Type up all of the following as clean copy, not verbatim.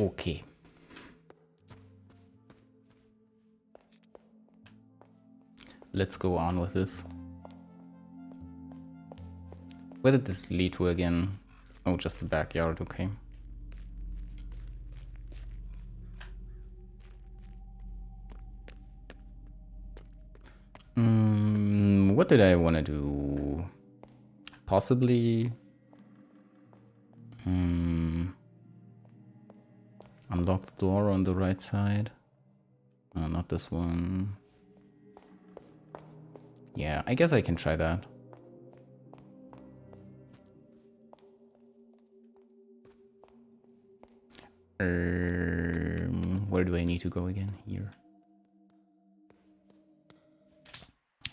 Okay. Let's go on with this. Where did this lead to again? Oh, just the backyard, okay. What did I want to do? Possibly... unlock the door on the right side. Oh, not this one. Yeah, I guess I can try that. Where do I need to go again? Here.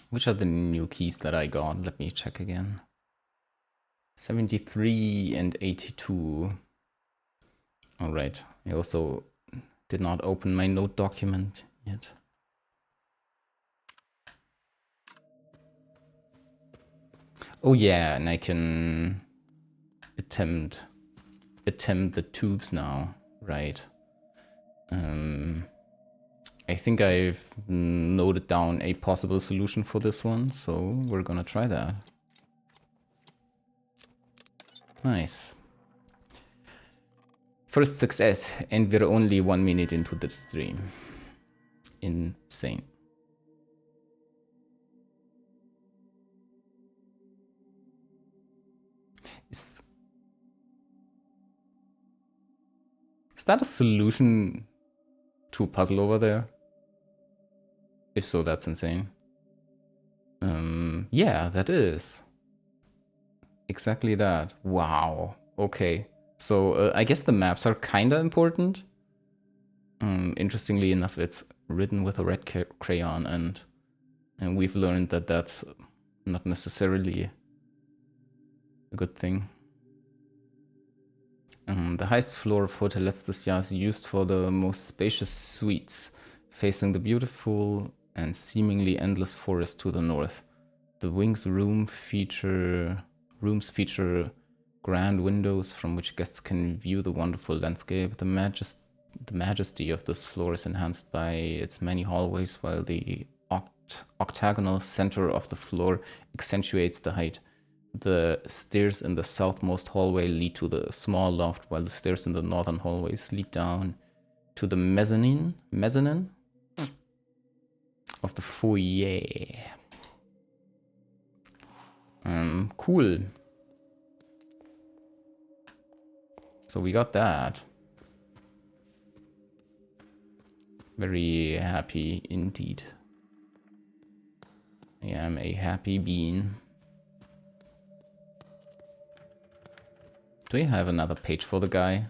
Which are the new keys that I got? Let me check again. 73 and 82. Alright, I also did not open my note document yet. Oh yeah, and I can attempt the tubes now, right? I think I've noted down a possible solution for this one, so we're gonna try that. Nice. First success, and we're only 1 minute into the stream. Insane. Is that a solution to a puzzle over there? If so, that's insane. Yeah, that is. Exactly that. Wow. Okay. So I guess the maps are kinda important. Interestingly enough, it's written with a red crayon, and we've learned that that's not necessarily a good thing. The highest floor of Hotel Letztes is used for the most spacious suites, facing the beautiful and seemingly endless forest to the north. The wings rooms feature grand windows from which guests can view the wonderful landscape. The majesty of this floor is enhanced by its many hallways, while the octagonal center of the floor accentuates the height. The stairs in the southmost hallway lead to the small loft, while the stairs in the northern hallways lead down to the mezzanine of the foyer. Cool. So we got that. Very happy indeed. I am a happy bean. Do I have another page for the guy?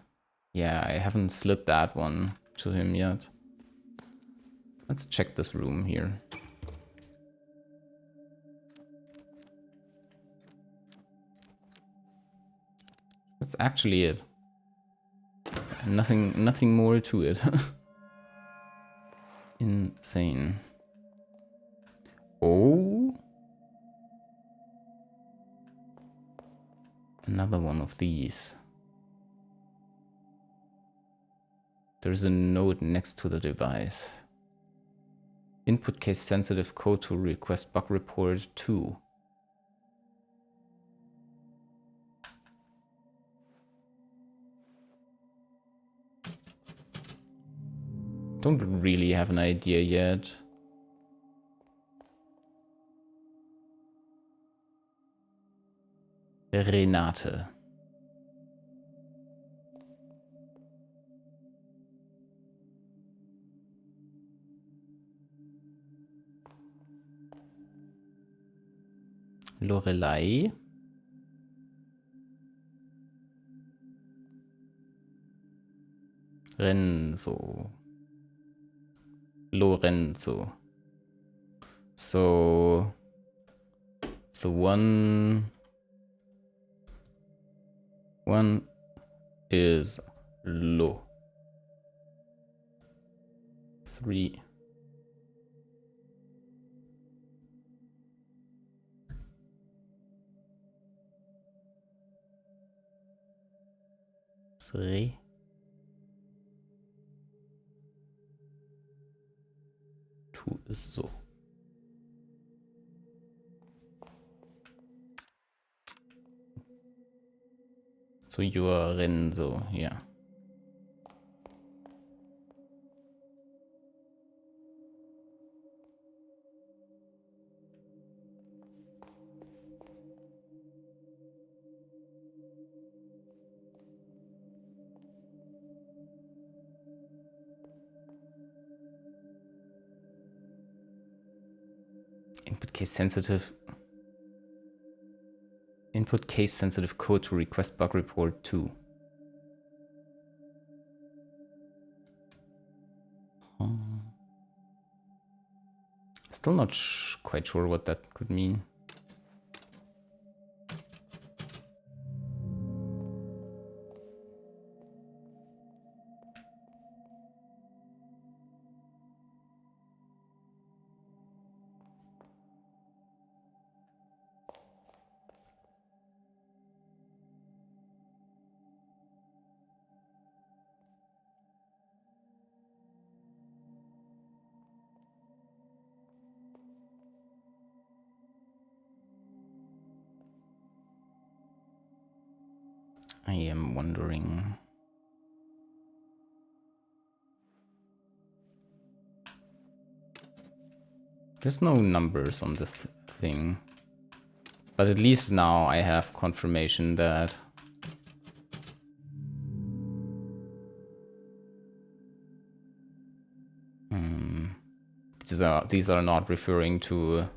Yeah, I haven't slid that one to him yet. Let's check this room here. That's actually it. Nothing more to it. Insane. Oh. Another one of these. There's a note next to the device. Input case sensitive code to request bug report 2. Don't really have an idea yet. Renate. Lorelei. Renzo. Lorenzo. So the one is Lo. 3. Three. Tu es so. So Lorenzo, yeah. Input case sensitive. Input case sensitive code to request bug report 2. Still not quite sure what that could mean. I am wondering. There's no numbers on this thing. But at least now I have confirmation that these are not referring to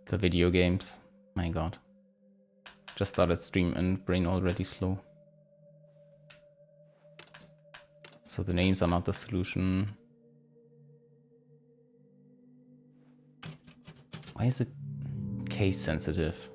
the video games. My god. Just started stream and brain already slow. So the names are not the solution. Why is it case sensitive?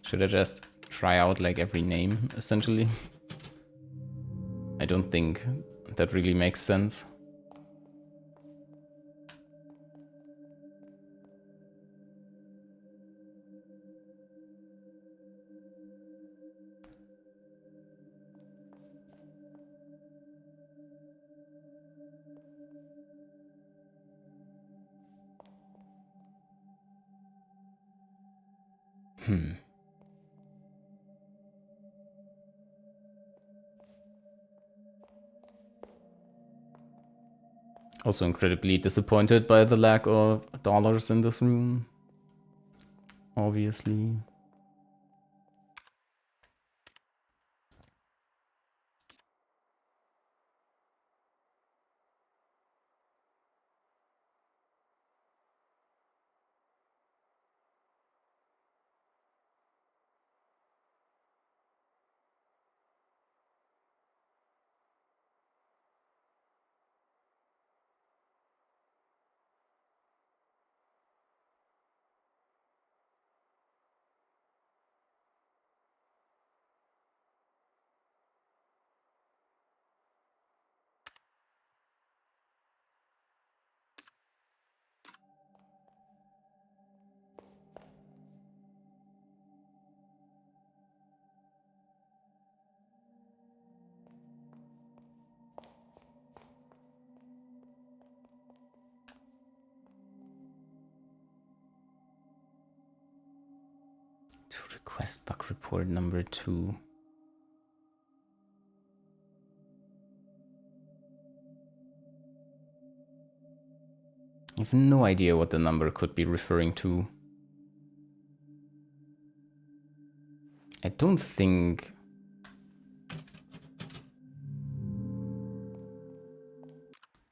Should I just try out like every name, essentially? I don't think that really makes sense. Also incredibly disappointed by the lack of dollars in this room. Obviously. To request bug report number 2. I have no idea what the number could be referring to. I don't think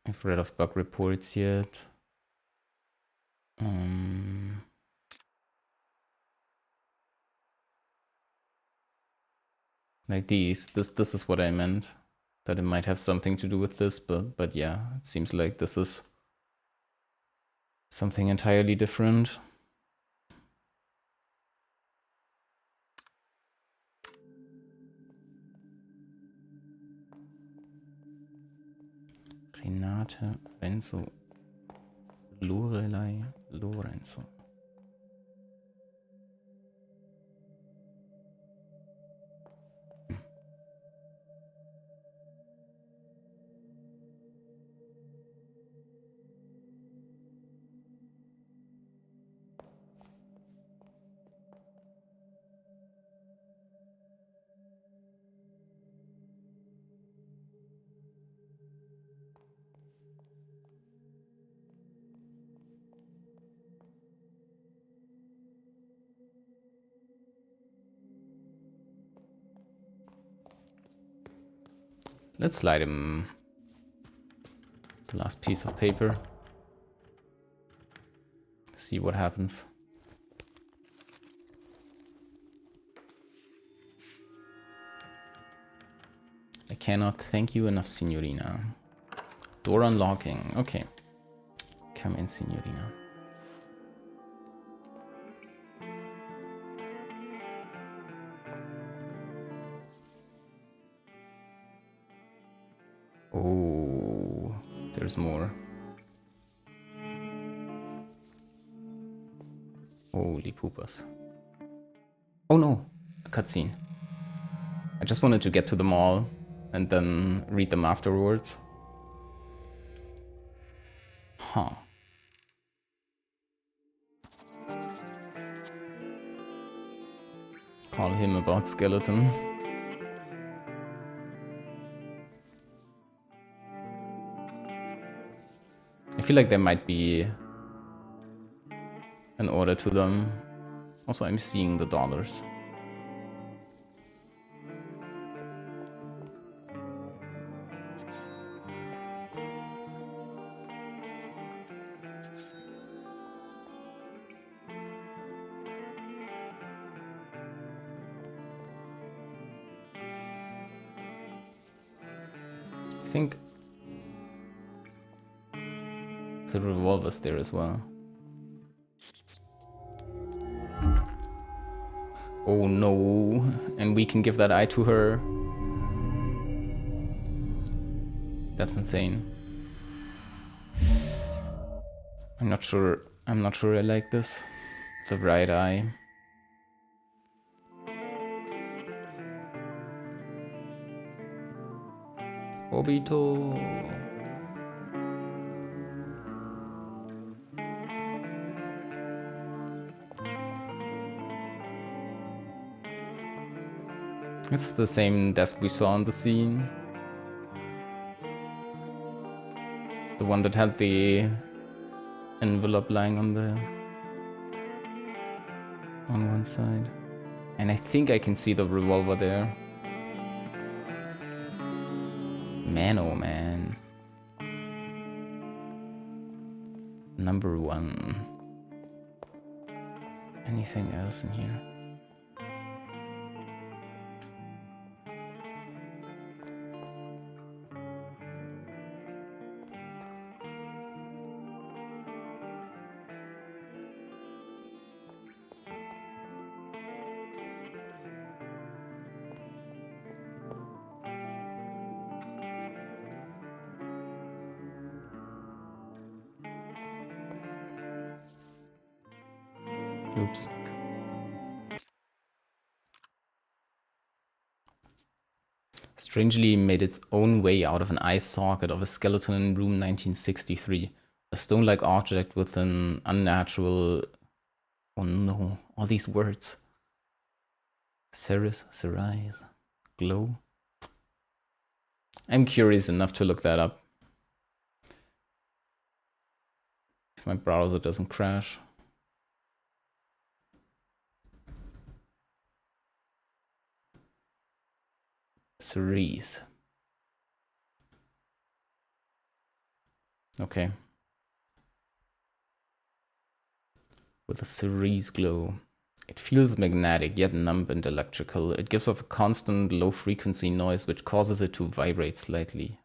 I've read of bug reports yet. Like these. This is what I meant. that it might have something to do with this, but yeah, it seems like this is something entirely different. Renate, Renzo, Lorelei, Lorenzo. Let's slide him the last piece of paper. See what happens. I cannot thank you enough, Signorina. Door unlocking. Okay. Come in, Signorina. Oh, there's more. Holy poopers. Oh no, a cutscene. I just wanted to get to them all and then read them afterwards. Huh. Call him about skeleton. I feel like there might be an order to them. Also, I'm seeing the dollars. I think the revolver's there as well. Oh no, and we can give that eye to her. That's insane. I'm not sure I like this. The right eye. Obito. It's the same desk we saw in the scene. The one that had the envelope lying on one side. And I think I can see the revolver there. Man, oh man. Number 1. Anything else in here? Oops. Strangely made its own way out of an eye socket of a skeleton in room 1963. A stone-like object with an unnatural... Oh no, all these words. Cerise, glow. I'm curious enough to look that up. If my browser doesn't crash. Cerise. Okay. With a cerise glow. It feels magnetic, yet numb and electrical. It gives off a constant low-frequency noise which causes it to vibrate slightly.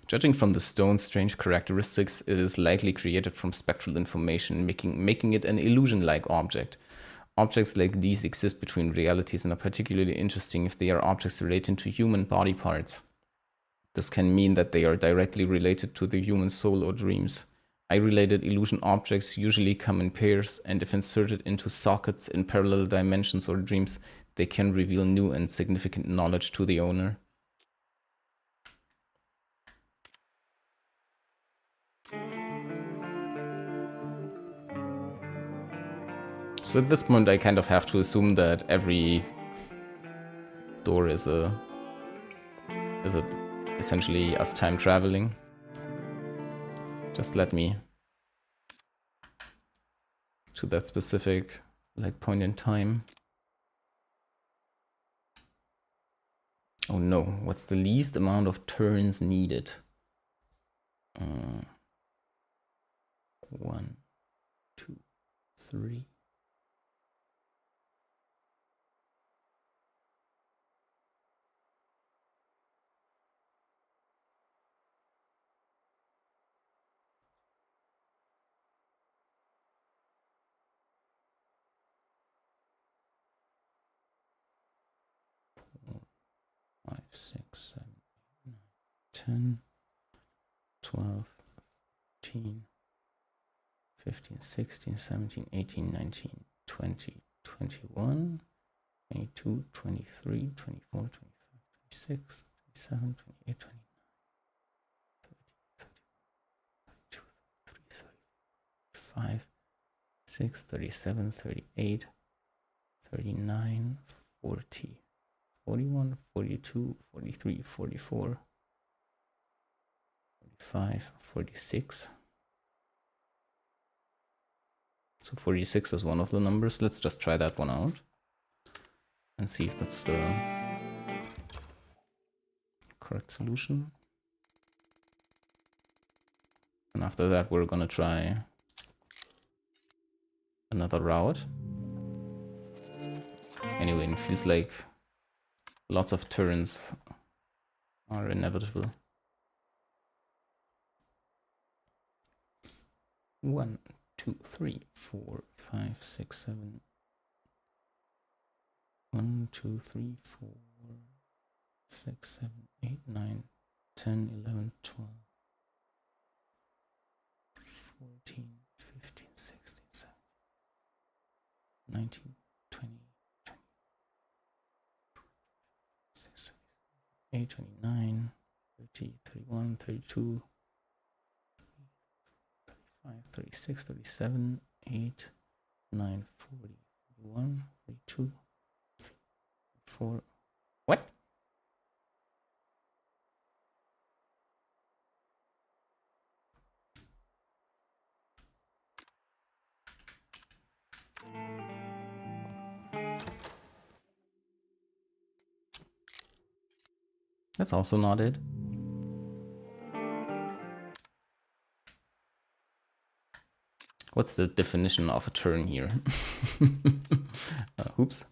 Judging from the stone's strange characteristics, it is likely created from spectral information, making it an illusion-like object. Objects like these exist between realities and are particularly interesting if they are objects relating to human body parts. This can mean that they are directly related to the human soul or dreams. Eye-related illusion objects usually come in pairs, and if inserted into sockets in parallel dimensions or dreams, they can reveal new and significant knowledge to the owner. So at this point I kind of have to assume that every door is essentially us time traveling. Just let me to that specific point in time. Oh no, what's the least amount of turns needed? 1, 2, 3. Five, 6, 7, 8, 9, 10, 12, 13, 15, 16, 17, 18, 19, 20, 21, 22, 23, 24, 25, 26, 27, 28, 29, 30, 31, 32, 33, 35, 6, 37, 38, 39, 40. 41, 42, 43, 44, 45, 46. So 46 is one of the numbers. Let's just try that one out and see if that's the correct solution. And after that, we're gonna try another route. Anyway, it feels like lots of turns are inevitable. 1, 2, 3, 4, 5, 6, 7. 1, 2, 3, 4, 6, 7, 8, 9, 10, 11, 12, 14, 15, 16, 17, 19, 20, 26, 28, 29, 30, 31, 32, 35, 36, 37, 8, 9, 40, 41, 42, 4. What? That's also not it. What's the definition of a turn here? Oops.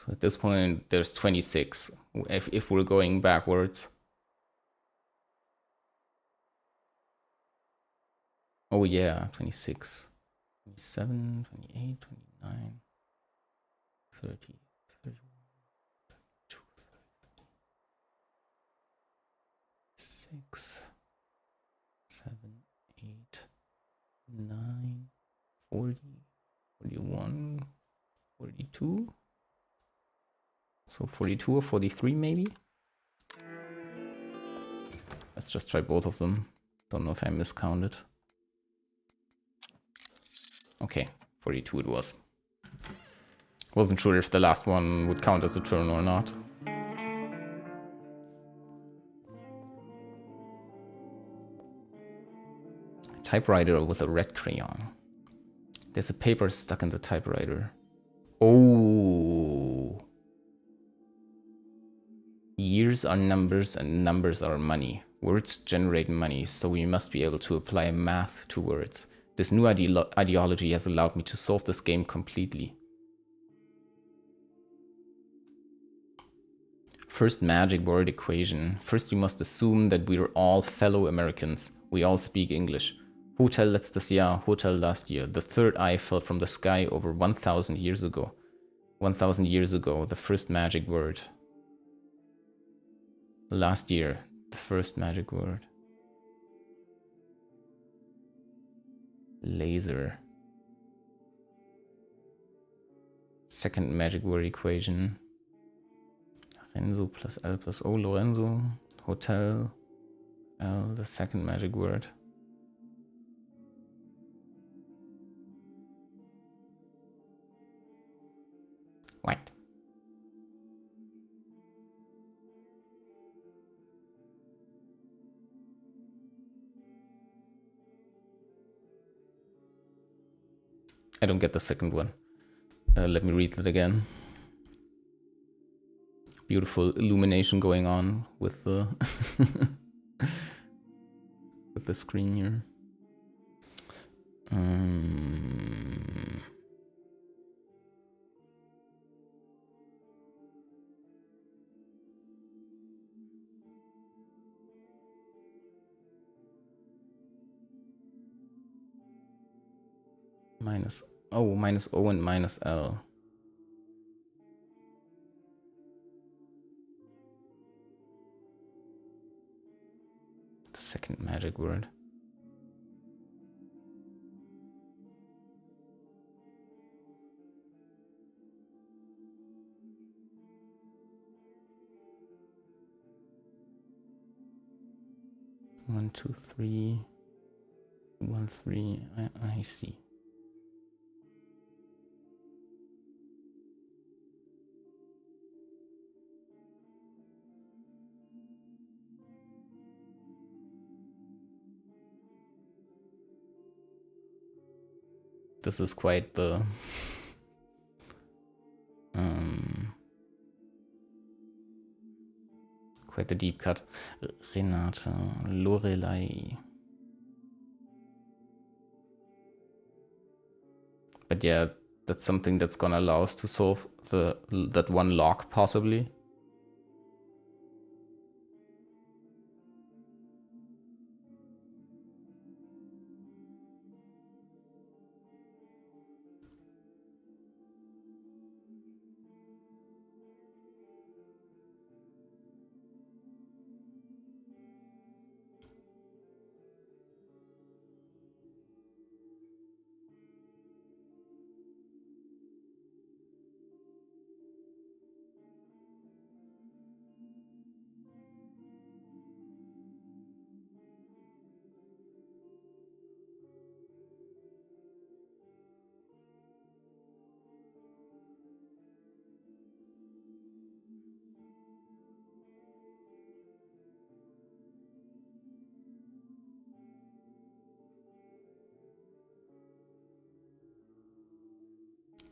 So at this point, there's 26. If we're going backwards. Oh yeah, 26, 27, 28, 29, 30, 31, 32, 36, 7, 8, 9, 40, 41, 42. So 42 or 43 maybe? Let's just try both of them. Don't know if I miscounted. Okay, 42 it was. Wasn't sure if the last one would count as a turn or not. Typewriter with a red crayon. There's a paper stuck in the typewriter. Oh. Years are numbers and numbers are money. Words generate money, so we must be able to apply math to words. This new ideology has allowed me to solve this game completely. First magic word equation. First we must assume that we are all fellow Americans. We all speak English. Hotel letztes Jahr, hotel last year. The third eye fell from the sky over 1,000 years ago. 1,000 years ago, the first magic word. Last year, the first magic word. Laser. Second magic word equation. Lorenzo plus L plus O. Lorenzo. Hotel. L, the second magic word. White. I don't get the second one. Let me read it again. Beautiful illumination going on with the with the screen here. Minus O and minus L. The second magic word. One, two, three. 1, 3. I see. This is quite the quite the deep cut. Renata, Lorelei. But yeah, that's something that's gonna allow us to solve that one lock possibly.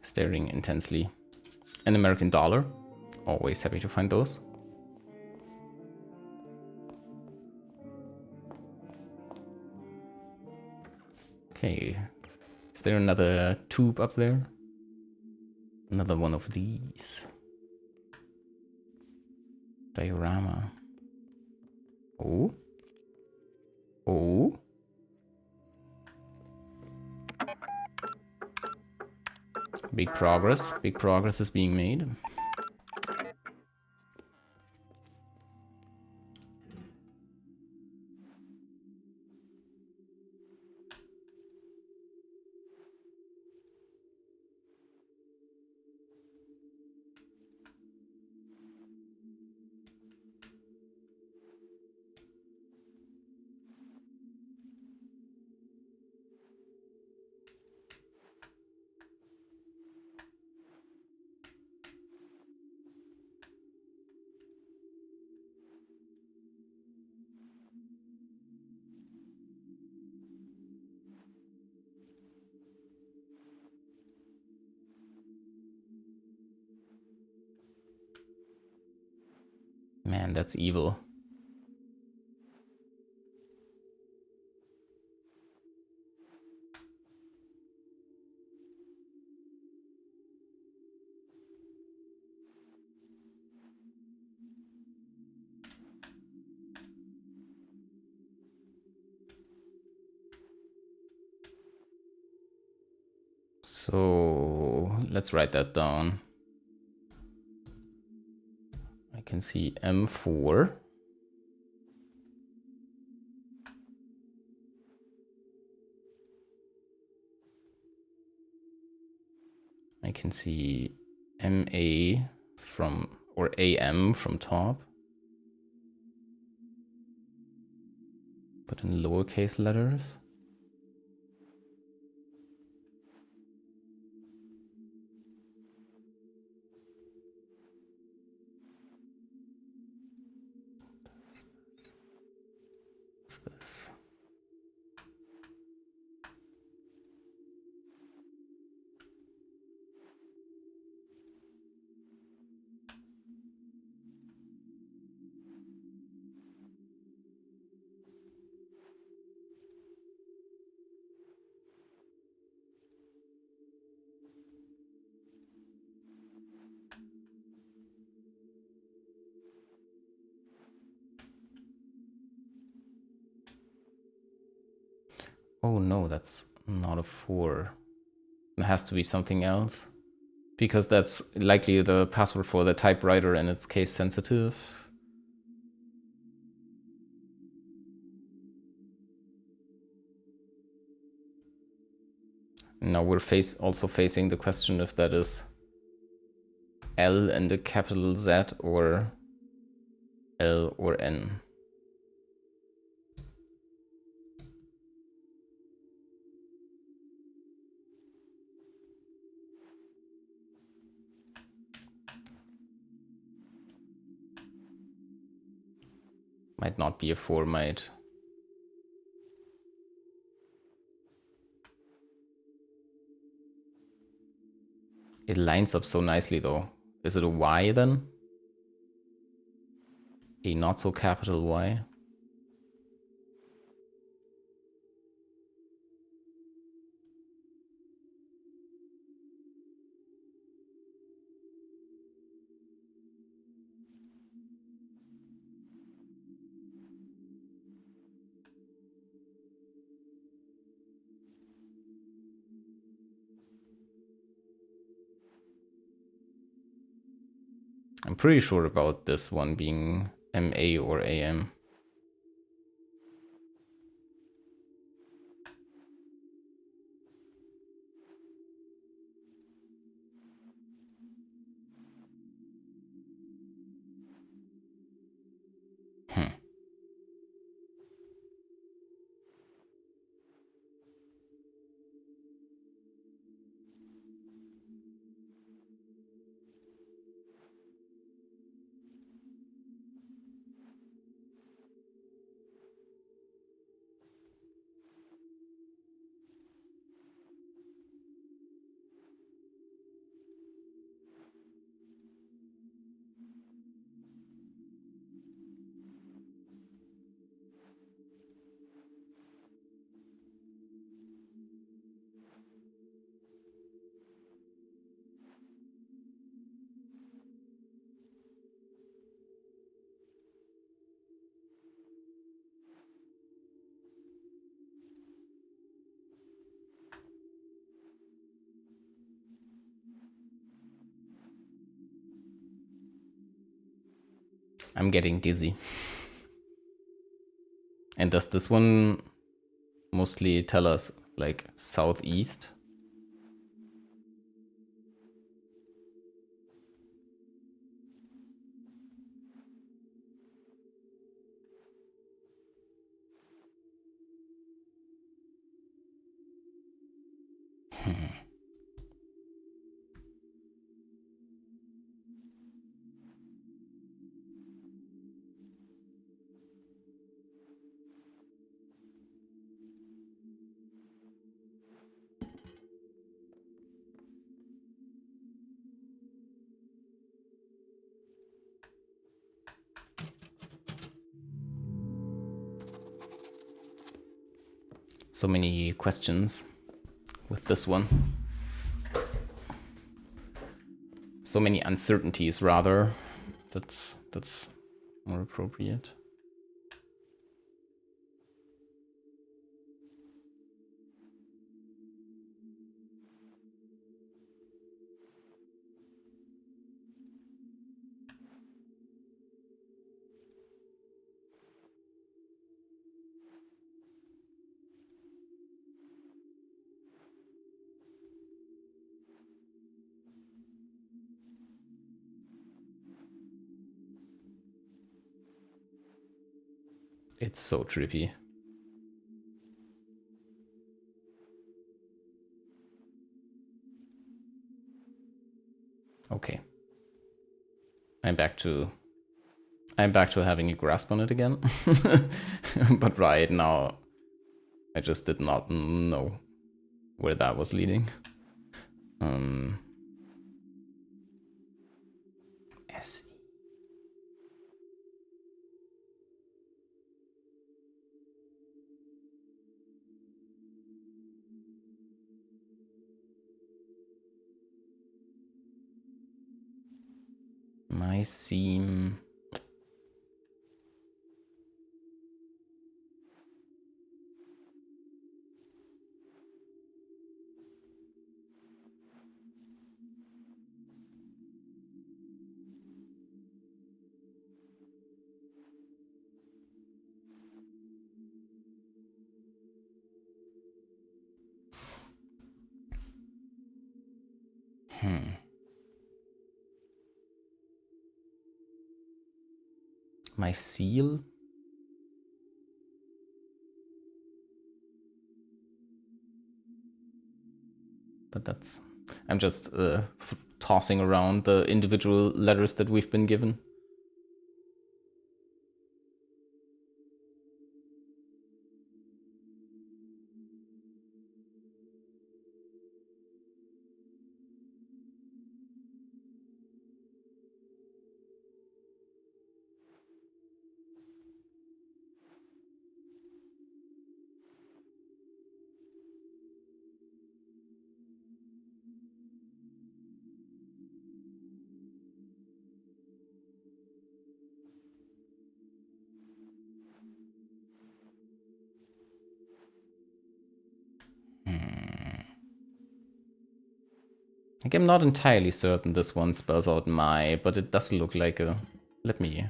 Staring intensely. An American dollar. Always happy to find those. Okay. Is there another tube up there? Another one of these. Diorama. Oh. Oh. Big progress. Big progress is being made. And that's evil. So let's write that down. I can see M4. I can see MA from, or AM from top, but in lowercase letters. What's this? Oh no, that's not a 4. It has to be something else, because that's likely the password for the typewriter and it's case sensitive. Now we're also facing the question if that is L and a capital Z or L or N. Might not be a 4, might. It lines up so nicely though. Is it a Y then? A not so capital Y? I'm pretty sure about this one being MA or AM. I'm getting dizzy. And does this one mostly tell us like southeast? So many questions with this one. So many uncertainties, rather. That's more appropriate. It's so trippy. Okay. I'm back to having a grasp on it again. But right now, I just did not know where that was leading. SE. My seam. My seal? But that's... I'm just tossing around the individual letters that we've been given. Like, I'm not entirely certain this one spells out my, but it does look like a... Let me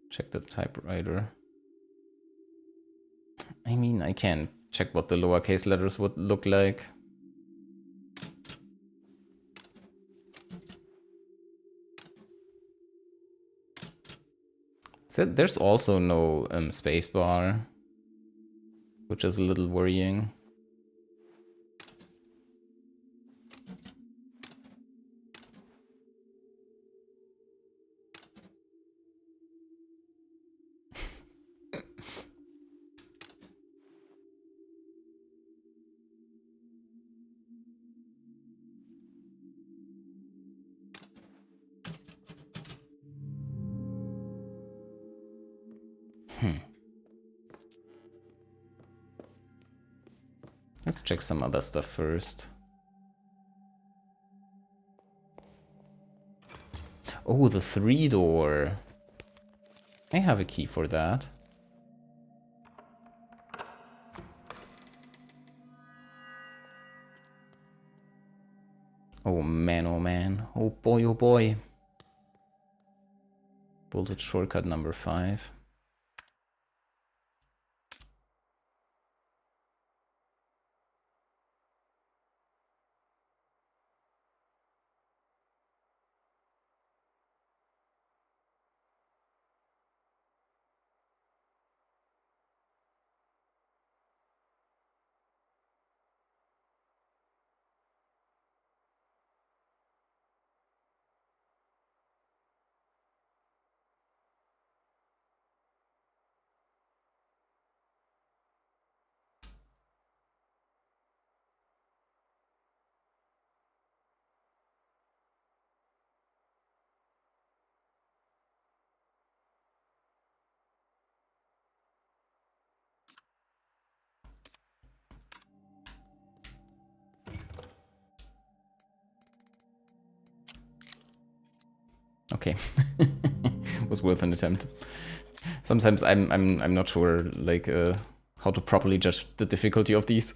check the typewriter. I mean, I can check what the lowercase letters would look like. So there's also no spacebar, which is a little worrying. Let's check some other stuff first. Oh, the 3-door. I have a key for that. Oh man, oh man. Oh boy, oh boy. Bullet shortcut number 5. okay. Was worth an attempt. Sometimes I'm not sure like how to properly judge the difficulty of these.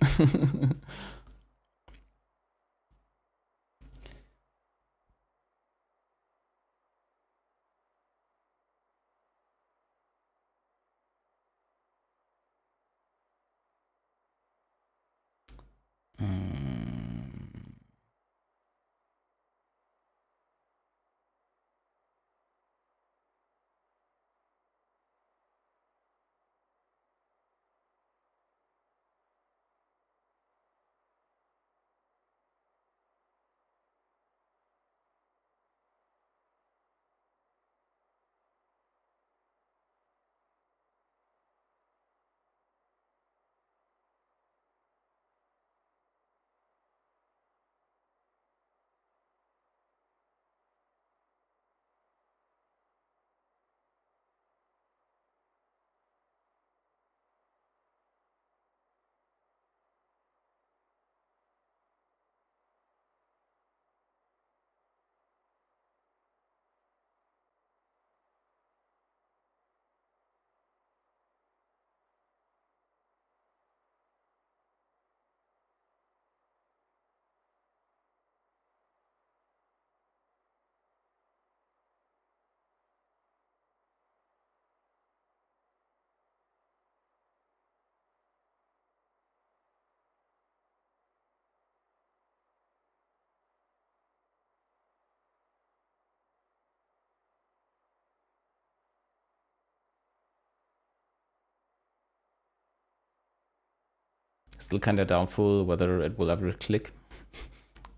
Still kind of doubtful whether it will ever click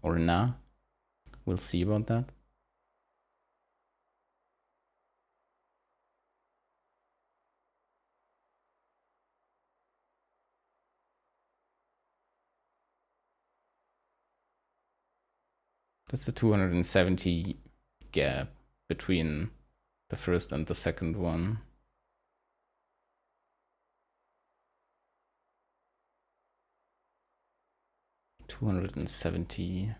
or nah. We'll see about that. That's the 270 gap between the first and the second one. $270.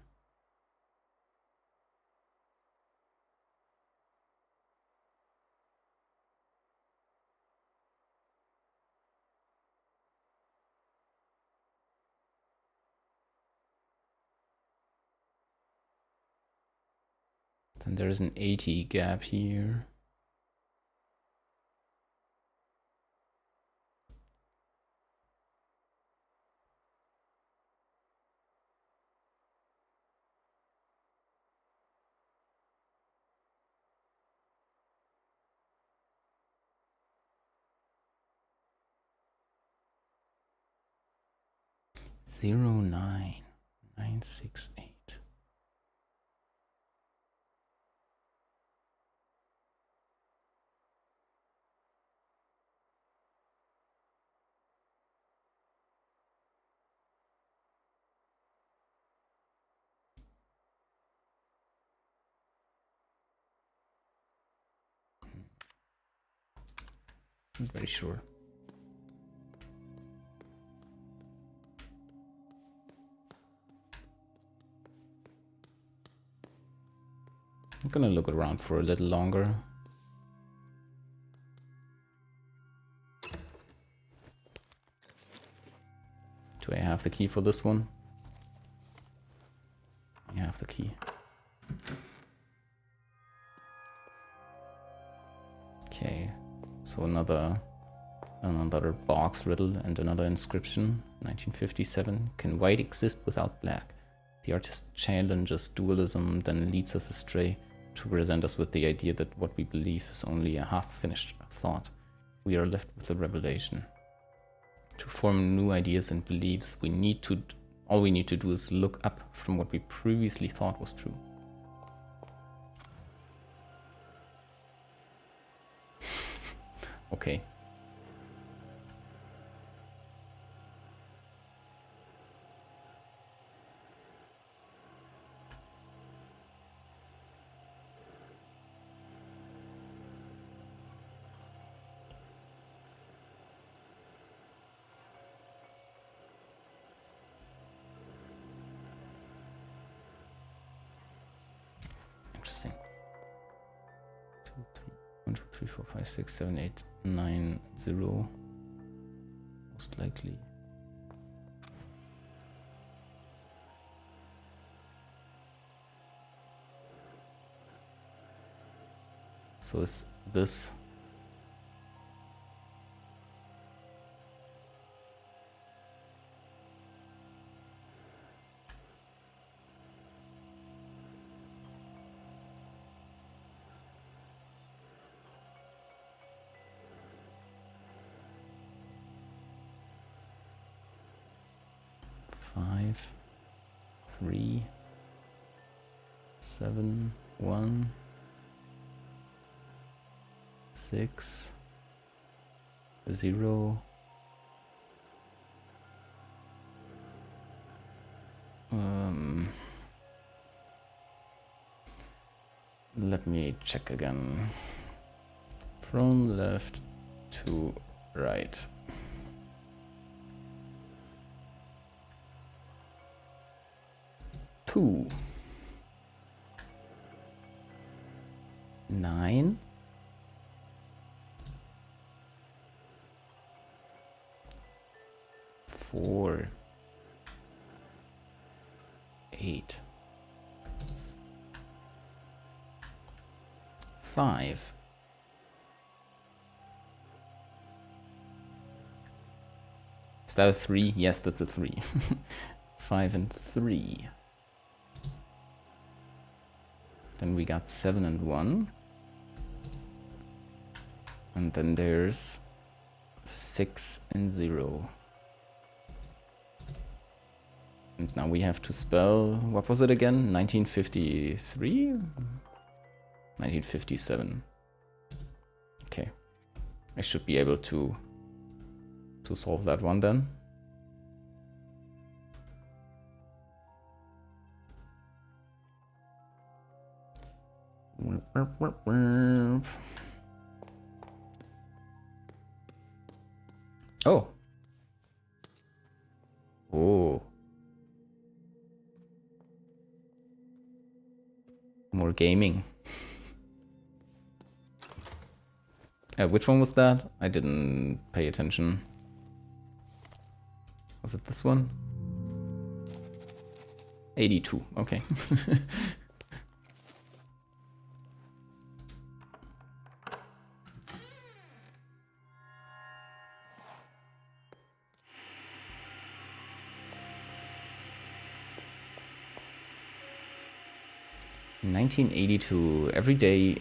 Then there is an 80 gap here. Zero 9,968. I'm very sure. I'm gonna look around for a little longer. Do I have the key for this one? I have the key. Okay, so another box riddle and another inscription. 1957. Can white exist without black? The artist challenges dualism, then leads us astray to present us with the idea that what we believe is only a half-finished thought. We are left with a revelation. To form new ideas and beliefs, all we need to do is look up from what we previously thought was true. Okay. Interesting. 4, 5, 6, 7, 8, 9, 0. Most likely. So is this... Five, 3, 7, 1, 6, 0. Let me check again. From left to right. Two. 9. 4. 8. 5. Is that a 3? Yes, that's a 3. 5 and 3. Then we got 7 and 1. And then there's 6 and 0. And now we have to spell, what was it again? 1953? 1957. Okay. I should be able to solve that one then. Oh. Oh. More gaming. Which one was that? I didn't pay attention. Was it this one? 82, okay. In 1982, every day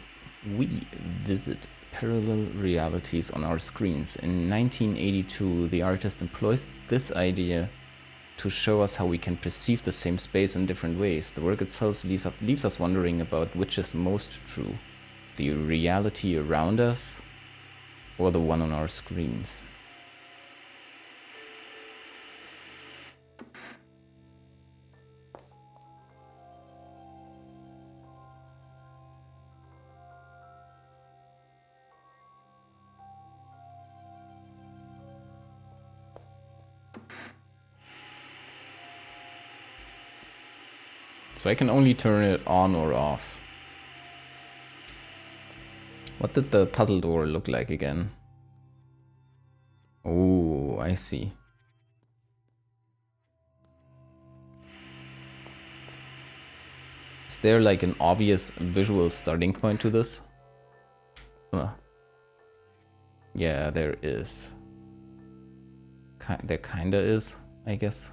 we visit parallel realities on our screens. In 1982, the artist employs this idea to show us how we can perceive the same space in different ways. The work itself leaves us wondering about which is most true, the reality around us or the one on our screens. So I can only turn it on or off. What did the puzzle door look like again? Oh, I see. Is there like an obvious visual starting point to this? Yeah, there is. There kinda is, I guess,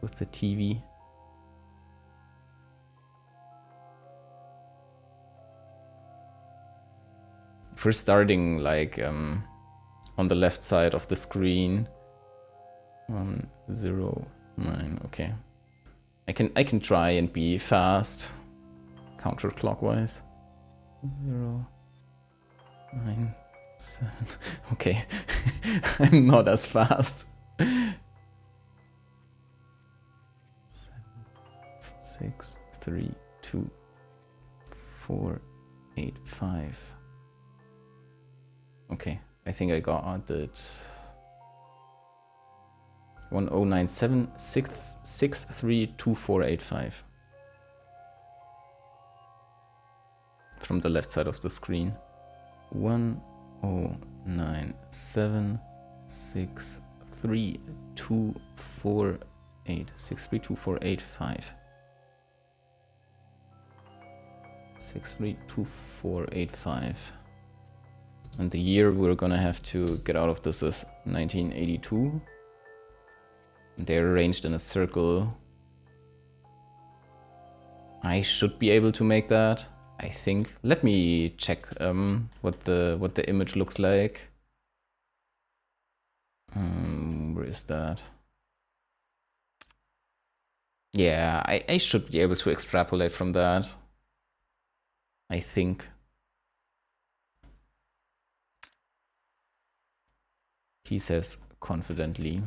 with the TV. If we're starting like on the left side of the screen, 1, 0, 9. Okay, I can try and be fast, counterclockwise. 0, 9, 7. Okay, I'm not as fast. 7, 6, 3, 2, 4, 8, 5. Okay, I think I got it. 1097 6632485 from the left side of the screen. 10976324863248 632485 632485. And the year we're gonna have to get out of this is 1982. They're arranged in a circle. I should be able to make that, I think. Let me check what the image looks like. Where is that? Yeah, I should be able to extrapolate from that, I think. He says confidently.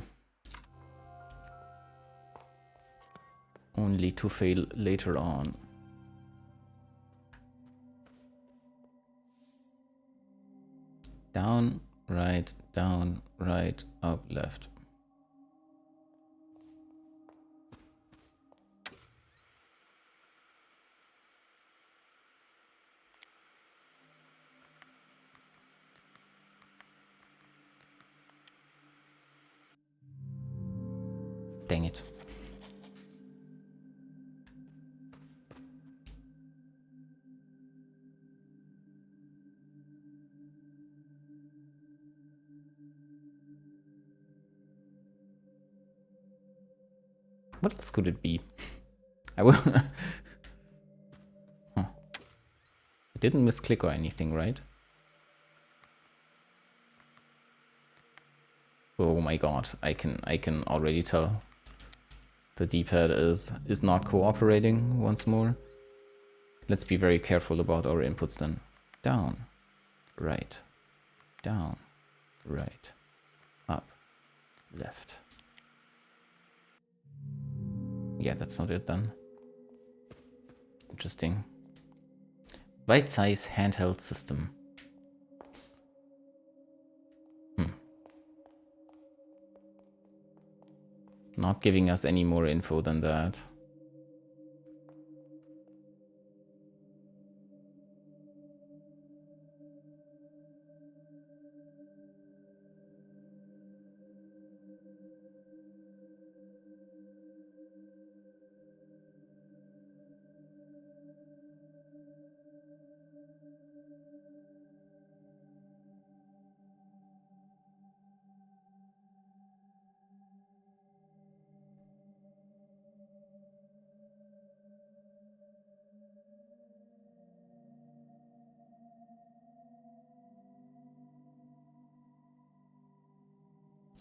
Only to fail later on. Down, right, up, left. Dang it. What else could it be? I will. Huh. I didn't misclick or anything, right? Oh my god, I can already tell. The D-pad is not cooperating once more. Let's be very careful about our inputs then. Down, right, down, right, up, left. Yeah, that's not it then. Interesting. Bite-size handheld system. Not giving us any more info than that.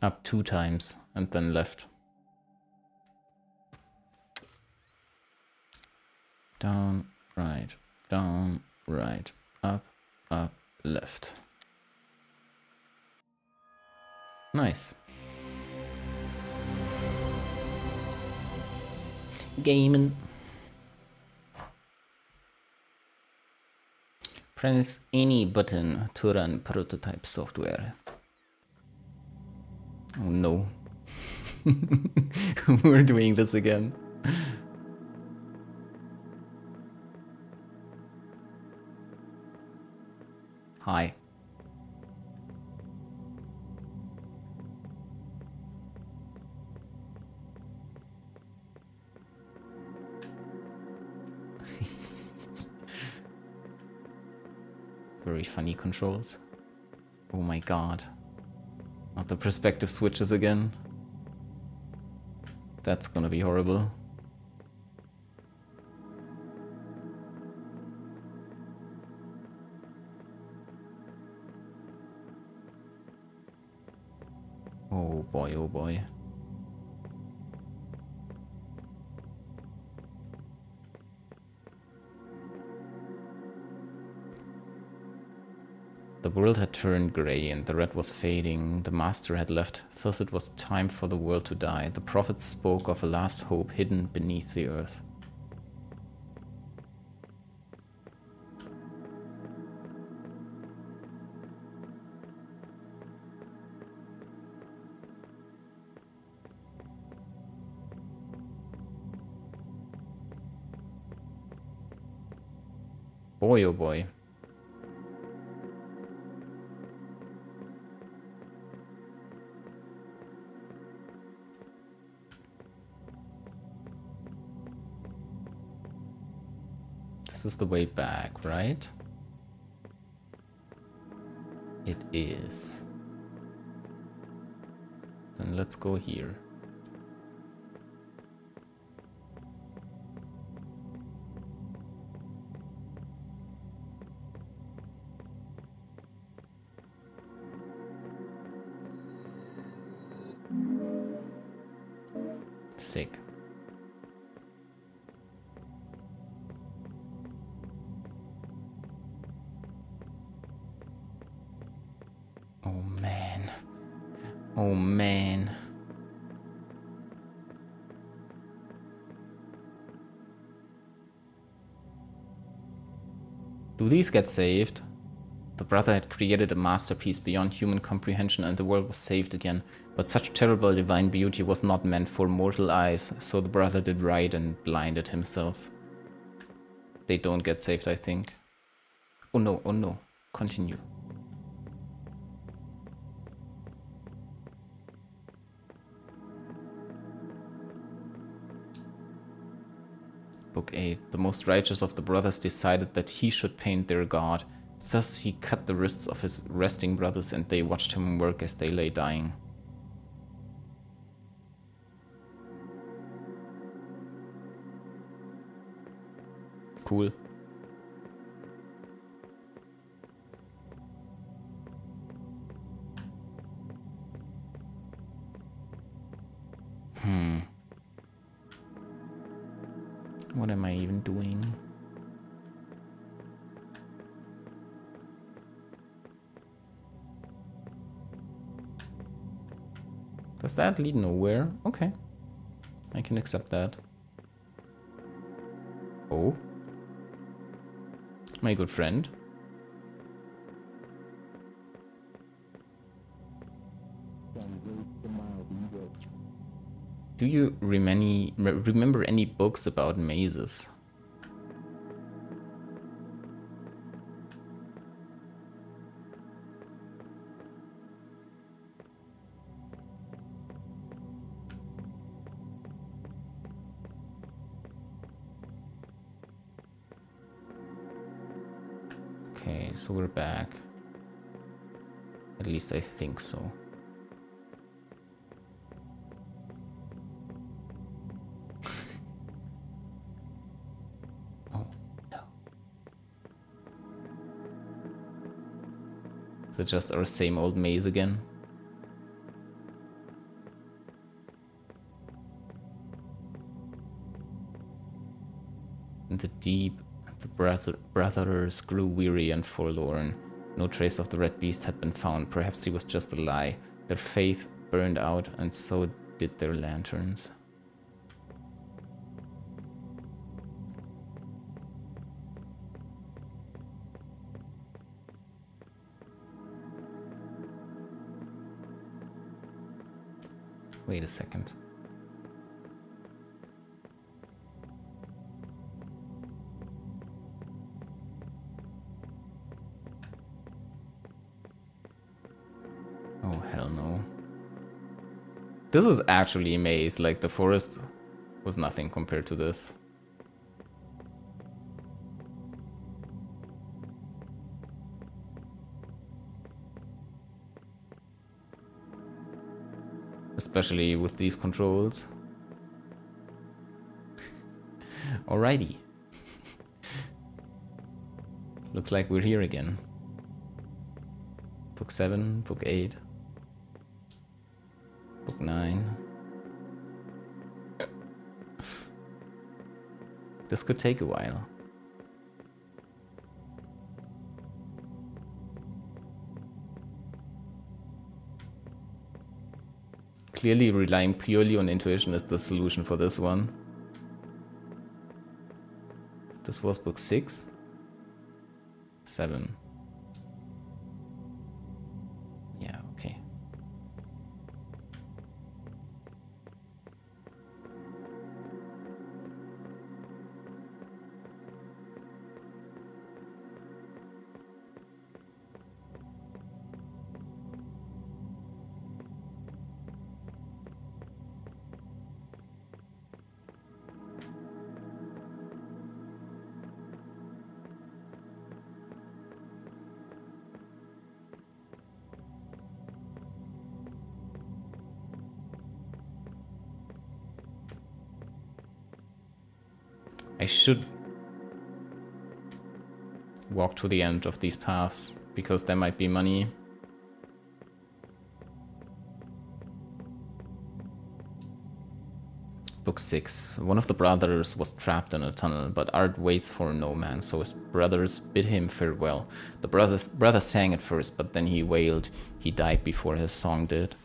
Up 2 times and then left. Down, right, up, left. Nice. Gaming. Press any button to run prototype software. Oh no. We're doing this again. Hi. Very funny controls. Oh my god. Not the perspective switches again. That's gonna be horrible. Oh boy, oh boy. The world had turned grey and the red was fading. The master had left, thus it was time for the world to die. The prophets spoke of a last hope hidden beneath the earth. Boy, oh boy. This is the way back, right? It is. Then let's go here. Sick. Oh man. Oh man. Do these get saved? The brother had created a masterpiece beyond human comprehension and the world was saved again. But such terrible divine beauty was not meant for mortal eyes, so the brother did right and blinded himself. They don't get saved, I think. Oh no, oh no. Continue. Book 8. The most righteous of the brothers decided that he should paint their god. Thus he cut the wrists of his resting brothers and they watched him work as they lay dying. Cool. What am I even doing? Does that lead nowhere? Okay. I can accept that. Oh. My good friend. Do you remember any books about mazes? Okay, so we're back. At least I think so. Oh, no. Is it just our same old maze again? In the deep, the brothers grew weary and forlorn. No trace of the red beast had been found. Perhaps he was just a lie. Their faith burned out, and so did their lanterns. Wait a second. Oh, hell no. This is actually a maze, like the forest was nothing compared to this. Especially with these controls. Alrighty. Looks like we're here again. Book 7, Book 8. Book 9. This could take a while. Clearly relying purely on intuition is the solution for this one. This was book 6? 7. Yeah, okay. I should walk to the end of these paths, because there might be money. Book 6. One of the brothers was trapped in a tunnel, but Art waits for no man, so his brothers bid him farewell. The brother sang at first, but then he wailed. He died before his song did.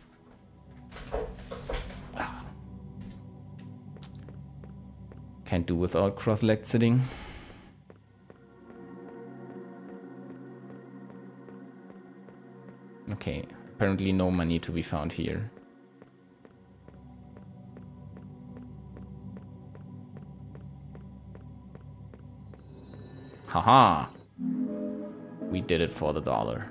Can't do without cross-legged sitting. Okay, apparently no money to be found here. Haha! We did it for the dollar.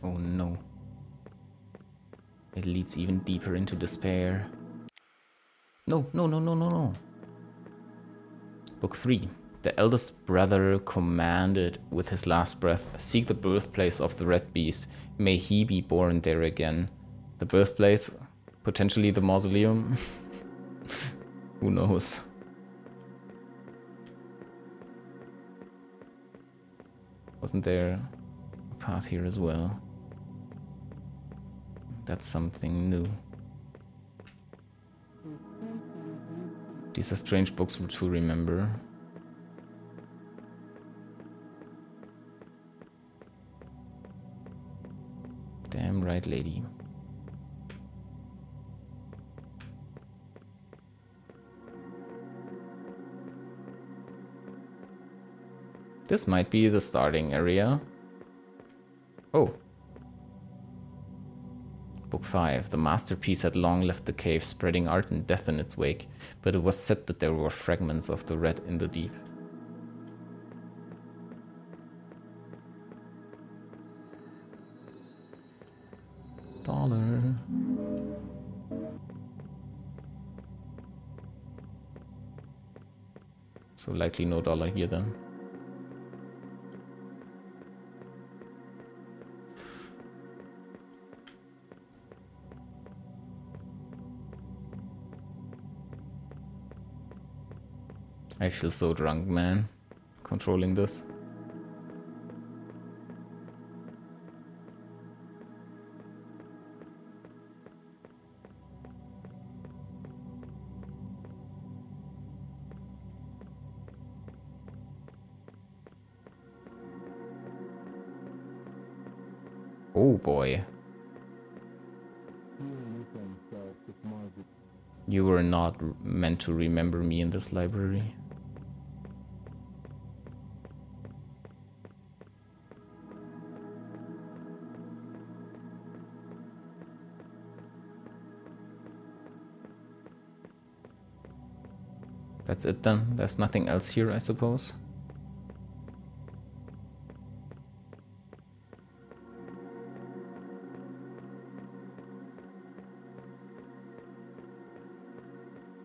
Oh no. It leads even deeper into despair. No, no, no, no, no, no. Book 3. The eldest brother commanded with his last breath, seek the birthplace of the red beast. May he be born there again. The birthplace? Potentially the mausoleum? Who knows? Wasn't there a path here as well? That's something new. These are strange books to remember. Damn right, lady. This might be the starting area. Oh. Book 5. The masterpiece had long left the cave, spreading art and death in its wake, but it was said that there were fragments of the red in the deep. Dollar. So likely no dollar here then. I feel so drunk, man, controlling this. Oh boy. You were not meant to remember me in this library. That's it then? There's nothing else here, I suppose?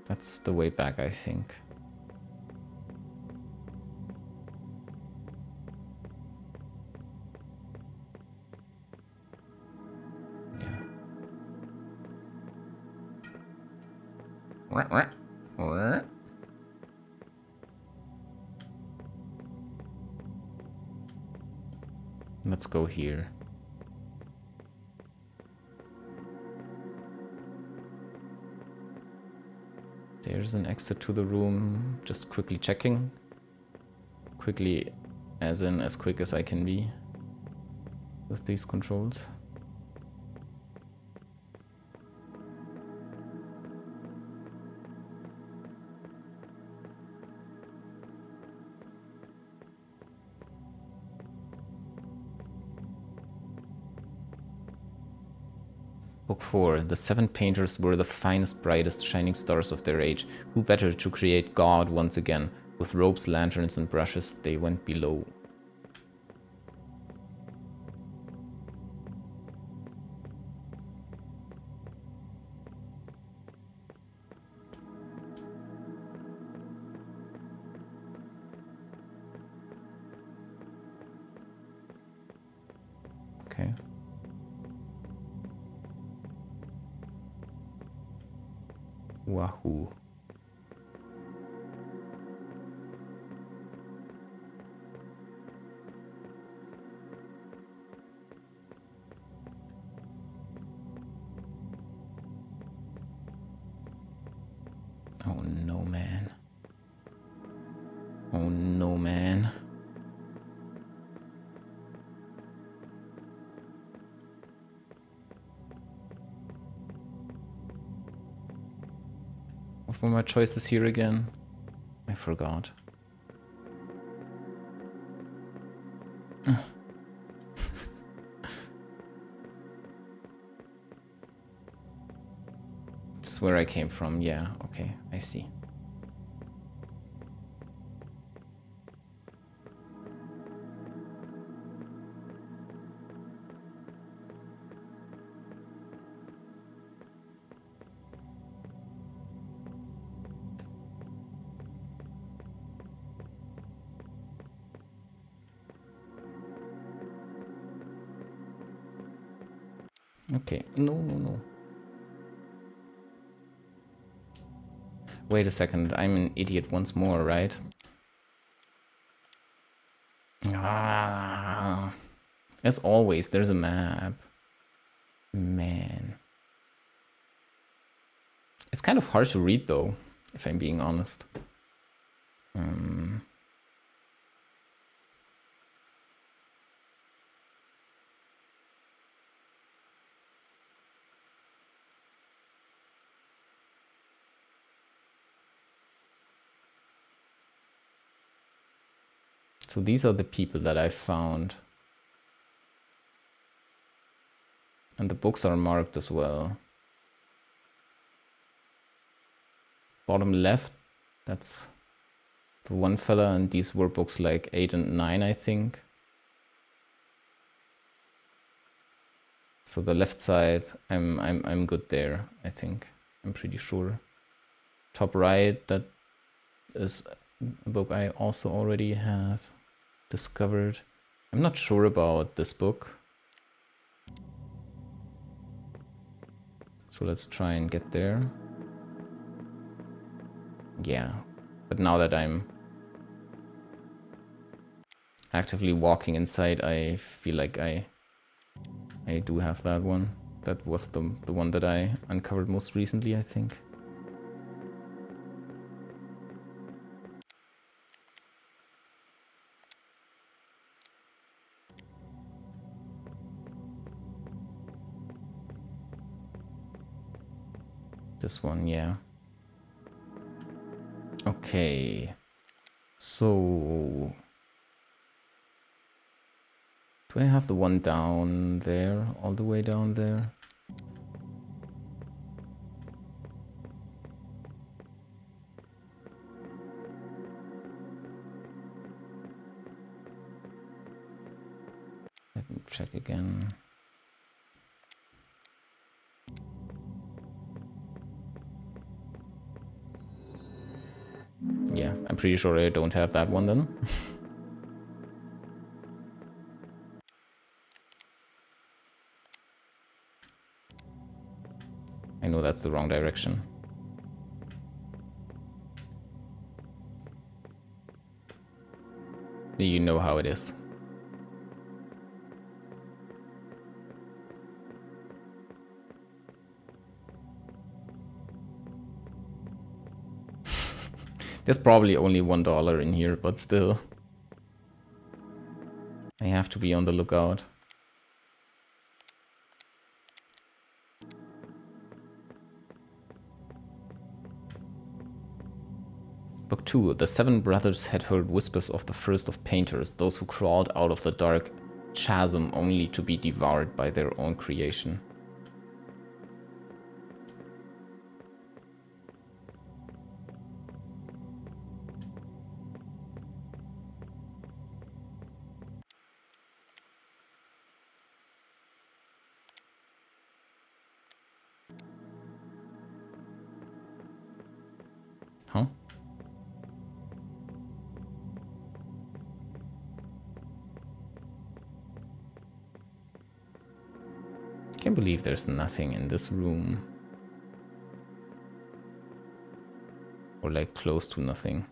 That's the way back, I think. Yeah. Let's go here. There's an exit to the room. Just quickly checking. Quickly, as in as quick as I can be with these controls. Book 4. The 7 painters were the finest, brightest, shining stars of their age. Who better to create God once again? With ropes, lanterns, and brushes, they went below. Okay. Wahoo. Oh no, man. Oh no, man. What were my choices here again? I forgot. This is where I came from. Yeah, okay, I see. Okay, no. Wait a second, I'm an idiot once more, right? Ah, as always, there's a map. Man. It's kind of hard to read though, if I'm being honest. So these are the people that I found. And the books are marked as well. Bottom left, that's the one fella, and these were books like 8 and 9, I think. So the left side, I'm good there, I think. I'm pretty sure. Top right, that is a book I also already have discovered. I'm not sure about this book. So let's try and get there. Yeah, but now that I'm actively walking inside, I feel like I do have that one. That was the one that I uncovered most recently, I think. This one, yeah. Okay. So... do I have the one down there? All the way down there? Let me check again. Yeah, I'm pretty sure I don't have that one then. I know that's the wrong direction. You know how it is. There's probably only $1 in here, but still. I have to be on the lookout. Book 2. The 7 brothers had heard whispers of the first of painters, those who crawled out of the dark chasm only to be devoured by their own creation. Huh? can't believe there's nothing in this room. Or like close to nothing.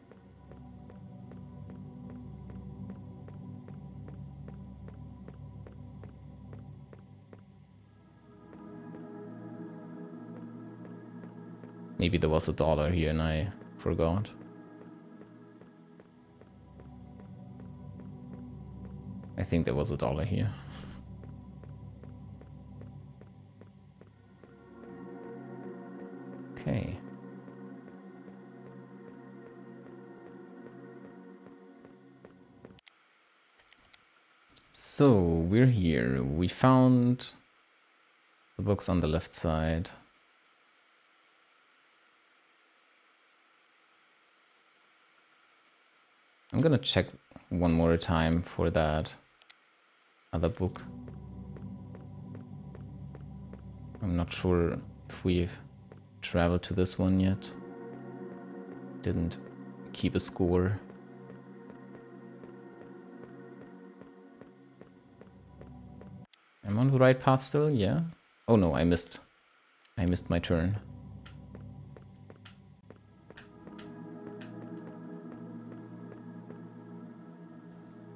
Maybe there was $1 here and I forgot. I think there was $1 here. Okay. So we're here. We found the books on the left side. I'm gonna check one more time for that other book. I'm not sure if we've traveled to this one yet. Didn't keep a score. I'm on the right path still, yeah? Oh no, I missed my turn.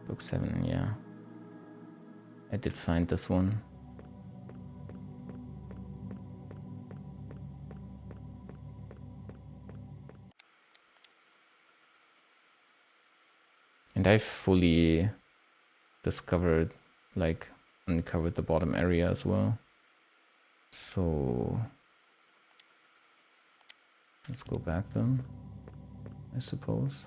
Book 7, yeah. I did find this one. And I fully discovered, like, uncovered the bottom area as well. So let's go back then, I suppose.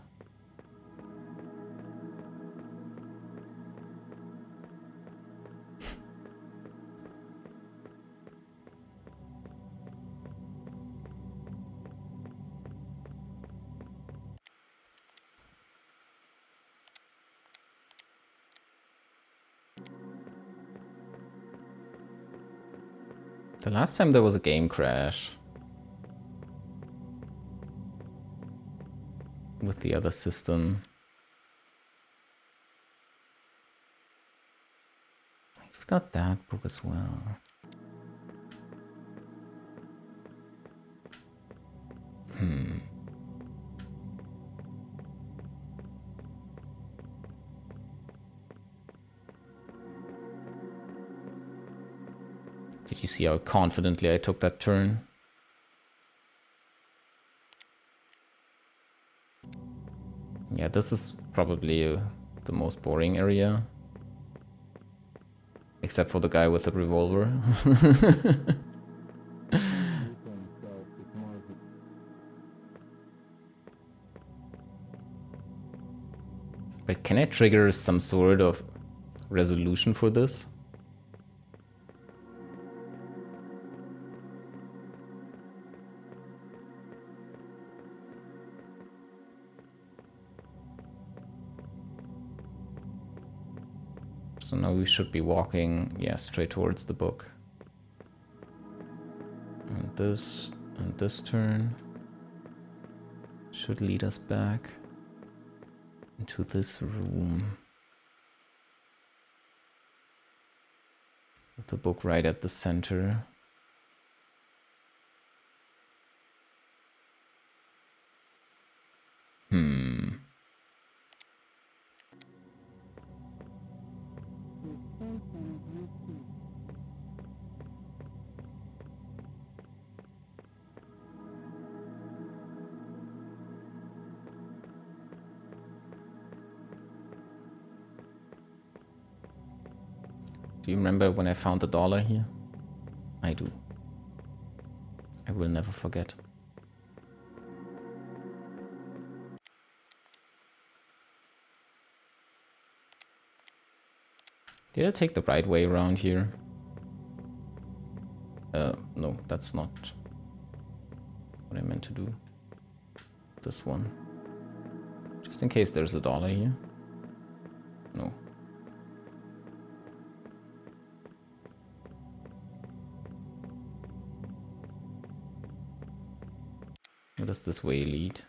The last time there was a game crash with the other system. I've got that book as well. Did you see how confidently I took that turn? Yeah, this is probably the most boring area. Except for the guy with the revolver. But can I trigger some sort of resolution for this? So now we should be walking, yeah, straight towards the book. And this turn should lead us back into this room. With the book right at the center. Do you remember when I found $1 here? I do. I will never forget. Did I take the right way around here? No, that's not what I meant to do. This one. Just in case there's $1 here. No. Where does this way lead?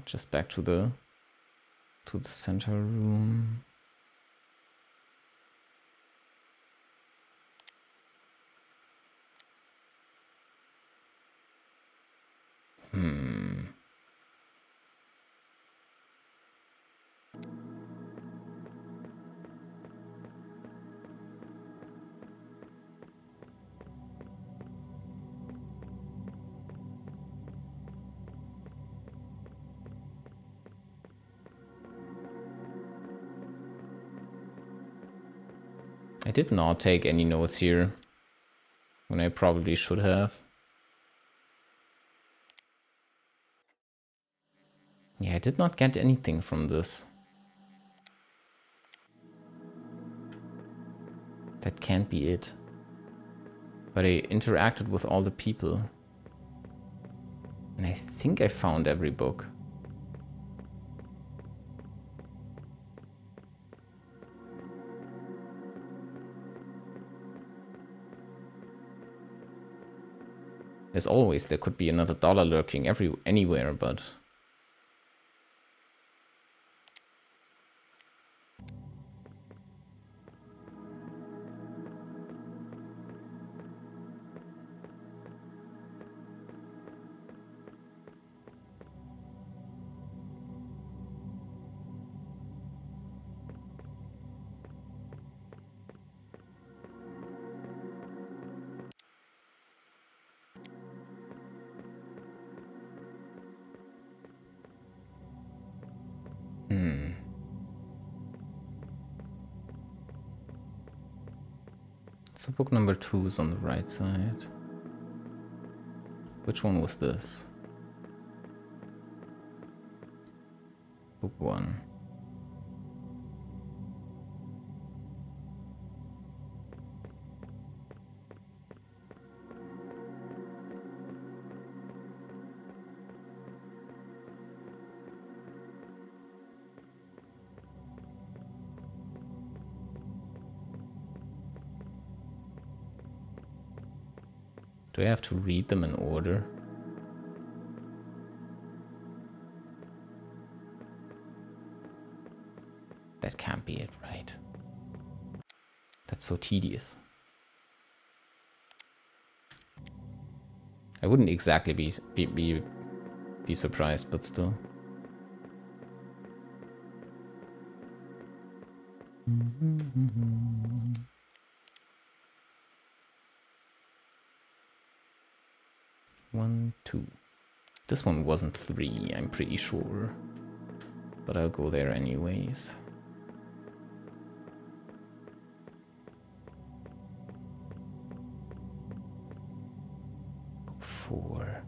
Just back to the center room. I did not take any notes here, when I probably should have. Yeah, I did not get anything from this. That can't be it. But I interacted with all the people. And I think I found every book. As always, there could be another dollar lurking anywhere, but... So book number 2 is on the right side. Which one was this? Book 1. Do I have to read them in order? That can't be it, right? That's so tedious. I wouldn't exactly be surprised, but still. One, two. This one wasn't 3, I'm pretty sure. But I'll go there anyways. 4.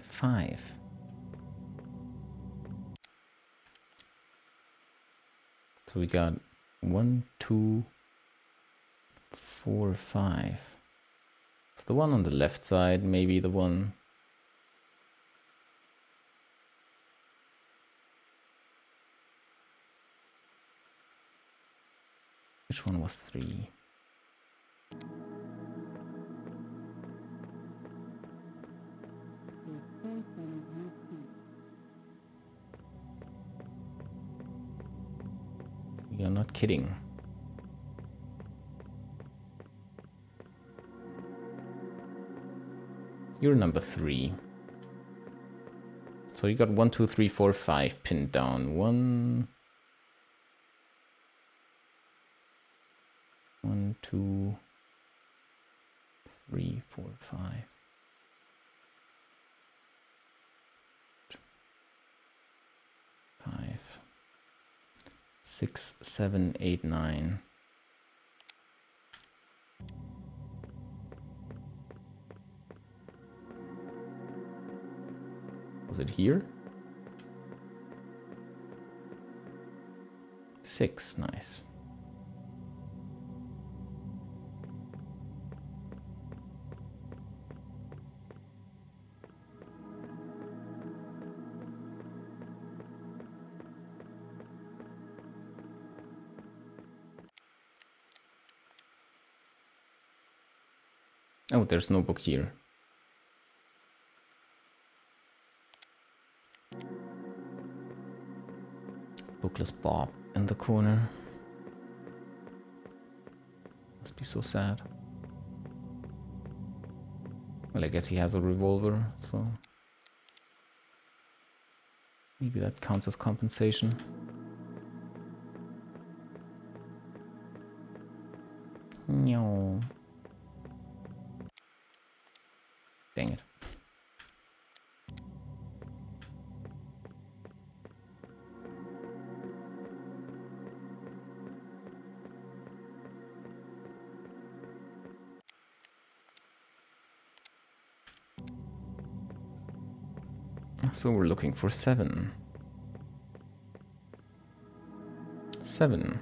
Five. So we got 1, 2, 4, 5. Is the one on the left side maybe the one? Which one was 3? You're not kidding. You're number 3. So you got 1, 2, 3, 4, 5 pinned down. 1, 2, 3, 4, 5. 5, 6, 7, 8, 9. Was it here? 6, nice. Oh, there's no book here. Bookless Bob in the corner. Must be so sad. Well, I guess he has a revolver, so maybe that counts as compensation. No. Dang it. So we're looking for 7. 7.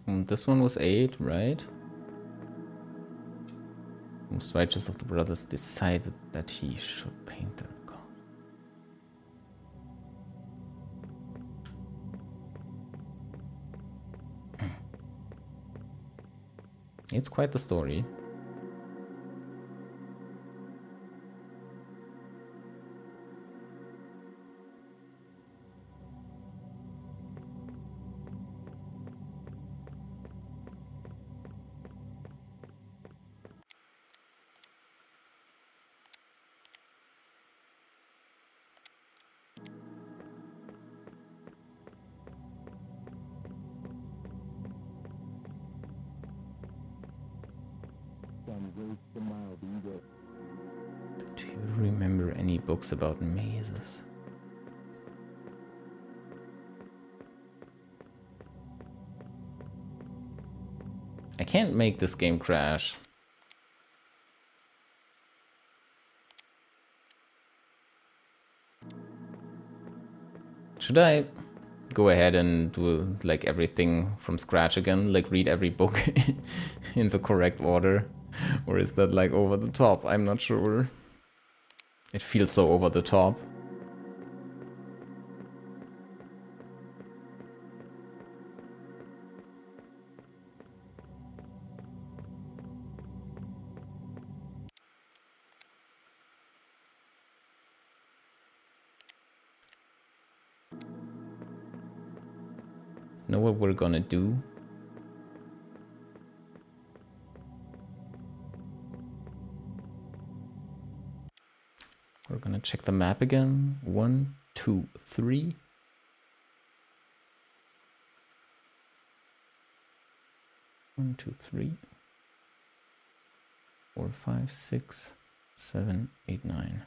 And this one was 8, right? Most righteous of the brothers decided that he should paint their god. It's quite the story. Do you remember any books about mazes? I can't make this game crash. Should I go ahead and do like everything from scratch again? Like read every book in the correct order? Or is that like over the top? I'm not sure. It feels so over the top. Know what we're gonna do? We're gonna check the map again. 1, 2, 3. 1, 2, 3. 4, 5, 6, 7, 8, 9.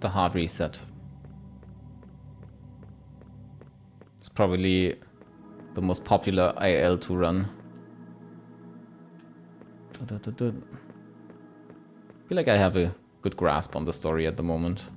The hard reset. It's probably the most popular IL to run. I feel like I have a good grasp on the story at the moment.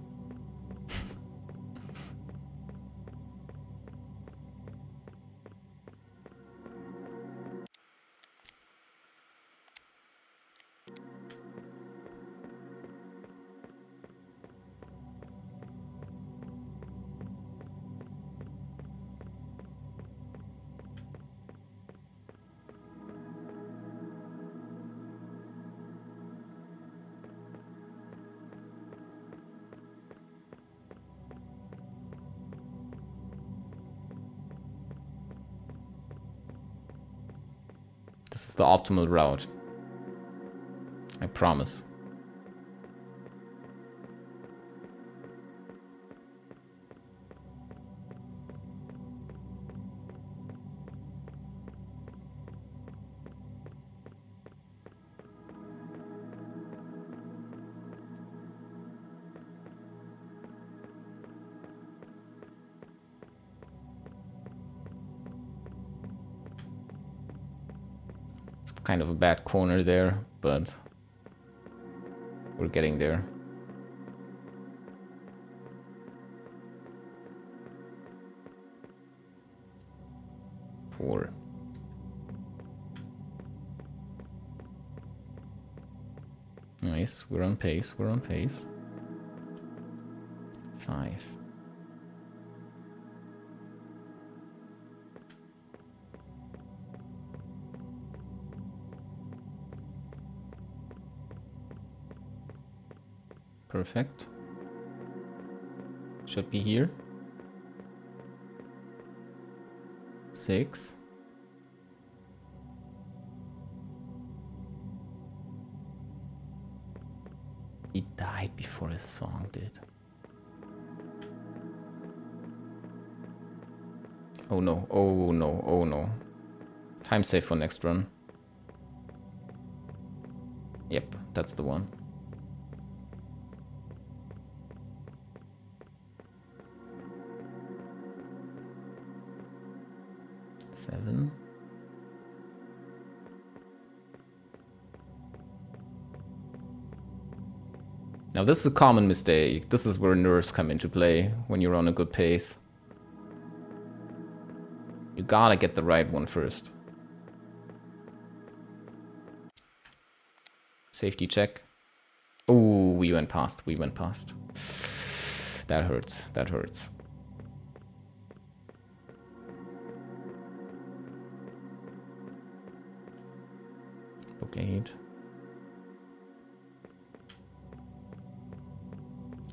This is the optimal route. I promise. Kind of a bad corner there, but we're getting there. Four. Nice, we're on pace, we're on pace. 5. Perfect. Should be here. 6. He died before his song did. Oh no, oh no, oh no. Time save for next run. Yep, that's the one. Seven. Now this is a common mistake. This is where nerves come into play when you're on a good pace. You gotta get the right one first. Safety check. Oh, we went past, we went past. That hurts, that hurts. Book 8.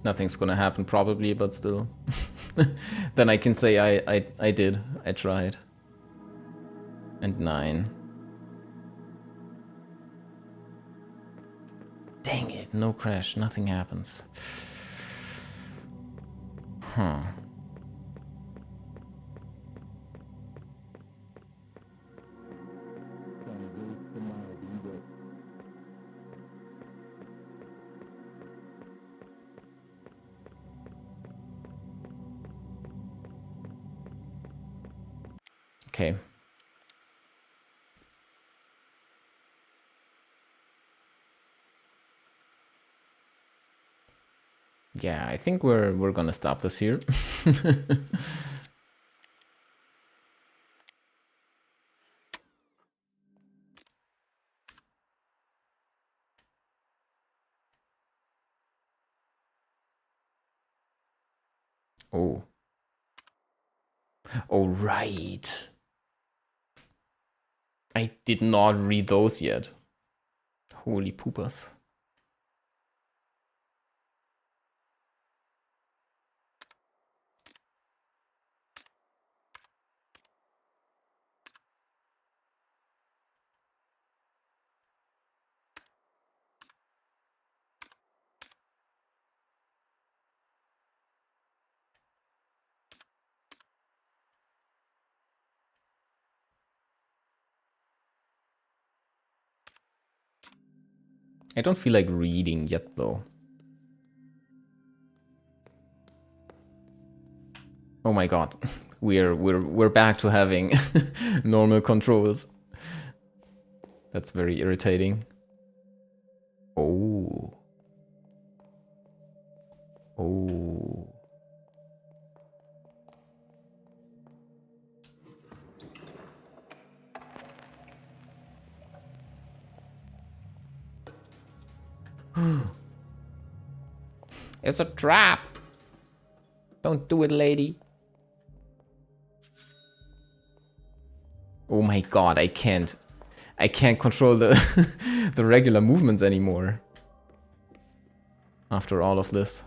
Nothing's gonna happen probably, but still. Then I can say I did. I tried. And 9. Dang it, no crash, nothing happens. Huh. Okay. Yeah, I think we're gonna stop this here. Oh. Oh, right. I did not read those yet. Holy poopers. I don't feel like reading yet though. Oh my god. We're back to having normal controls. That's very irritating. Oh. Oh. It's a trap. Don't do it, lady. Oh my god, I can't control the the regular movements anymore. After all of this.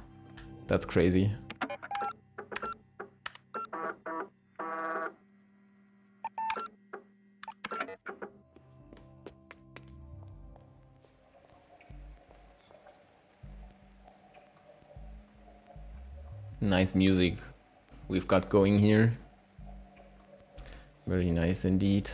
That's crazy. Nice music we've got going here. Very nice indeed.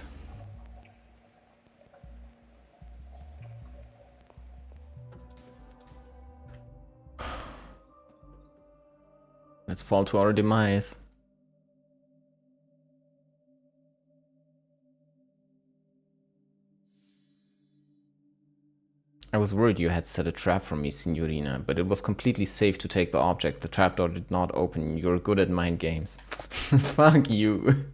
Let's fall to our demise. I was worried you had set a trap for me, Signorina, but it was completely safe to take the object. The trapdoor did not open. You're good at mind games. Fuck you.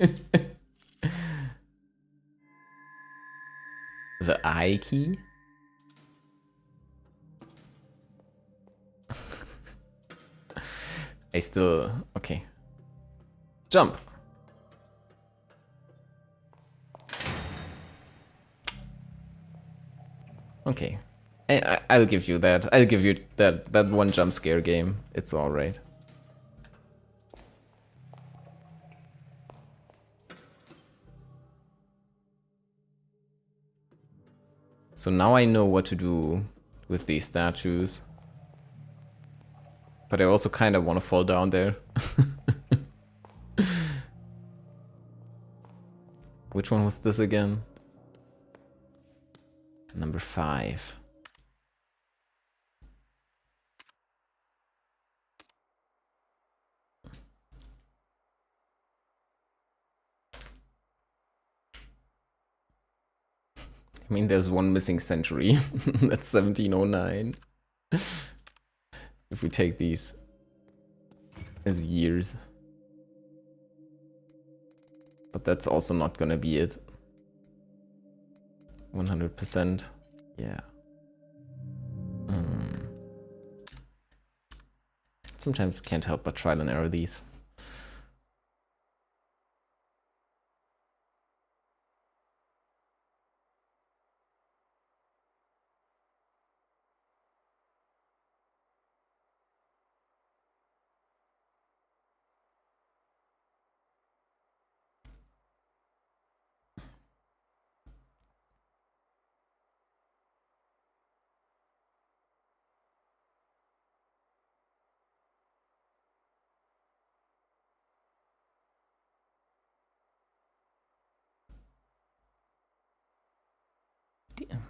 The I key? I still... Okay. Jump! Okay. I'll give you that. I'll give you that one jump scare game. It's alright. So now I know what to do with these statues. But I also kind of want to fall down there. Which one was this again? Number 5. I mean, there's one missing century. That's 1709. If we take these as years. But that's also not gonna be it. 100%. Yeah. Sometimes can't help but trial and error these.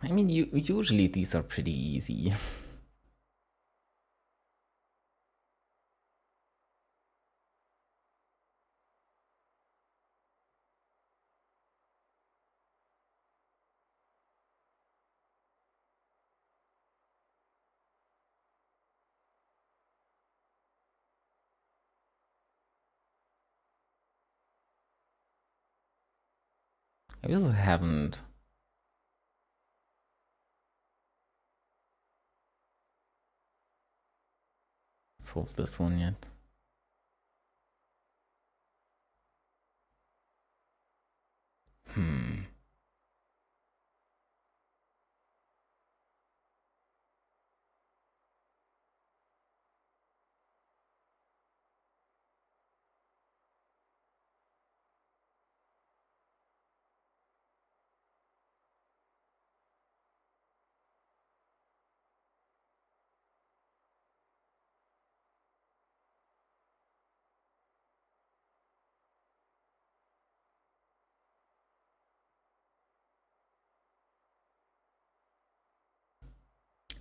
I mean, usually these are pretty easy. I also haven't solved this one yet.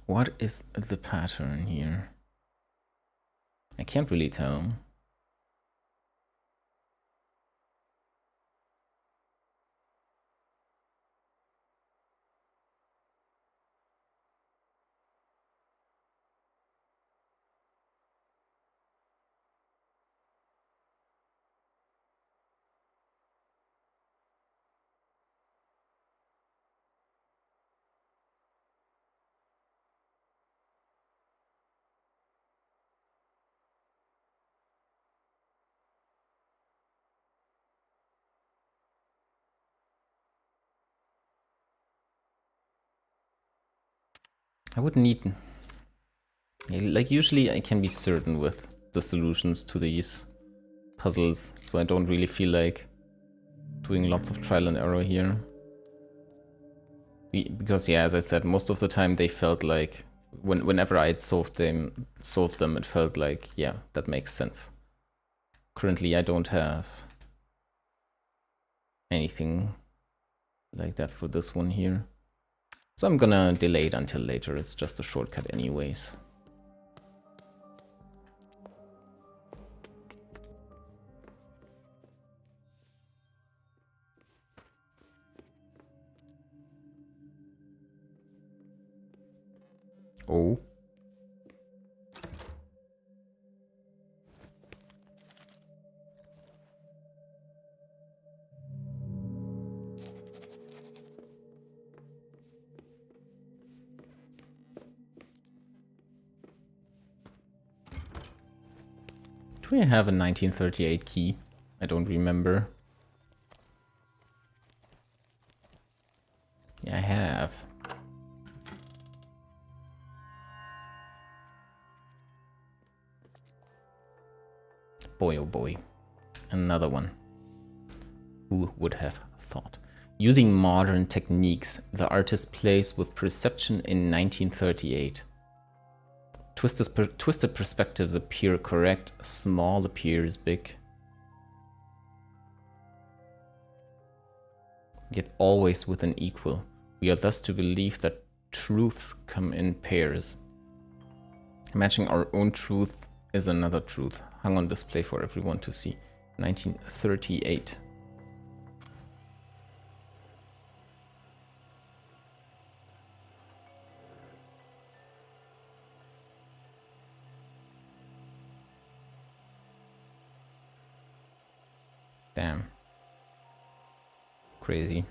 What is the pattern here? I can't really tell. I would need... Like, usually I can be certain with the solutions to these puzzles, so I don't really feel like doing lots of trial and error here. Because, yeah, as I said, most of the time they felt like... Whenever I had solved them, it felt like, yeah, that makes sense. Currently, I don't have anything like that for this one here. So I'm gonna delay it until later. It's just a shortcut anyways. Oh. Do we have a 1938 key? I don't remember. Yeah, I have. Boy, oh boy. Another one. Who would have thought? Using modern techniques, the artist plays with perception in 1938. Twisted perspectives appear correct, small appears big. Yet always with an equal. We are thus to believe that truths come in pairs. Matching our own truth is another truth, hung on display for everyone to see. 1938. Damn. Crazy.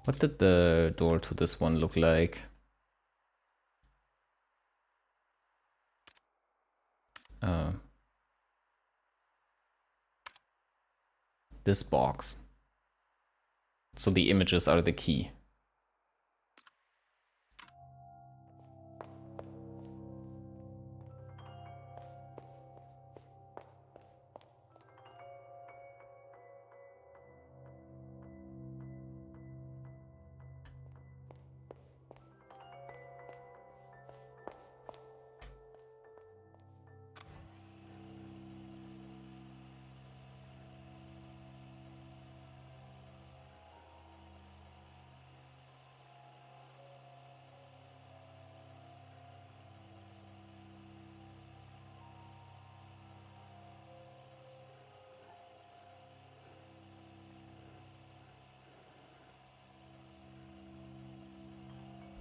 What did the door to this one look like? This box. So the images are the key.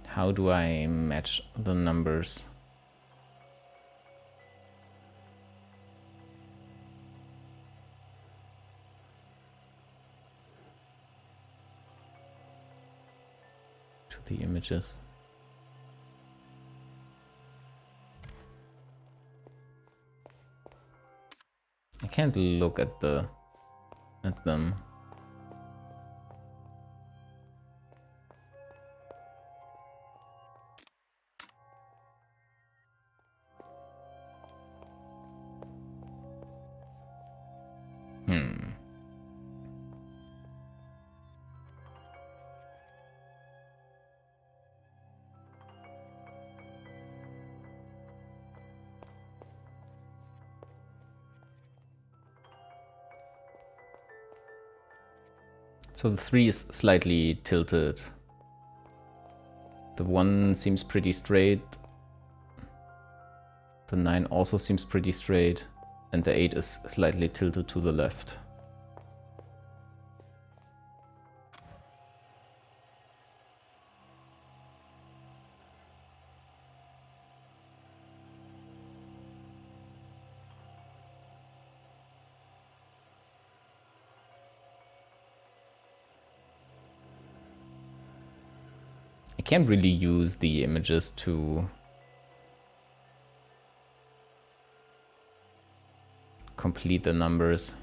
How do I match the numbers? To the images. I can't look at them. So the 3 is slightly tilted. The 1 seems pretty straight. The 9 also seems pretty straight. And the 8 is slightly tilted to the left. I can't really use the images to complete the numbers.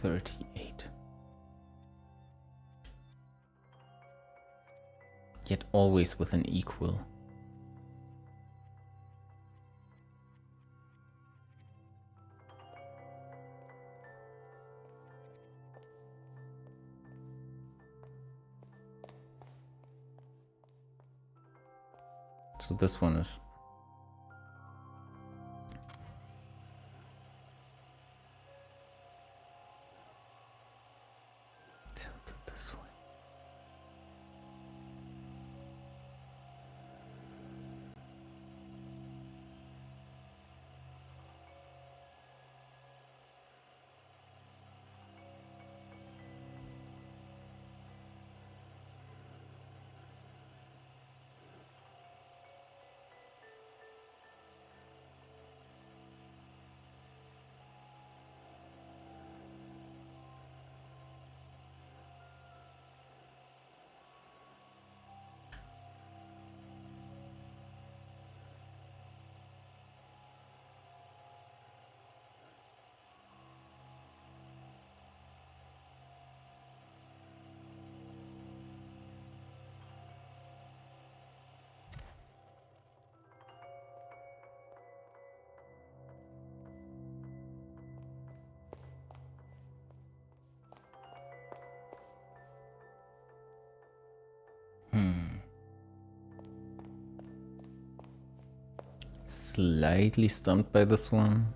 38. Yet always with an equal. So this one is tilted this way. Slightly stumped by this one.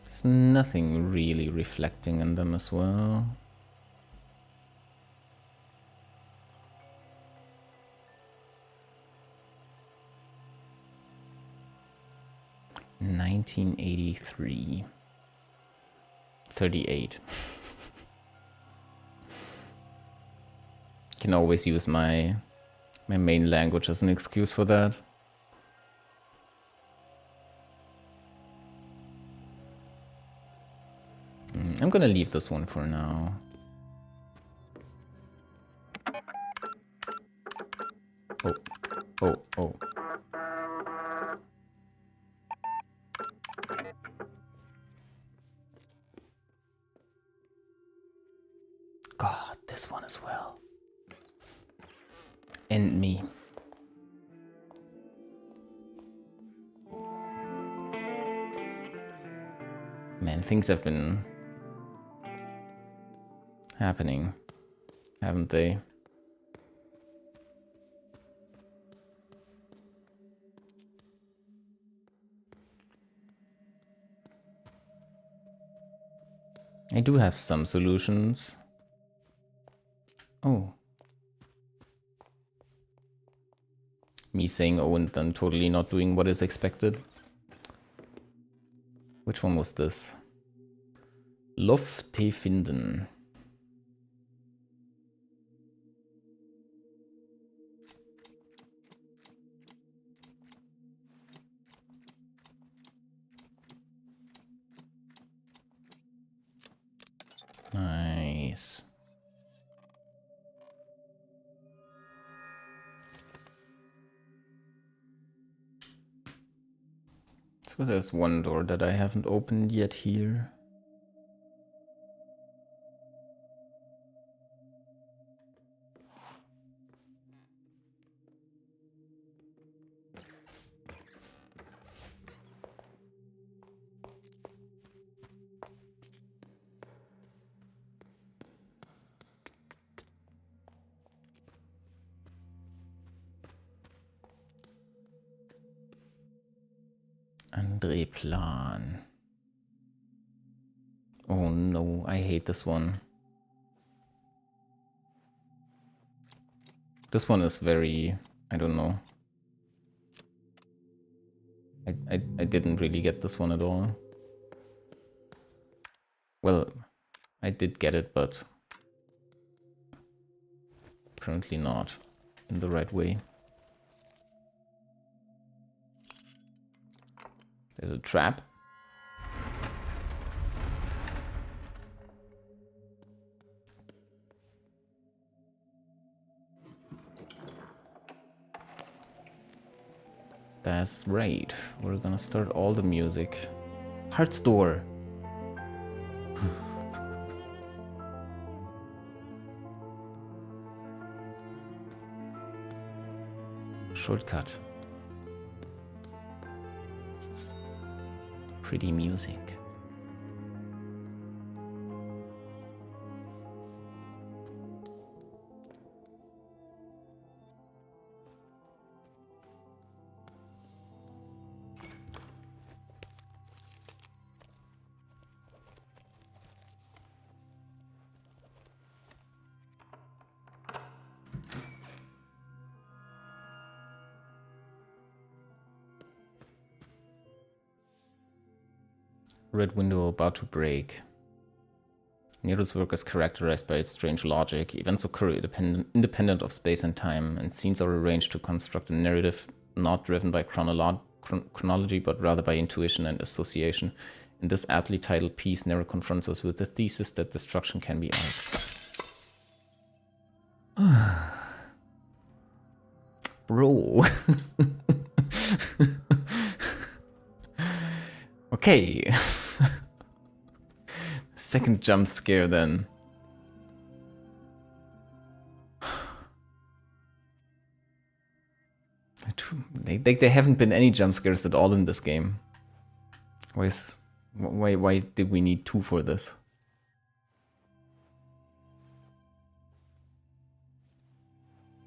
There's nothing really reflecting in them as well. $19.83. 38. Can always use my main language as an excuse for that. I'm gonna leave this one for now. Oh, oh, oh. God, this one as well. And me. Man, things have been happening, haven't they? I do have some solutions. Oh. Me saying oh and then totally not doing what is expected. Which one was this? Lofte finden. Nice. So there's one door that I haven't opened yet here. Andre Plan. Oh no, I hate this one. This one is very, I don't know. I didn't really get this one at all. Well, I did get it, but apparently not in the right way. There's a trap. That's right. We're gonna start all the music. Heart's door. Shortcut. Pretty music. Red window about to break. Nero's work is characterized by its strange logic. Events occur independent of space and time, and scenes are arranged to construct a narrative not driven by chronology, but rather by intuition and association. In this aptly titled piece, Nero confronts us with the thesis that destruction can be art. Bro. Okay. Second jump scare then. There haven't been any jump scares at all in this game. Why did we need 2 for this?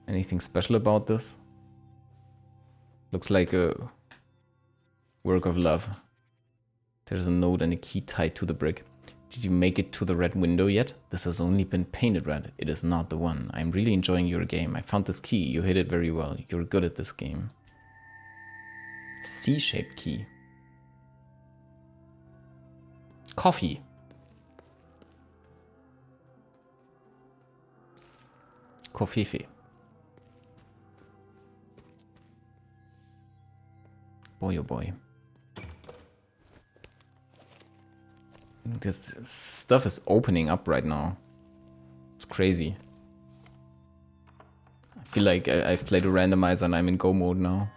Anything special about this? Looks like a work of love. There's a note and a key tied to the brick. Did you make it to the red window yet? This has only been painted red. It is not the one. I'm really enjoying your game. I found this key. You hit it very well. You're good at this game. C-shaped key. Coffee. Kofifi. Boy, oh boy. This stuff is opening up right now. It's crazy. I feel like I've played a randomizer and I'm in go mode now.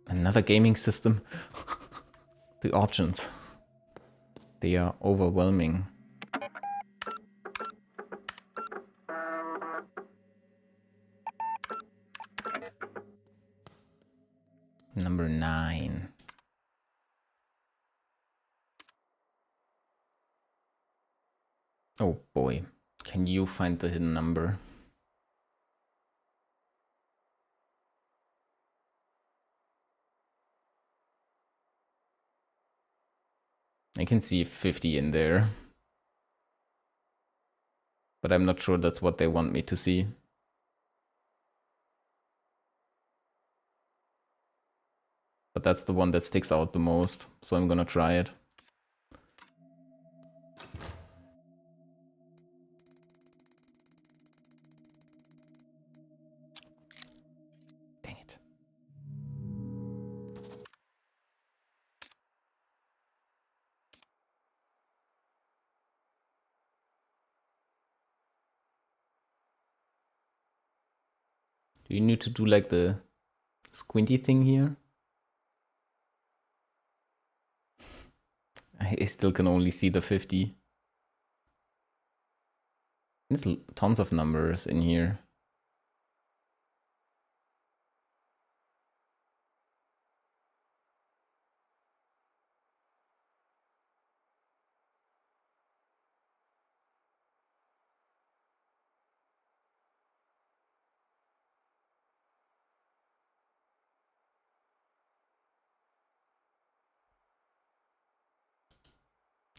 Another gaming system. The options. They are overwhelming. Number 9. Oh boy. Can you find the hidden number? I can see 50 in there. But I'm not sure that's what they want me to see. But that's the one that sticks out the most, so I'm gonna try it. Dang it. Do you need to do like the squinty thing here? I still can only see the 50. There's tons of numbers in here.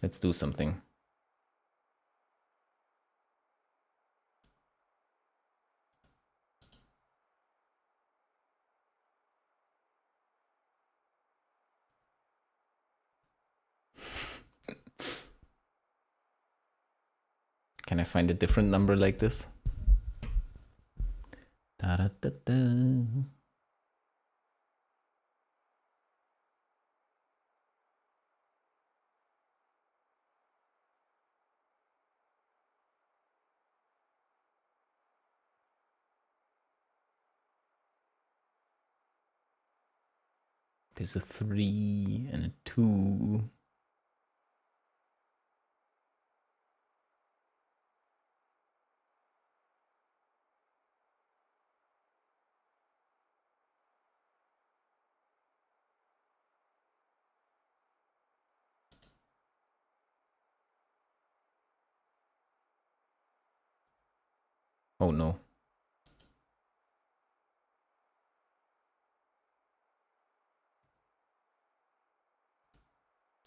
Let's do something. Can I find a different number like this? Da, da, da, da. There's a 3 and a 2. Oh no.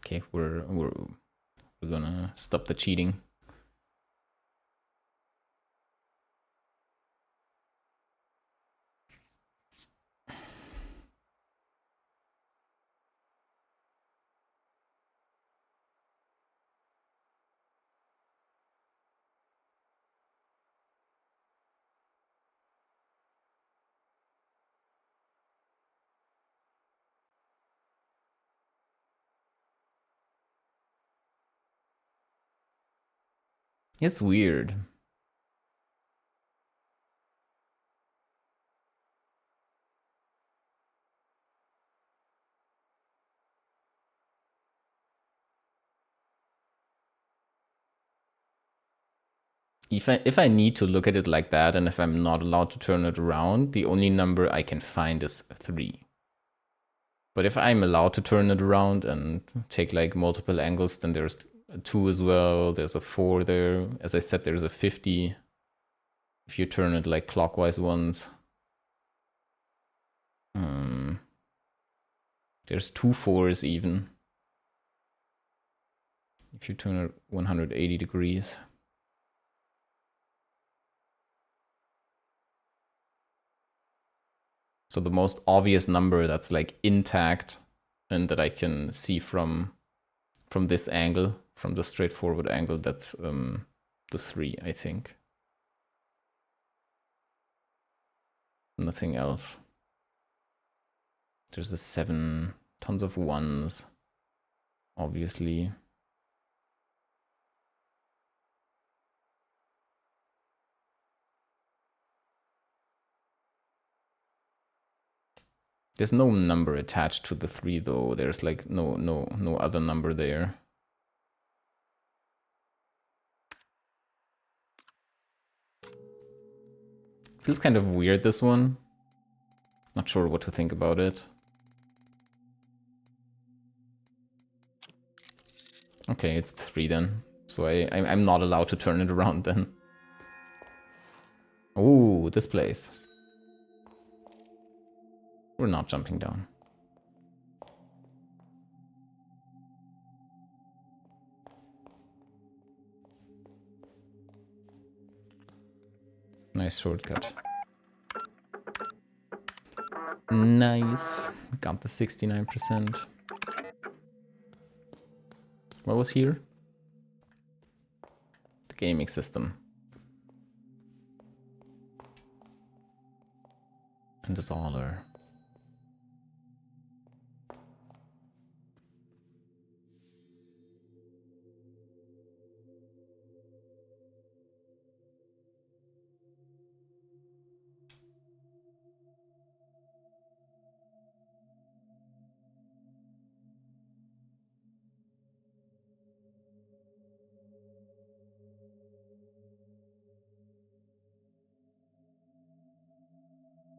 Okay, we're gonna stop the cheating. It's weird. If I need to look at it like that, and if I'm not allowed to turn it around, the only number I can find is 3. But if I'm allowed to turn it around and take like multiple angles, then there's a 2 as well, there's a 4 there. As I said, there's a 50 if you turn it like clockwise once. There's 2 4s even if you turn it 180 degrees. So the most obvious number that's like intact and that I can see from this angle, from the straightforward angle, that's the 3, I think. Nothing else. There's a 7, tons of 1s, obviously. There's no number attached to the 3 though. There's like no other number there. Feels kind of weird, this one. Not sure what to think about it. Okay, it's 3 then. So I'm not allowed to turn it around then. Oh, this place. We're not jumping down. Nice shortcut. Nice. Got the 69%. What was here? The gaming system. And the dollar.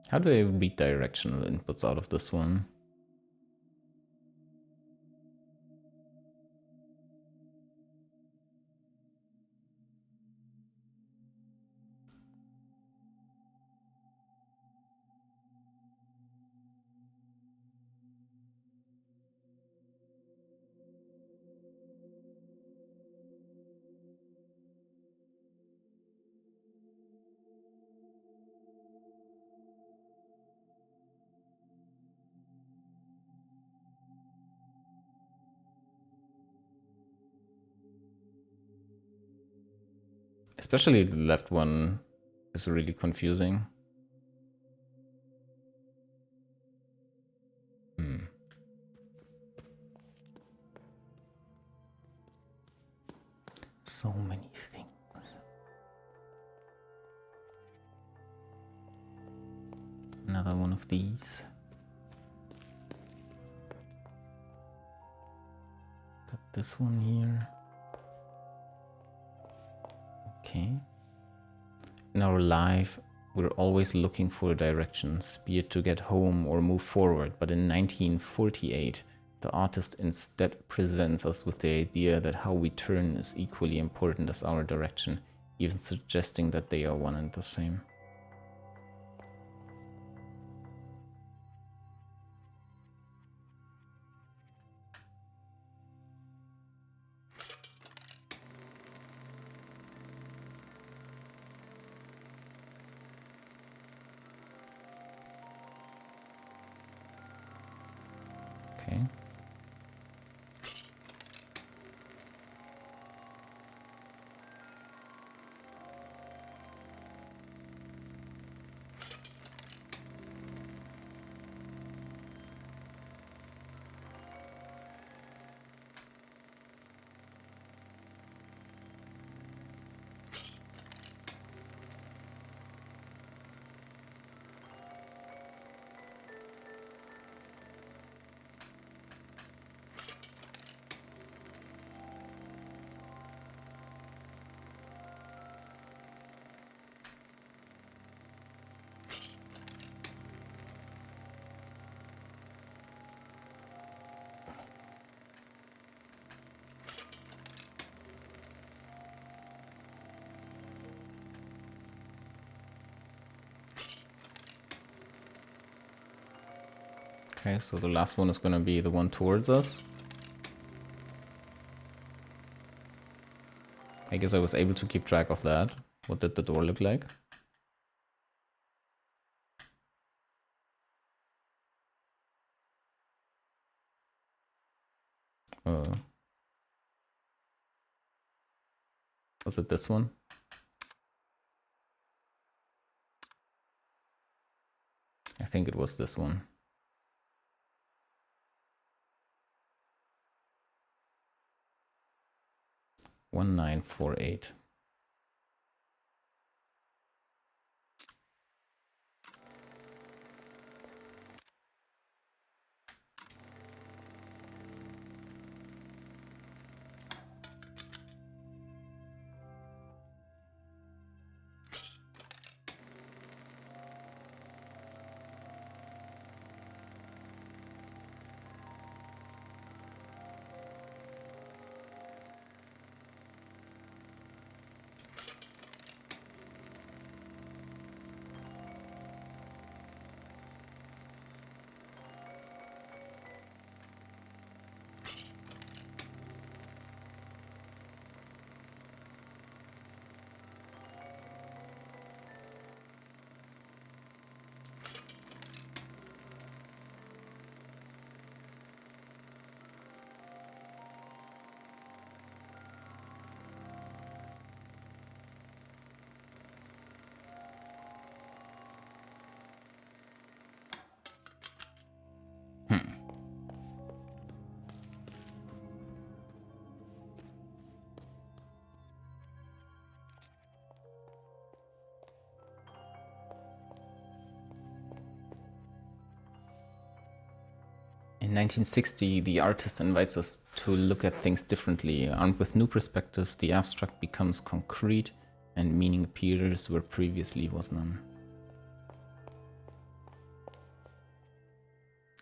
How do I read directional inputs out of this one? Especially the left one is really confusing. So many things. Another one of these. Got this one here. Okay. In our life, we're always looking for directions, be it to get home or move forward. But in 1948, the artist instead presents us with the idea that how we turn is equally important as our direction, even suggesting that they are one and the same. Okay. Okay, so the last one is going to be the one towards us. I guess I was able to keep track of that. What did the door look like? Was it this one? I think it was this one. One 948. In 1960, the artist invites us to look at things differently. Armed with new perspectives, the abstract becomes concrete and meaning appears where previously was none.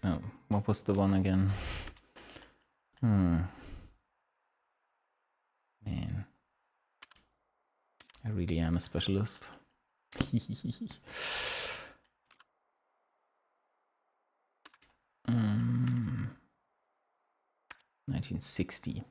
Oh, what was the one again? Man. I really am a specialist. 1960.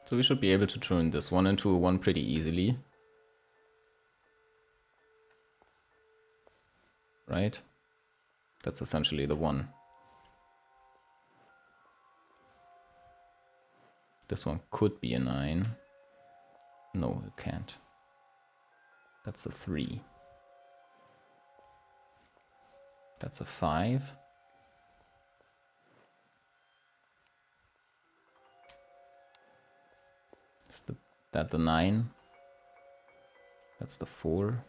So we should be able to turn this one into a one pretty easily. Right? That's essentially the one. This one could be a 9. No, it can't. That's a 3. That's a 5. Is that the 9? That's the 4.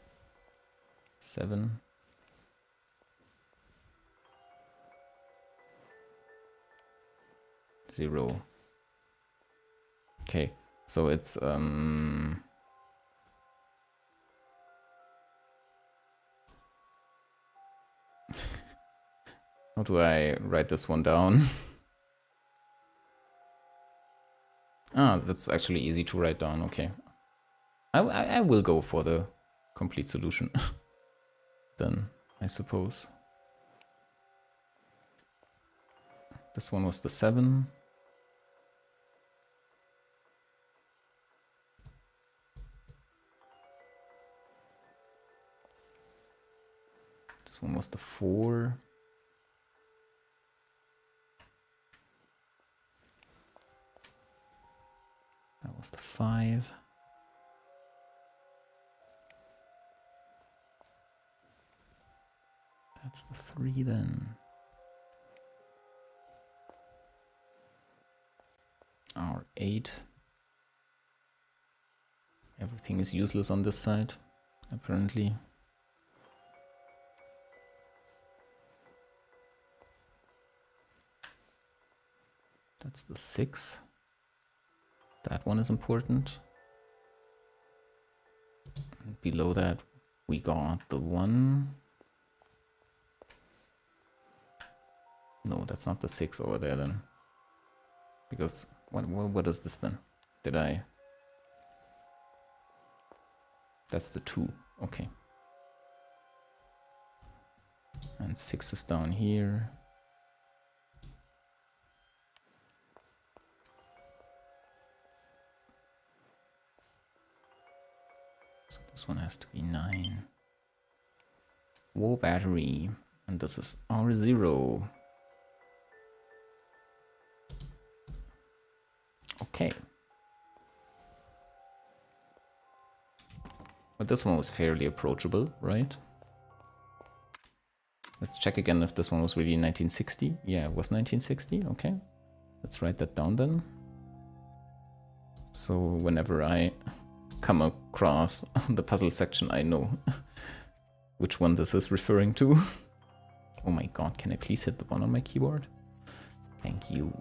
7. Zero. Okay, so it's how do I write this one down? Ah, that's actually easy to write down. Okay, I will go for the complete solution then, I suppose. This one was the 7. This one was the 4. That was the 5. That's the 3 then. Our 8. Everything is useless on this side, apparently. That's the 6. That one is important. And below that, we got the 1. No, that's not the 6 over there then. Because, what is this then? Did I... That's the 2, okay. And 6 is down here. So this one has to be 9. War battery. And this is R0. Okay. But this one was fairly approachable, right? Let's check again if this one was really 1960. Yeah, it was 1960. Okay. Let's write that down then. So whenever I come across the puzzle section, I know which one this is referring to. Oh my god, can I please hit the 1 on my keyboard? Thank you.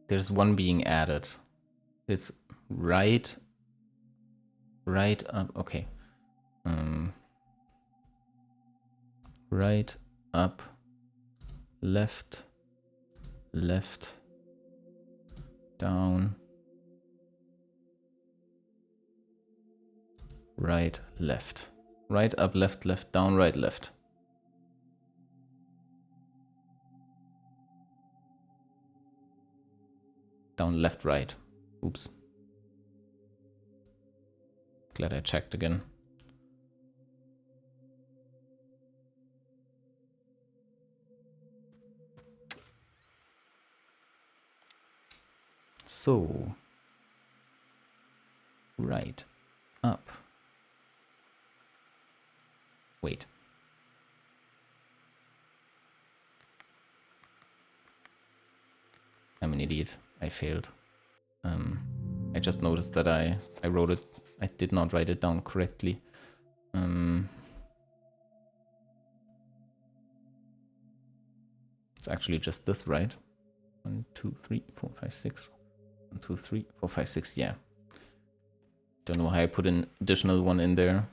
There's one being added. It's right up. Okay. Right up, left, down, right, left. Right up, left, down, right, left. Down, left, right. Oops. Glad I checked again. So, right, up. Wait. I'm an idiot. I failed. I just noticed that I wrote it. I did not write it down correctly. It's actually just this, right? 1, 2, 3, 4, 5, 6. 1, 2, 3, 4, 5, 6. Yeah. Don't know how I put an additional one in there.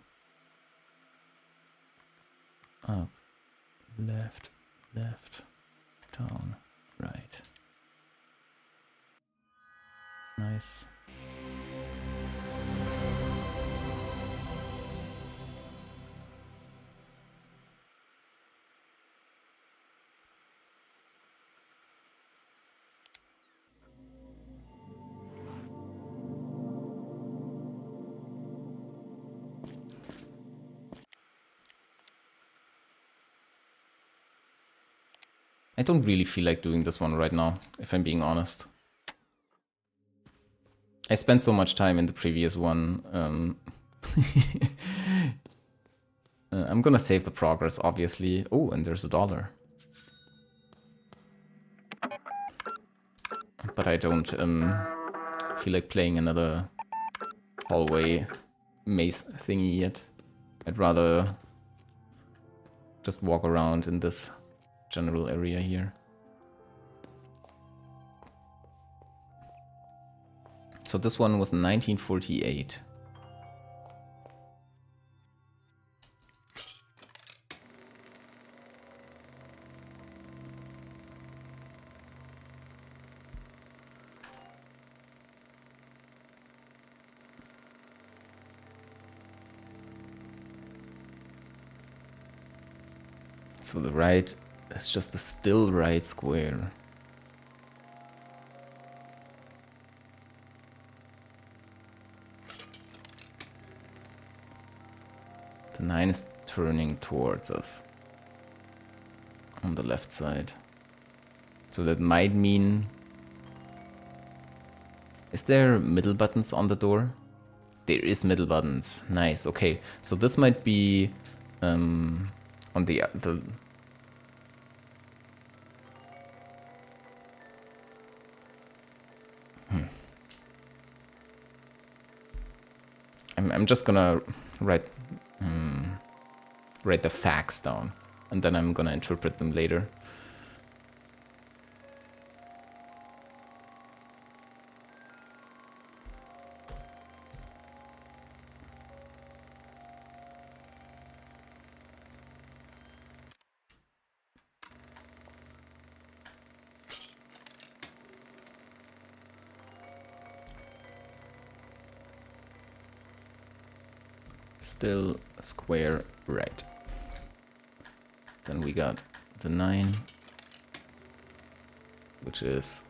Up, left, left, down, right. Nice. I don't really feel like doing this one right now, if I'm being honest. I spent so much time in the previous one. I'm gonna save the progress, obviously. Oh, and there's $1. But I don't feel like playing another hallway maze thingy yet. I'd rather just walk around in this general area here. So this one was 1948. So the right is just a still right square. The 9 is turning towards us on the left side. So that might mean... Is there middle buttons on the door? There is middle buttons. Nice, okay. So this might be on the I'm just gonna write the facts down, and then I'm gonna interpret them later. Still square right. Then we got the 9, which is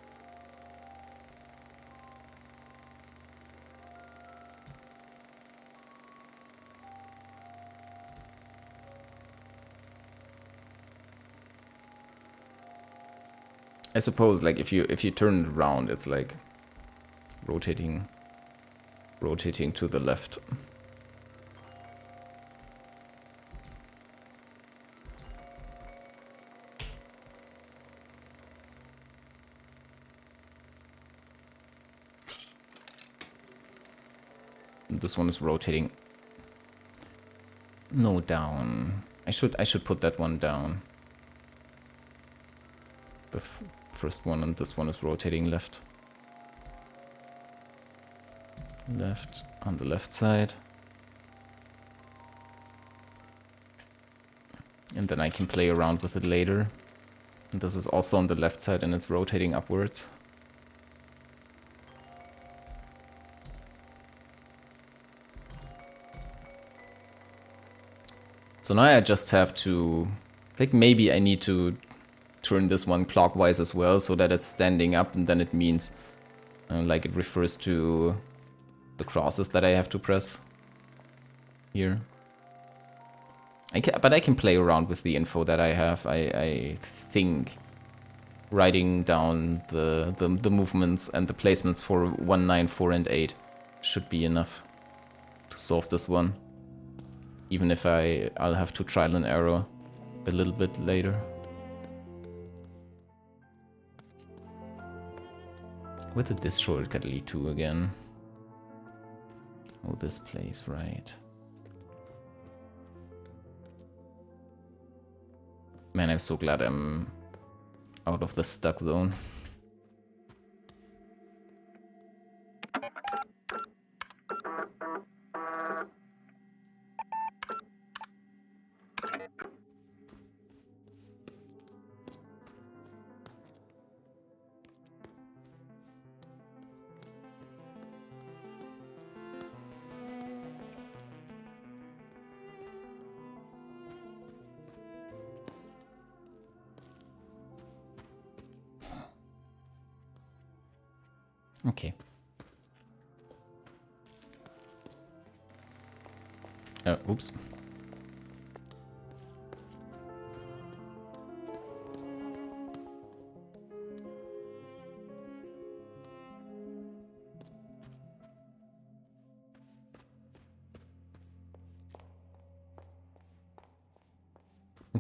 I suppose like if you turn it around, it's like rotating to the left. This one is rotating. No, down. I should put that one down. The first one, and this one is rotating left. Left on the left side. And then I can play around with it later. And this is also on the left side and it's rotating upwards. So now I just have to, like maybe I need to turn this one clockwise as well so that it's standing up, and then it means like it refers to the crosses that I have to press here. But I can play around with the info that I have. I think writing down the movements and the placements for 1, 9, 4, and 8 should be enough to solve this one. Even if I'll have to trial and error a little bit later. Where did this shortcut lead to again? Oh, this place, right. Man, I'm so glad I'm out of the stuck zone. Okay. Oops.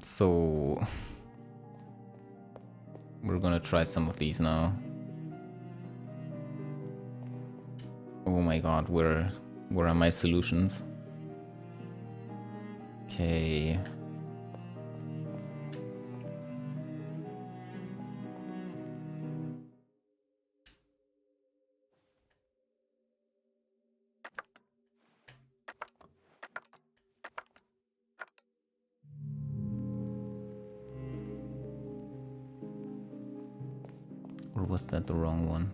So we're gonna try some of these now. Oh my god, where are my solutions? Okay. Or was that the wrong one?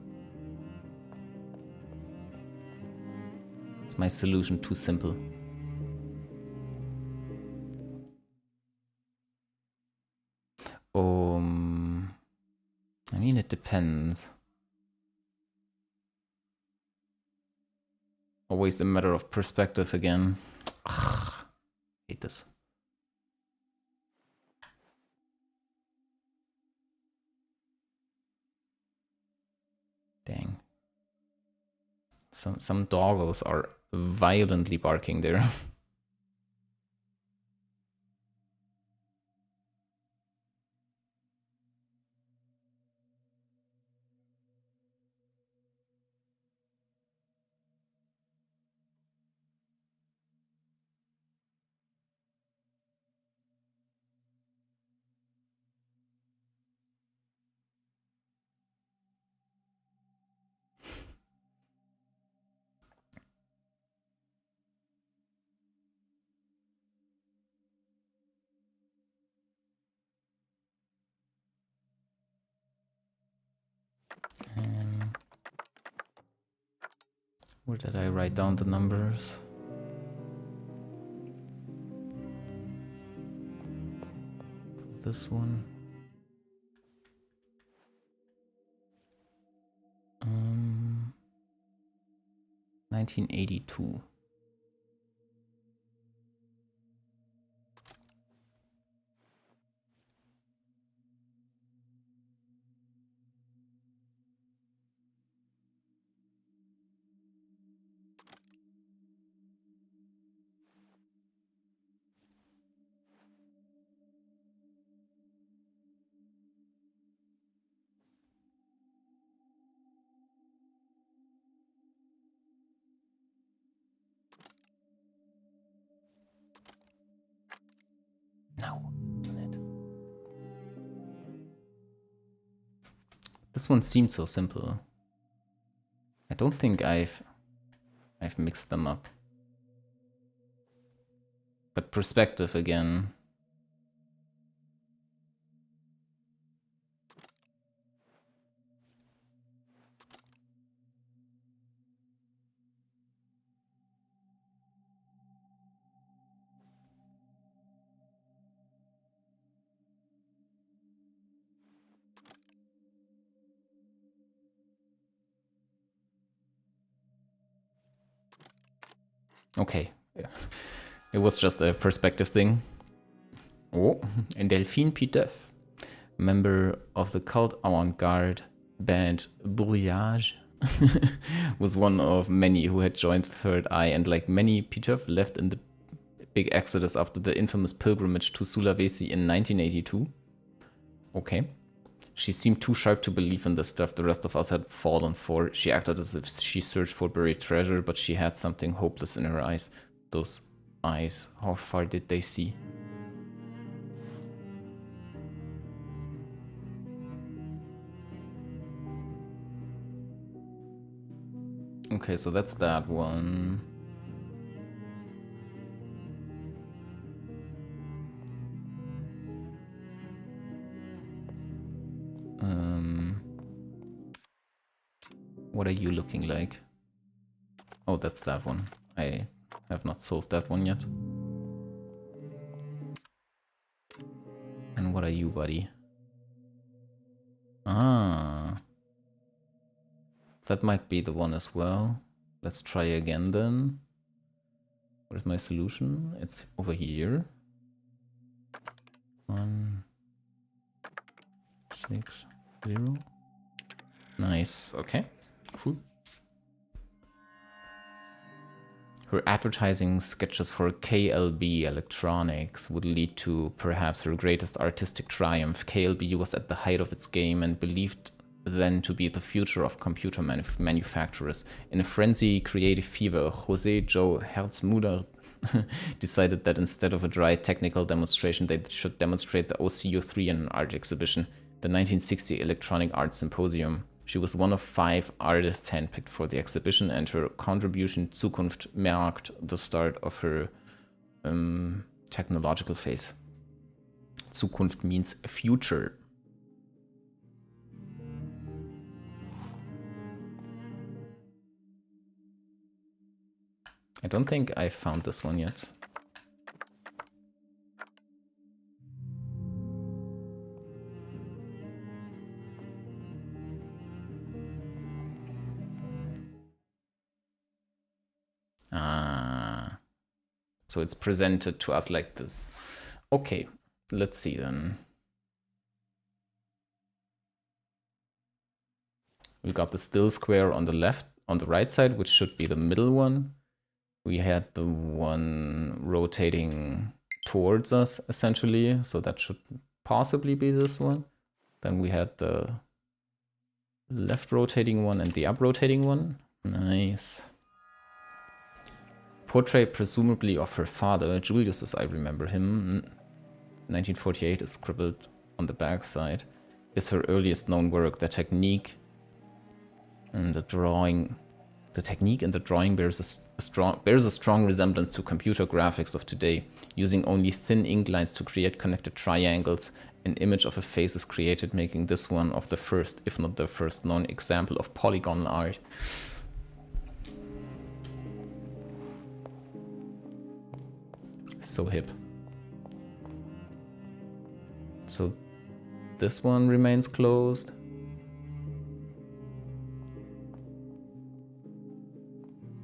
Is my solution too simple? I mean, it depends. Always a matter of perspective again. Ugh, hate this. Dang. Some doggos are violently barking there. Where did I write down the numbers? This one. 1982. No, isn't it? This one seemed so simple. I don't think I've mixed them up. But perspective again. Okay, yeah. It was just a perspective thing. Oh, and Delphine Piteuf, member of the cult avant-garde band Brouillage, was one of many who had joined the Third Eye, and like many, Piteuf left in the big exodus after the infamous pilgrimage to Sulawesi in 1982. Okay. She seemed too sharp to believe in this stuff the rest of us had fallen for. She acted as if she searched for buried treasure, but she had something hopeless in her eyes. Those eyes, how far did they see? Okay, so that's that one. What are you looking like? Oh, that's that one. I have not solved that one yet. And what are you, buddy? Ah. That might be the one as well. Let's try again then. What is my solution? It's over here. 1, 6, 0. Nice. Okay. Cool. Her advertising sketches for KLB Electronics would lead to perhaps her greatest artistic triumph. KLB was at the height of its game and believed then to be the future of computer manufacturers. In a frenzy creative fever, Jose Joe Herzmuller decided that instead of a dry technical demonstration, they should demonstrate the OCU3 in an art exhibition, the 1960 Electronic Arts Symposium. She was one of 5 artists handpicked for the exhibition, and her contribution Zukunft marked the start of her technological phase. Zukunft means future. I don't think I found this one yet. Ah, so it's presented to us like this. Okay, let's see then. We got the still square on the left, on the right side, which should be the middle one. We had the one rotating towards us, essentially, so that should possibly be this one. Then we had the left rotating one and the up rotating one. Nice. Portrait presumably of her father, Julius as I remember him, 1948 is scribbled on the back side, is her earliest known work. The technique and the drawing bears a strong resemblance to computer graphics of today. Using only thin ink lines to create connected triangles, an image of a face is created, making this one of the first, if not the first known example of polygonal art. So hip. So this one remains closed.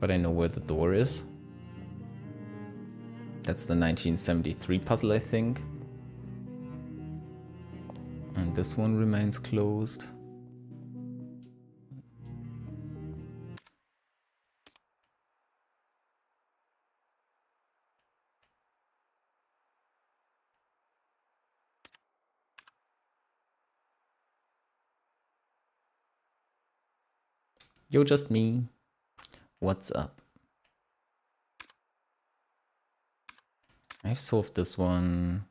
But I know where the door is. That's the 1973 puzzle, I think. And this one remains closed. Yo, just me. What's up? I've solved this one.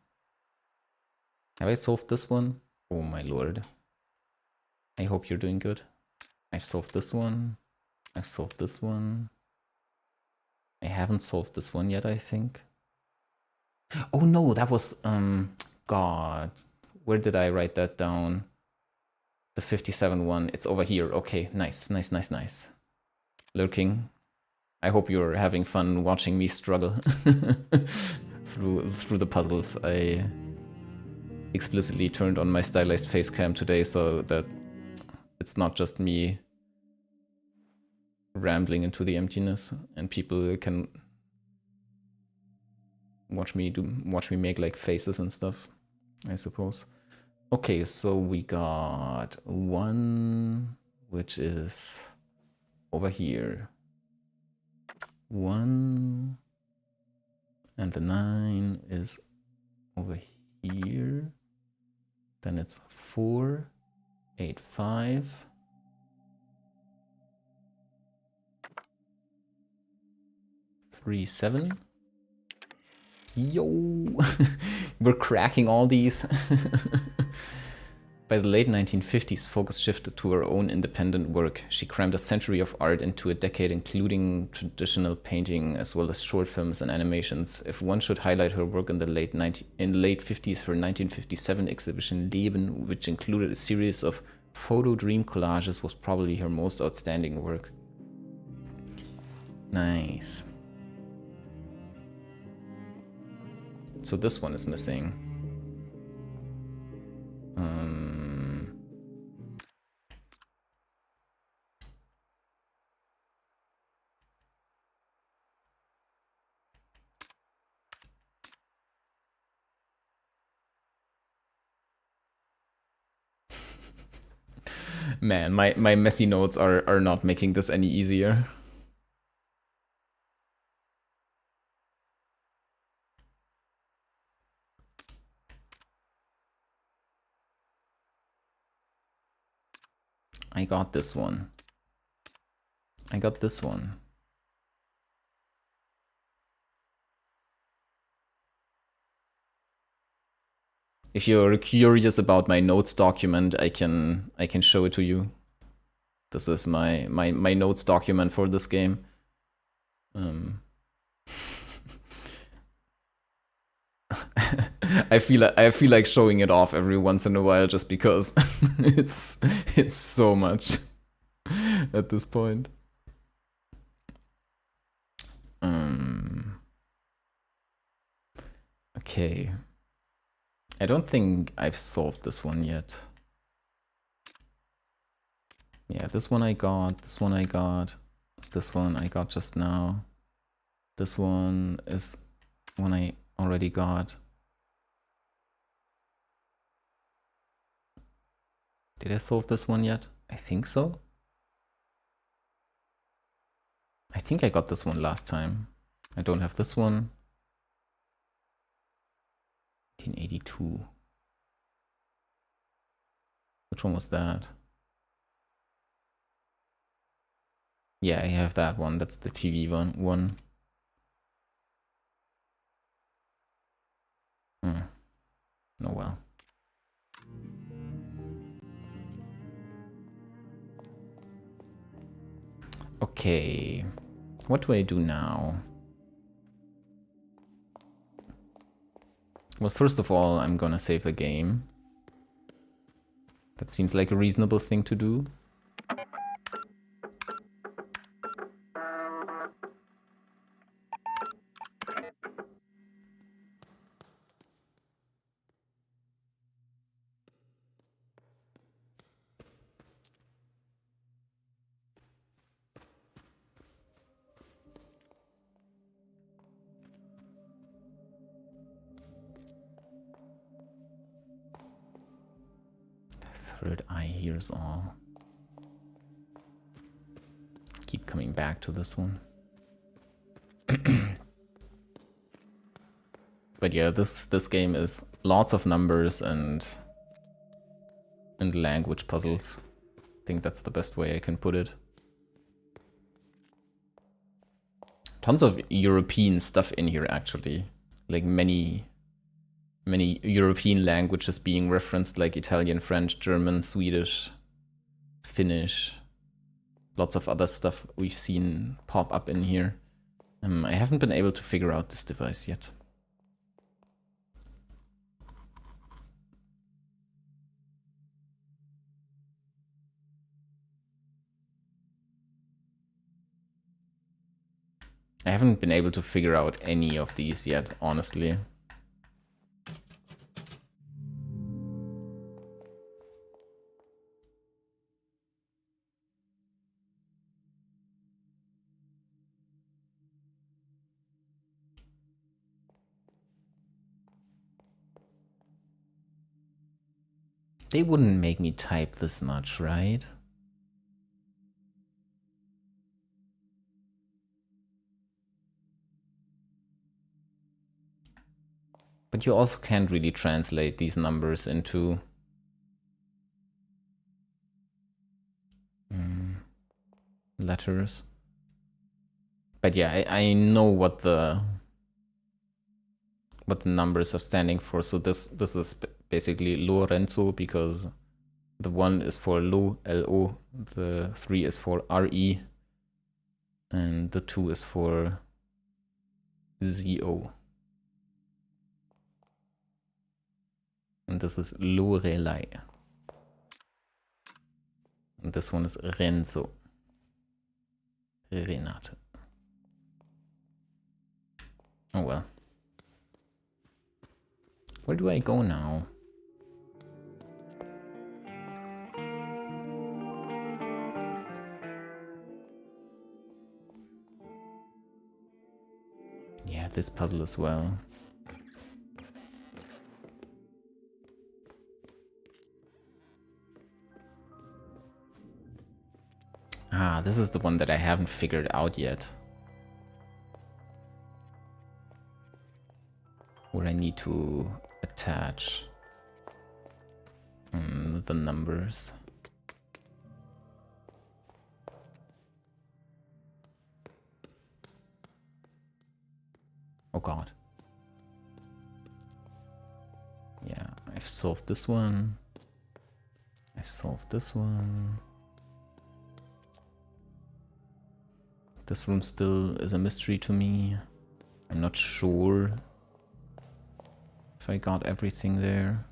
Have I solved this one? Oh my lord. I hope you're doing good. I've solved this one. I've solved this one. I haven't solved this one yet, I think. Oh no, that was, God. Where did I write that down? The 57 one. It's over here. Okay, nice, nice, nice, nice. Lurking. I hope you're having fun watching me struggle through the puzzles. I explicitly turned on my stylized face cam today so that it's not just me rambling into the emptiness and people can watch me make like faces and stuff, I suppose. Okay, so we got one which is over here. 1 and the 9 is over here. Then it's 4 8-5. Three, 7. Yo! We're cracking all these. By the late 1950s, focus shifted to her own independent work. She crammed a century of art into a decade, including traditional painting as well as short films and animations. If one should highlight her work in the late 50s, her 1957 exhibition Leben, which included a series of photo dream collages, was probably her most outstanding work. Nice. So this one is missing. Man, my messy notes are not making this any easier. I got this one. I got this one. If you're curious about my notes document, I can show it to you. This is my notes document for this game. I feel like showing it off every once in a while just because it's so much at this point. Okay. I don't think I've solved this one yet. Yeah, this one I got, this one I got, this one I got just now. This one is one I already got. Did I solve this one yet? I think so. I think I got this one last time. I don't have this one. 1982. Which one was that? Yeah, I have that one. That's the TV one. Oh well. Okay. What do I do now? Well, first of all, I'm gonna save the game. That seems like a reasonable thing to do. Third eye here's all. Keep coming back to this one. But yeah, this game is lots of numbers and language puzzles. I think that's the best way I can put it. Tons of European stuff in here actually. Like many European languages being referenced, like Italian, French, German, Swedish, Finnish. Lots of other stuff we've seen pop up in here. I haven't been able to figure out this device yet. I haven't been able to figure out any of these yet, honestly. They wouldn't make me type this much, right? But you also can't really translate these numbers into letters. But yeah, I know what the numbers are standing for. So this is basically Lorenzo, because the 1 is for Lo, L-O, the 3 is for R-E, and the 2 is for Z-O. And this is Lorelei. And this one is Renzo. Renate. Oh well. Where do I go now? Yeah, this puzzle as well. Ah, this is the one that I haven't figured out yet. Where I need to attach the numbers. Oh god. Yeah, I've solved this one. I've solved this one. This room still is a mystery to me. I'm not sure if I got everything there.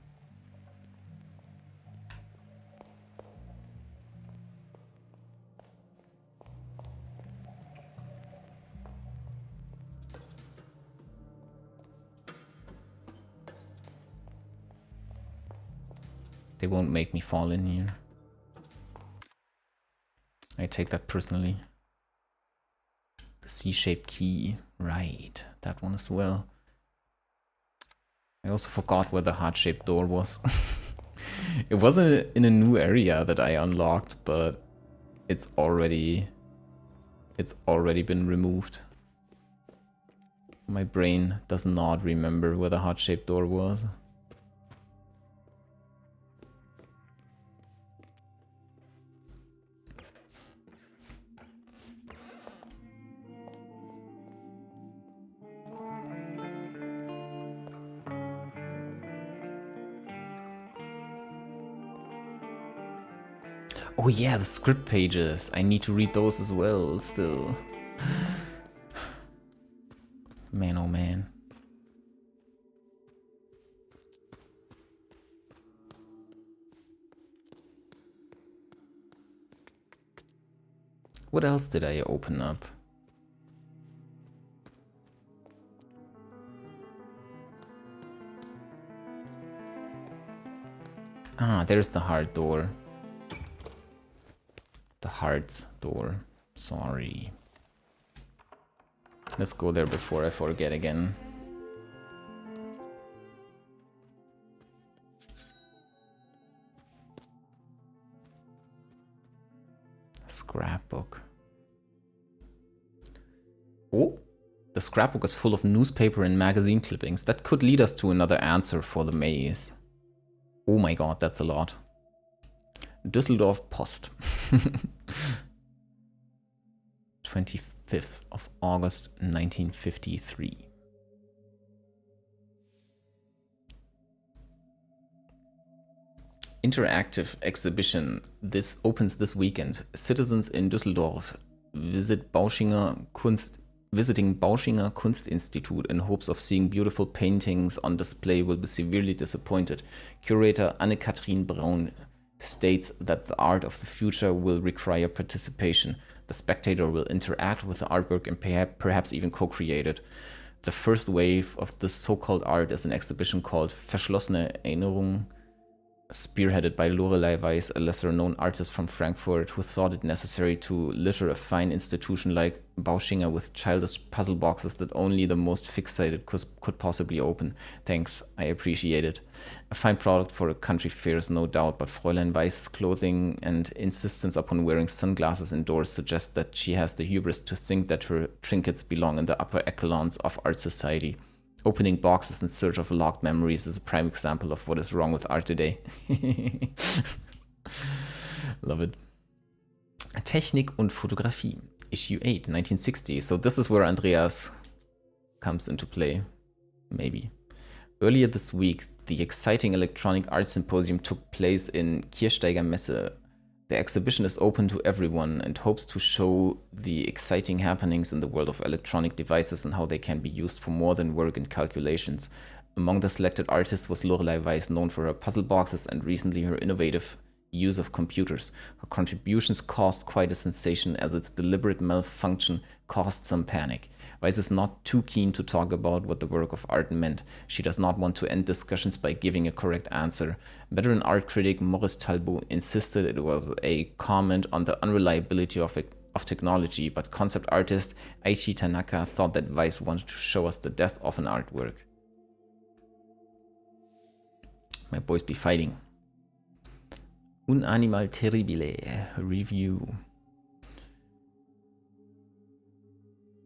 They won't make me fall in here. I take that personally. The C-shaped key. Right, that one as well. I also forgot where the heart-shaped door was. It wasn't in a new area that I unlocked, but it's already been removed. My brain does not remember where the heart-shaped door was. Oh yeah, the script pages. I need to read those as well, still. Man, oh man. What else did I open up? Ah, there's the heart door. The heart's door. Sorry. Let's go there before I forget again. Scrapbook. Oh, the scrapbook is full of newspaper and magazine clippings. That could lead us to another answer for the maze. Oh my god, that's a lot. Düsseldorf Post. 25th of August 1953. Interactive exhibition. This opens this weekend. Citizens in Düsseldorf visiting Bauschinger Kunstinstitut in hopes of seeing beautiful paintings on display will be severely disappointed. Curator Anne-Kathrin Braun states that the art of the future will require participation. The spectator will interact with the artwork and perhaps even co-create it. The first wave of this so-called art is an exhibition called Verschlossene Erinnerung, spearheaded by Lorelei Weiss, a lesser-known artist from Frankfurt who thought it necessary to litter a fine institution like Bauschinger with childish puzzle boxes that only the most fixated could possibly open. Thanks, I appreciate it. A fine product for a country fairs, no doubt, but Fräulein Weiss' clothing and insistence upon wearing sunglasses indoors suggest that she has the hubris to think that her trinkets belong in the upper echelons of art society. Opening boxes in search of locked memories is a prime example of what is wrong with art today. Love it. Technik und Fotografie, Issue 8, 1960. So this is where Andreas comes into play, maybe. Earlier this week, the exciting Electronic Art Symposium took place in Kirchsteiger Messe. The exhibition is open to everyone and hopes to show the exciting happenings in the world of electronic devices and how they can be used for more than work and calculations. Among the selected artists was Lorelei Weiss, known for her puzzle boxes and recently her innovative use of computers. Her contributions caused quite a sensation as its deliberate malfunction caused some panic. Weiss is not too keen to talk about what the work of art meant. She does not want to end discussions by giving a correct answer. Veteran art critic Maurice Talbot insisted it was a comment on the unreliability of technology, but concept artist Aichi Tanaka thought that Weiss wanted to show us the death of an artwork. My boys be fighting. Un animal terribile review.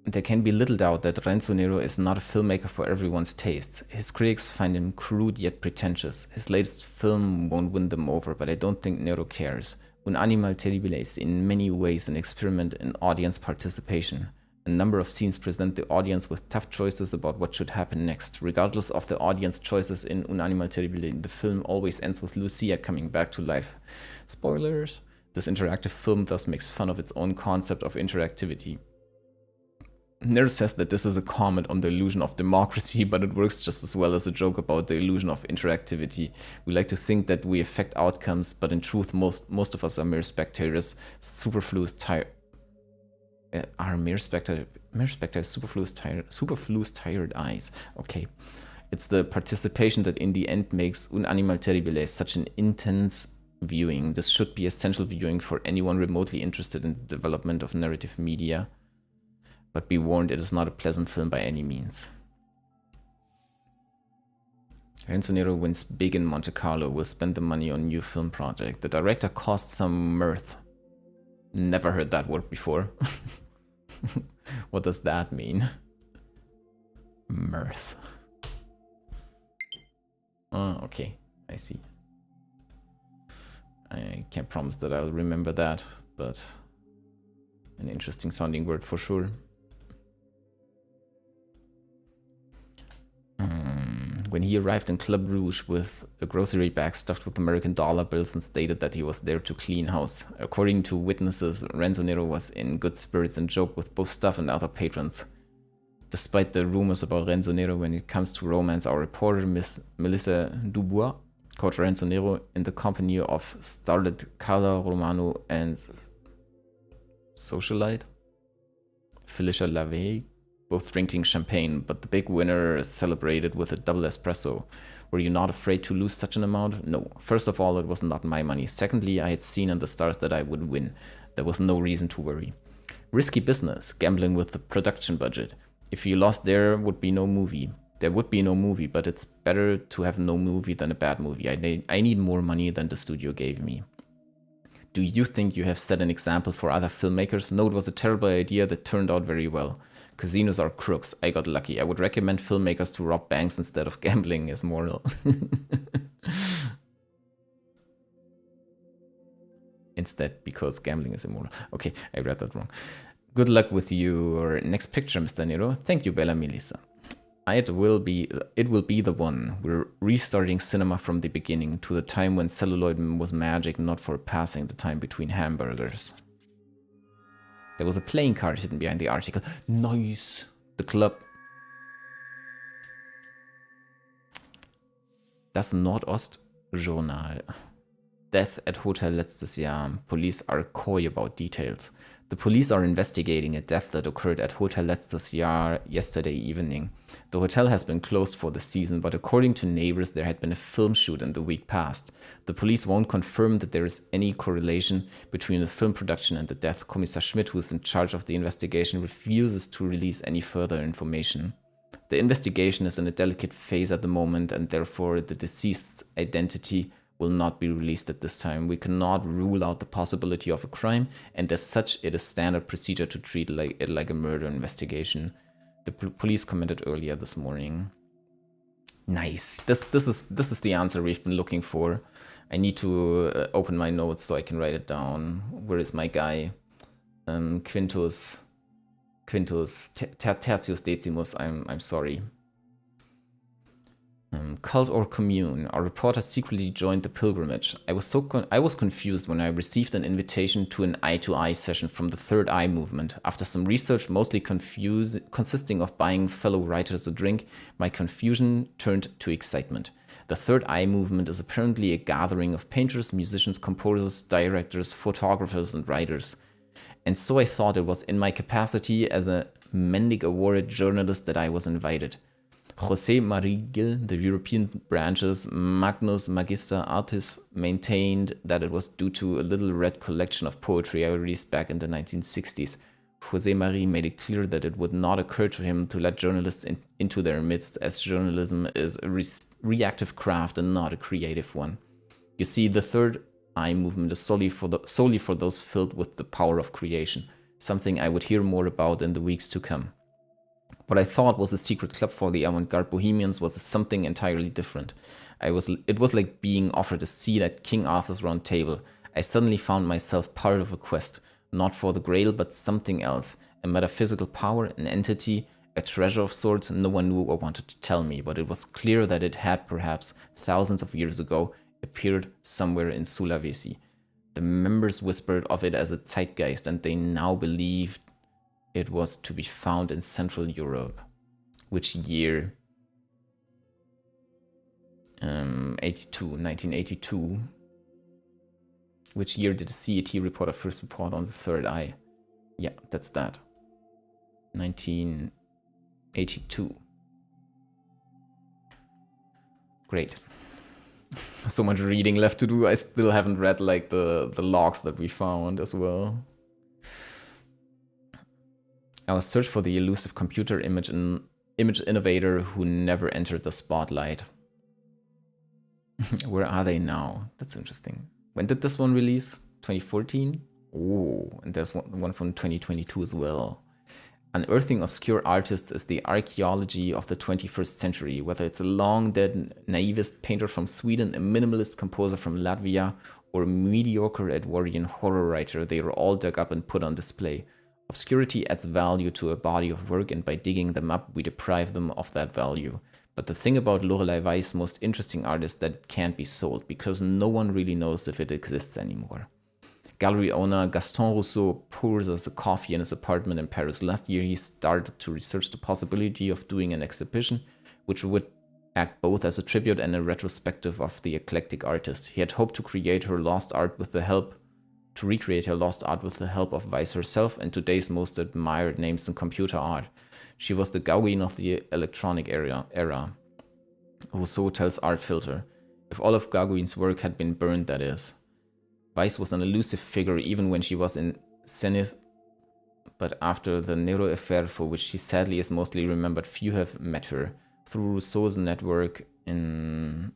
There can be little doubt that Renzo Nero is not a filmmaker for everyone's tastes. His critics find him crude yet pretentious. His latest film won't win them over, but I don't think Nero cares. Un animal terribile is in many ways an experiment in audience participation. A number of scenes present the audience with tough choices about what should happen next. Regardless of the audience choices in Un animal terribile, the film always ends with Lucia coming back to life. Spoilers! This interactive film thus makes fun of its own concept of interactivity. Nero says that this is a comment on the illusion of democracy, but it works just as well as a joke about the illusion of interactivity. We like to think that we affect outcomes, but in truth, most of us are mere spectators, superfluous tired eyes. Okay. It's the participation that in the end makes Un animal terribile such an intense viewing. This should be essential viewing for anyone remotely interested in the development of narrative media. But be warned, it is not a pleasant film by any means. Renzo Nero wins big in Monte Carlo, will spend the money on new film project. The director caused some mirth. Never heard that word before. What does that mean? Mirth. Oh, okay, I see. I can't promise that I'll remember that, but an interesting sounding word for sure. When he arrived in Club Rouge with a grocery bag stuffed with American dollar bills and stated that he was there to clean house. According to witnesses, Renzo Nero was in good spirits and joked with both staff and other patrons. Despite the rumors about Renzo Nero when it comes to romance, our reporter, Miss Melissa Dubois, caught Renzo Nero in the company of starlet Carla Romano and socialite Felicia LaVey, both drinking champagne, but the big winner is celebrated with a double espresso. Were you not afraid to lose such an amount? No. First of all, it was not my money. Secondly, I had seen in the stars that I would win. There was no reason to worry. Risky business, gambling with the production budget. If you lost, there would be no movie. There would be no movie, but it's better to have no movie than a bad movie. I need more money than the studio gave me. Do you think you have set an example for other filmmakers? No, it was a terrible idea that turned out very well. Casinos are crooks. I got lucky. I would recommend filmmakers to rob banks instead of gambling is moral. Instead, because gambling is immoral. Okay, I read that wrong. Good luck with your next picture, Mr. Nero. Thank you, Bella Melissa. It will be the one. We're restarting cinema from the beginning to the time when celluloid was magic, not for passing the time between hamburgers. There was a playing card hidden behind the article. Nice. The club. Das Nordostjournal. Death at Hotel letztes Jahr. Police are coy about details. The police are investigating a death that occurred at Hotel letztes Jahr yesterday evening. The hotel has been closed for the season, but according to neighbors, there had been a film shoot in the week past. The police won't confirm that there is any correlation between the film production and the death. Kommissar Schmidt, who is in charge of the investigation, refuses to release any further information. The investigation is in a delicate phase at the moment, and therefore the deceased's identity will not be released at this time. We cannot rule out the possibility of a crime, and as such, it is standard procedure to treat it like a murder investigation. The police commented earlier this morning. Nice. This is the answer we've been looking for. I need to open my notes so I can write it down. Where is my guy? Quintus Tertius Decimus. I'm sorry. Cult or commune? Our reporter secretly joined the pilgrimage. I was confused when I received an invitation to an eye-to-eye session from the Third Eye movement. After some research, mostly consisting of buying fellow writers a drink, my confusion turned to excitement. The Third Eye movement is apparently a gathering of painters, musicians, composers, directors, photographers, and writers. And so I thought it was in my capacity as a Mendig awarded journalist that I was invited. José Marie Gil, the European branch's Magnus Magister Artis, maintained that it was due to a little red collection of poetry I released back in the 1960s. José Marie made it clear that it would not occur to him to let journalists into their midst, as journalism is a reactive craft and not a creative one. You see, the Third Eye movement is solely for those filled with the power of creation, something I would hear more about in the weeks to come. What I thought was a secret club for the avant-garde bohemians was something entirely different. It was like being offered a seat at King Arthur's round table. I suddenly found myself part of a quest, not for the Grail, but something else. A metaphysical power, an entity, a treasure of sorts no one knew or wanted to tell me, but it was clear that it had, perhaps thousands of years ago, appeared somewhere in Sulawesi. The members whispered of it as a zeitgeist, and they now believed it was to be found in Central Europe. Which year? 1982. Which year did the CET reporter first report on the Third Eye? Yeah, that's that. 1982. Great. So much reading left to do. I still haven't read like the logs that we found as well. Our search for the elusive computer image innovator who never entered the spotlight. Where are they now? That's interesting. When did this one release? 2014? Oh, and there's one from 2022 as well. Unearthing obscure artists is the archaeology of the 21st century, whether it's a long-dead naivist painter from Sweden, a minimalist composer from Latvia, or a mediocre Edwardian horror writer, they are all dug up and put on display. Obscurity adds value to a body of work, and by digging them up, we deprive them of that value. But the thing about Lorelei Weiss' most interesting art is that it can't be sold, because no one really knows if it exists anymore. Gallery owner Gaston Rousseau pours us a coffee in his apartment in Paris. Last year, he started to research the possibility of doing an exhibition, which would act both as a tribute and a retrospective of the eclectic artist. He had hoped to recreate her lost art with the help of Weiss herself and today's most admired names in computer art. She was the Gauguin of the electronic era. Rousseau tells Art Filter. If all of Gauguin's work had been burned, that is. Weiss was an elusive figure even when she was in zenith, but after the Nero affair, for which she sadly is mostly remembered, few have met her. Through Rousseau's network in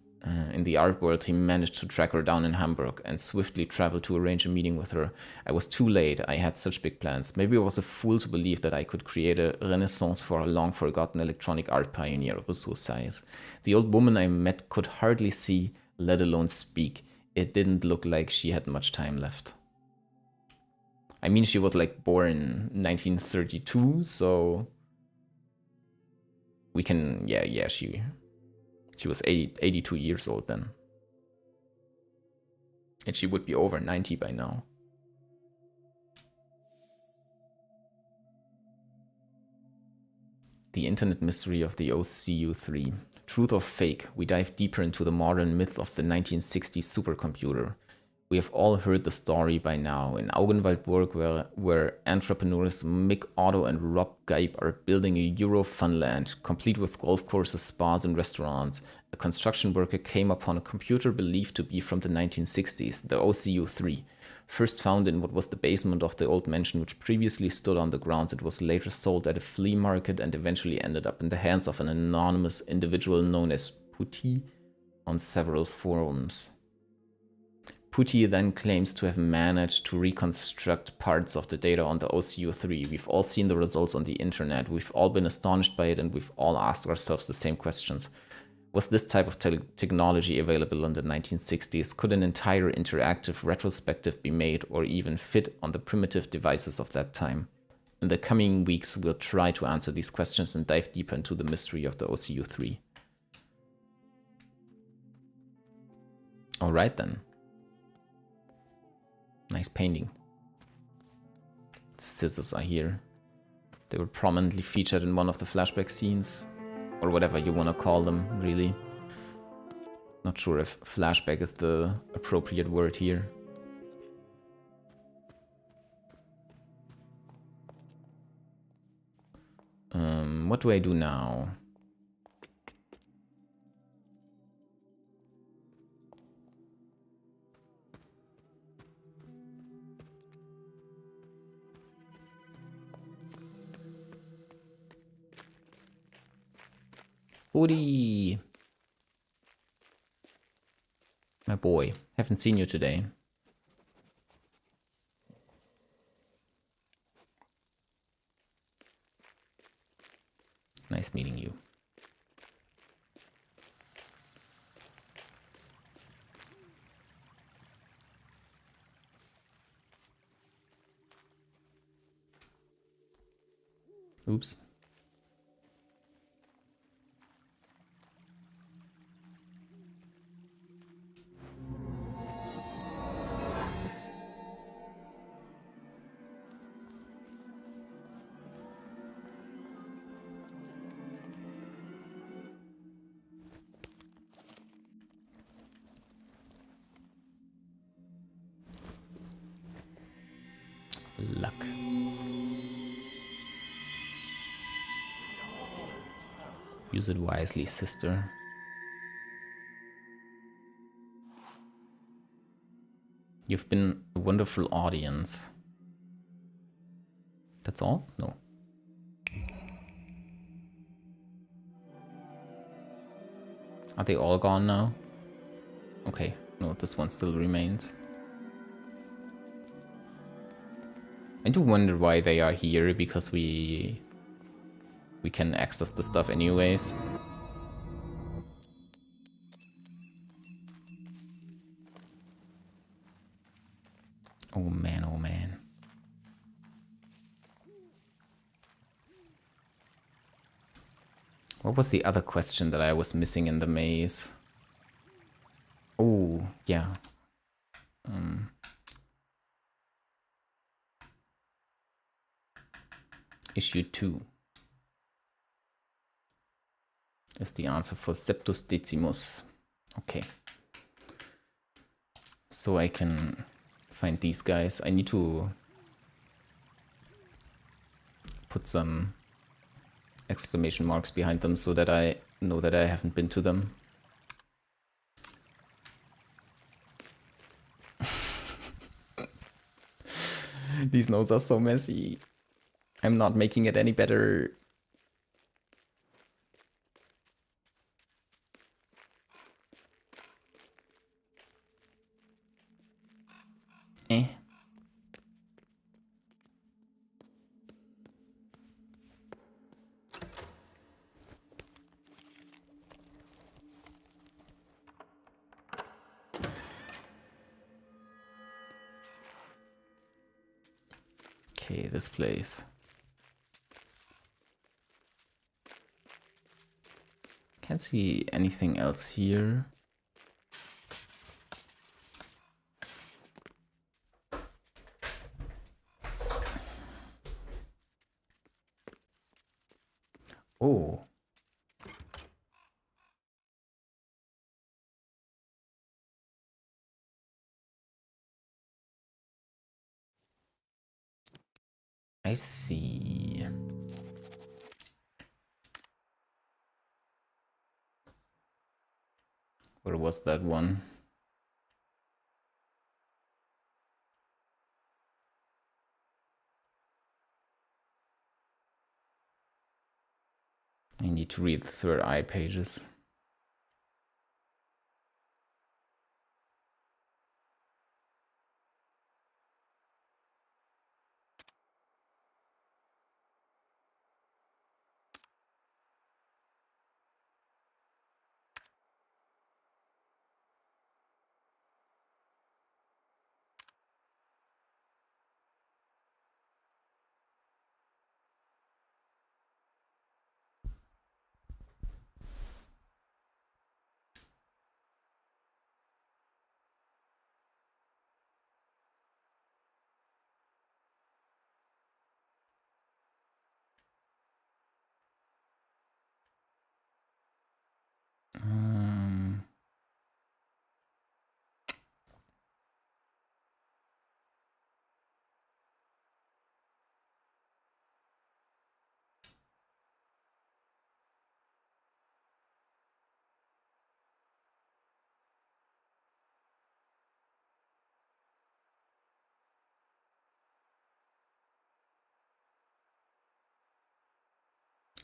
the art world, he managed to track her down in Hamburg and swiftly traveled to arrange a meeting with her. I was too late. I had such big plans. Maybe I was a fool to believe that I could create a renaissance for a long-forgotten electronic art pioneer, Rousseau sighs. The old woman I met could hardly see, let alone speak. It didn't look like she had much time left. I mean, she was like born 1932, so we can, she was 82 years old then. And she would be over 90 by now. The Internet Mystery of the OCU3. Truth or fake, we dive deeper into the modern myth of the 1960s supercomputer. We have all heard the story by now. In Augenwaldburg, where entrepreneurs Mick Otto and Rob Geib are building a Euro funland, complete with golf courses, spas, and restaurants, a construction worker came upon a computer believed to be from the 1960s, the OCU3. First found in what was the basement of the old mansion, which previously stood on the grounds, it was later sold at a flea market and eventually ended up in the hands of an anonymous individual known as Putty on several forums. Putty then claims to have managed to reconstruct parts of the data on the OCU3. We've all seen the results on the internet, we've all been astonished by it, and we've all asked ourselves the same questions. Was this type of technology available in the 1960s? Could an entire interactive retrospective be made or even fit on the primitive devices of that time? In the coming weeks, we'll try to answer these questions and dive deeper into the mystery of the OCU-3. Alright then. Nice painting. Scissors are here. They were prominently featured in one of the flashback scenes. Or whatever you want to call them, really. Not sure if flashback is the appropriate word here. What do I do now? Woody! My boy, haven't seen you today. Nice meeting you. Oops. Luck. Use it wisely, sister. You've been a wonderful audience. That's all? No. Are they all gone now? Okay, no, this one still remains. I do wonder why they are here, because we can access the stuff anyways. Oh man, oh man. What was the other question that I was missing in the maze? Oh, yeah. Issue 2 is the answer for Septus Decimus. Okay. So I can find these guys. I need to put some exclamation marks behind them so that I know that I haven't been to them. These notes are so messy. I'm not making it any better. Eh. Okay, this place. Can't see anything else here. Oh. I see. Where was that one? I need to read the third eye pages.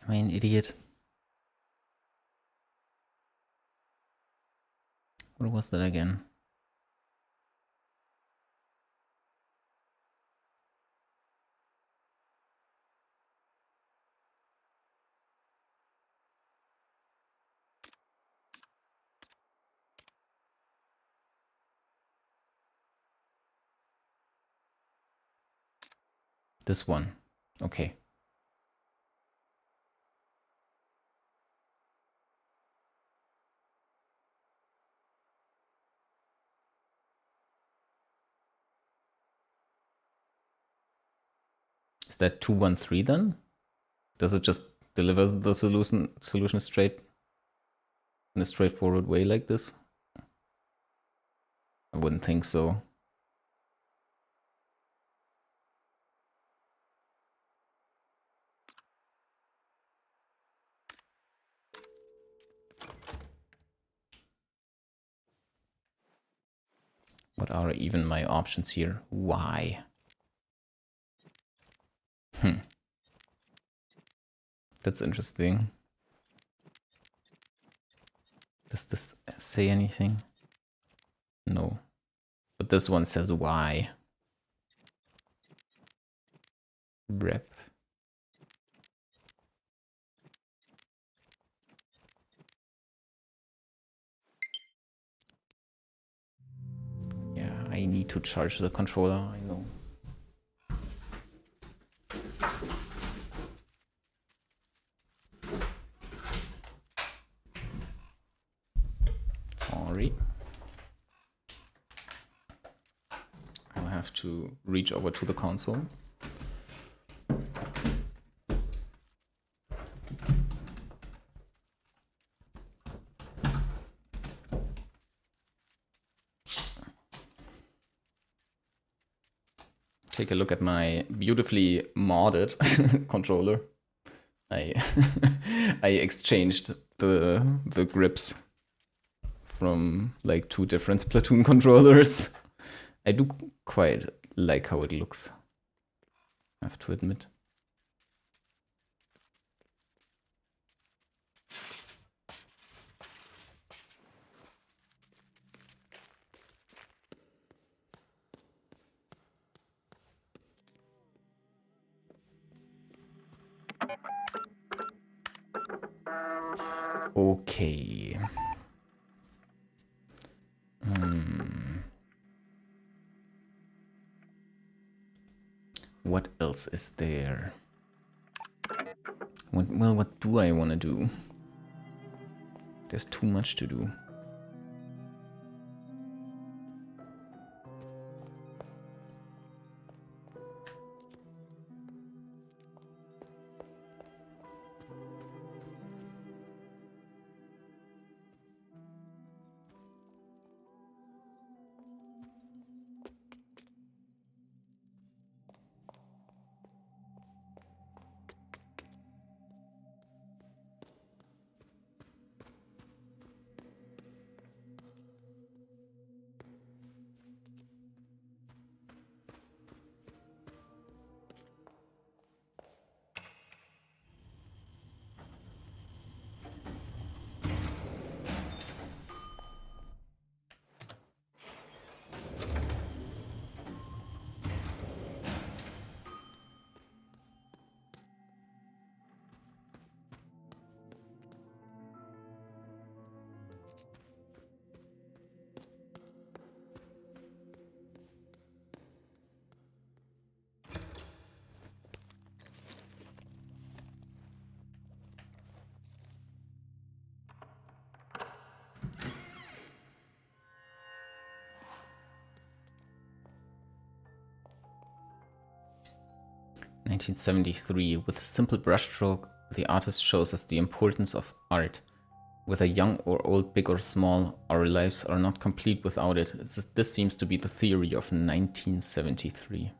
Am I an idiot? What was that again? This one. Okay. Is that 213 then? Does it just deliver the solution straight in a straightforward way like this? I wouldn't think so. What are even my options here? Why? That's interesting. Does this say anything? No. But this one says why. Rep. Yeah, I need to charge the controller, I know. Sorry. I'll have to reach over to the console. Take a look at my beautifully modded controller. I I exchanged the grips from like 2 different Splatoon controllers. I do quite like how it looks, I have to admit. Okay. What else is there? What do I want to do? There's too much to do. "1973, with a simple brushstroke, the artist shows us the importance of art. Whether young or old, big or small, our lives are not complete without it. This seems to be the theory of 1973.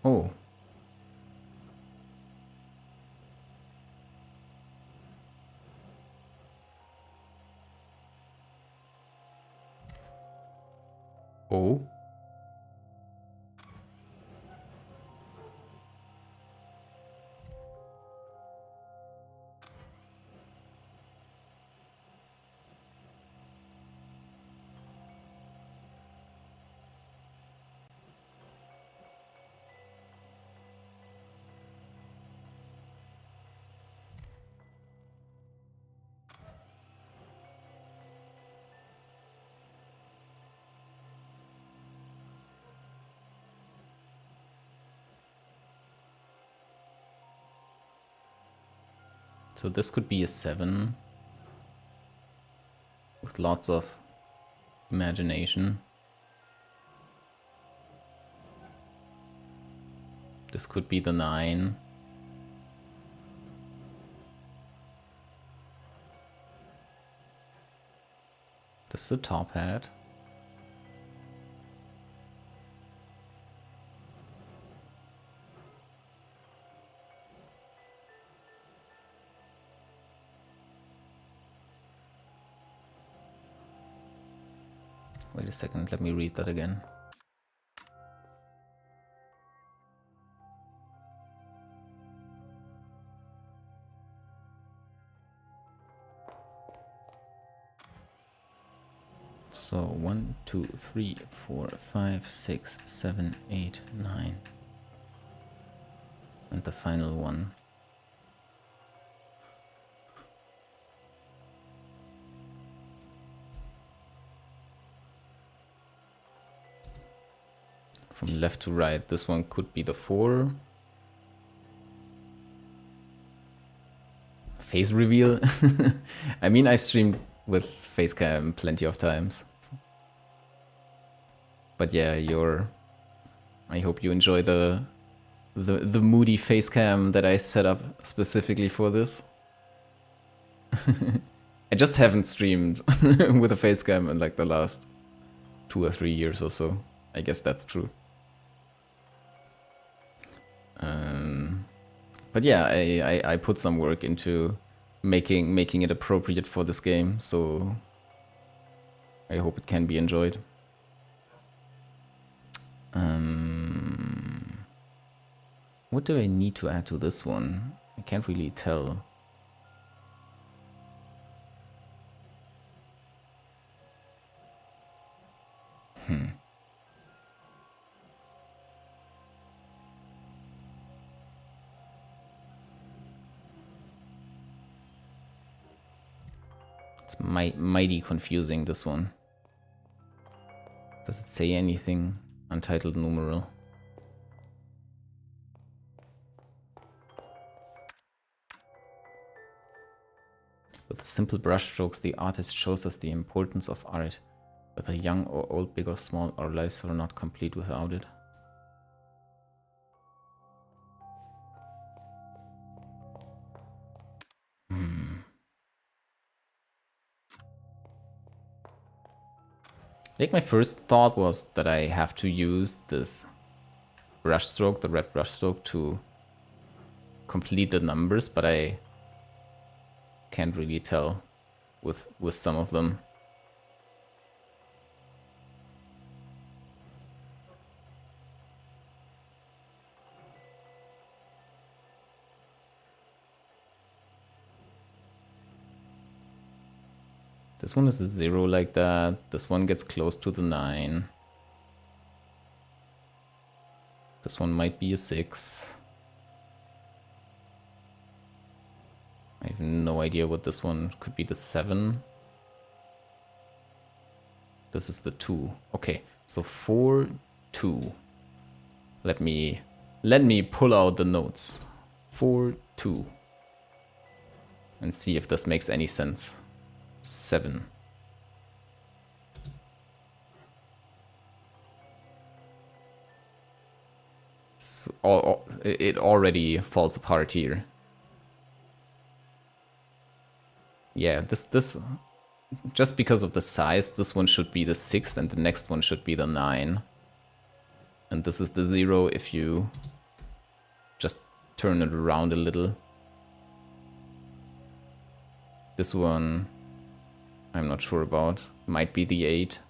Oh. Oh. So this could be a 7 with lots of imagination. This could be the 9. This is the top hat. Wait a second, let me read that again. So 1, 2, 3, 4, 5, 6, 7, 8, 9. And the final one. From left to right, this one could be the 4. Face reveal. I mean, I streamed with face cam plenty of times. But yeah, I hope you enjoy the moody face cam that I set up specifically for this. I just haven't streamed with a face cam in like the last 2 or 3 years or so. I guess that's true. But yeah, I put some work into making it appropriate for this game, so I hope it can be enjoyed. What do I need to add to this one? I can't really tell. It's mighty confusing, this one. Does it say anything? Untitled numeral. With simple brushstrokes, the artist shows us the importance of art. Whether young or old, big or small, our lives are not complete without it. I think my first thought was that I have to use this brushstroke, the red brushstroke, to complete the numbers, but I can't really tell with some of them. This one is a 0 like that. This one gets close to the 9. This one might be a 6. I have no idea what this one could be. The 7. This is the 2. Okay, so 4, 2. Let me pull out the notes. 4, 2. And see if this makes any sense. 7. So, it already falls apart here. Yeah, this just because of the size, this one should be the 6 and the next one should be the 9. And this is the 0 if you just turn it around a little. This one, I'm not sure about. Might be the 8.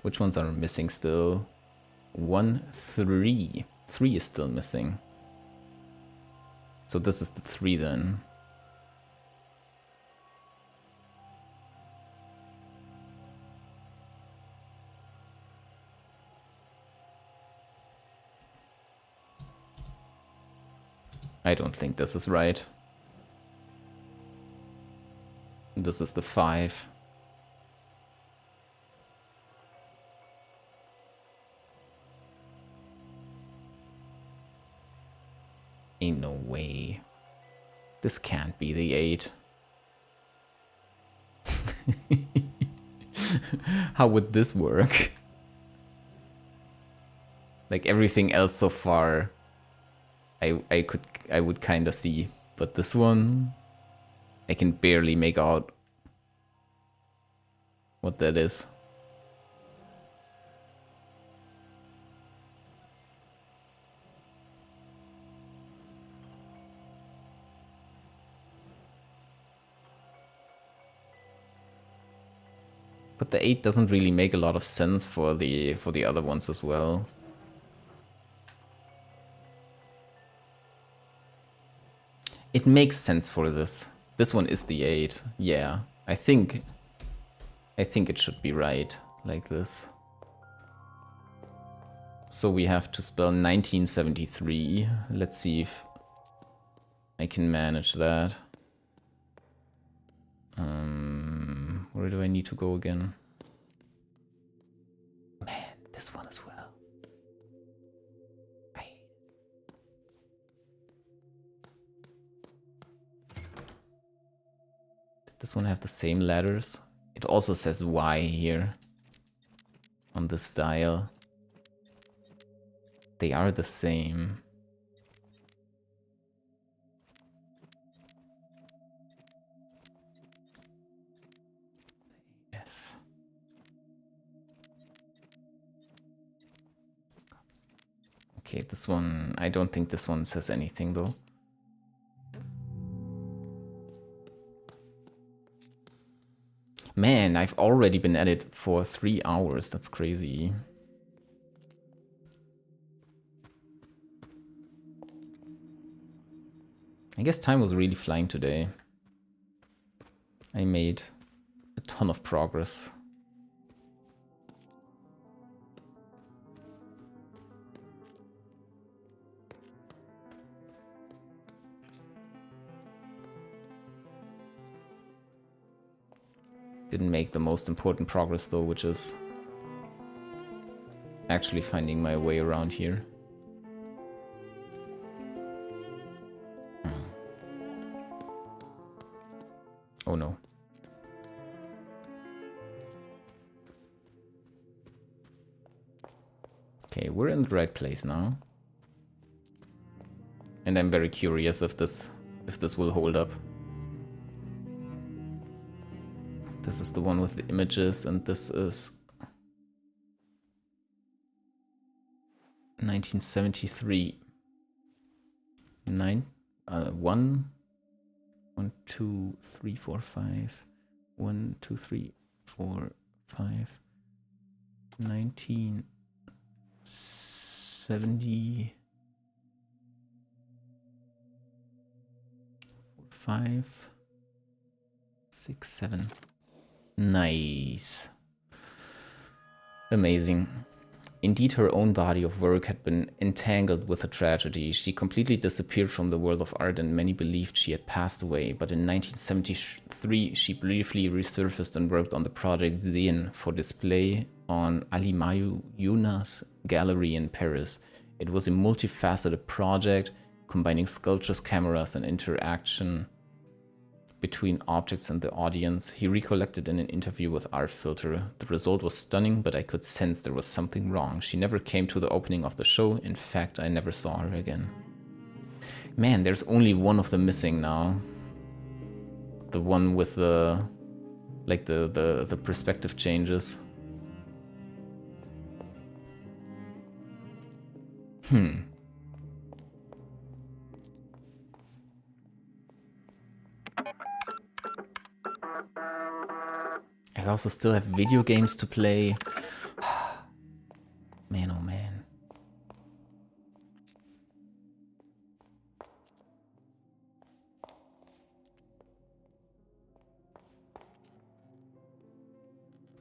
Which ones are missing still? 1, 3. 3 is still missing. So this is the 3 then. I don't think this is right. This is the 5. Ain't no way. This can't be the 8. How would this work? Like everything else so far, I would kind of see, but this one, I can barely make out what that is. But the 8 doesn't really make a lot of sense for the other ones as well. It makes sense for this. This one is the 8. Yeah, I think it should be right like this. So we have to spell 1973. Let's see if I can manage that. Where do I need to go again? Man, this one as well. Did this one have the same letters? It also says Y here on this dial. They are the same. Yes. Okay, this one, I don't think this one says anything though. Man, I've already been at it for 3 hours. That's crazy. I guess time was really flying today. I made a ton of progress. Didn't make the most important progress though, which is actually finding my way around here. Oh no. Okay, we're in the right place now. And I'm very curious if this will hold up. This is the one with the images, and this is 1973. 1, 2, 3, 4, 5. 1, 2, 3, 4, 5. 1970. 5, 6, 7. Nice. Amazing. Indeed, her own body of work had been entangled with a tragedy. She completely disappeared from the world of art, and many believed she had passed away. But in 1973, she briefly resurfaced and worked on the project Zin for display on Ali Mayouna's gallery in Paris. It was a multifaceted project combining sculptures, cameras, and interaction between objects and the audience. He recollected in an interview with Art Filter. The result was stunning, but I could sense there was something wrong. She never came to the opening of the show. In fact, I never saw her again. Man, there's only one of them missing now. The one with the like the perspective changes. I also still have video games to play. Man, oh man.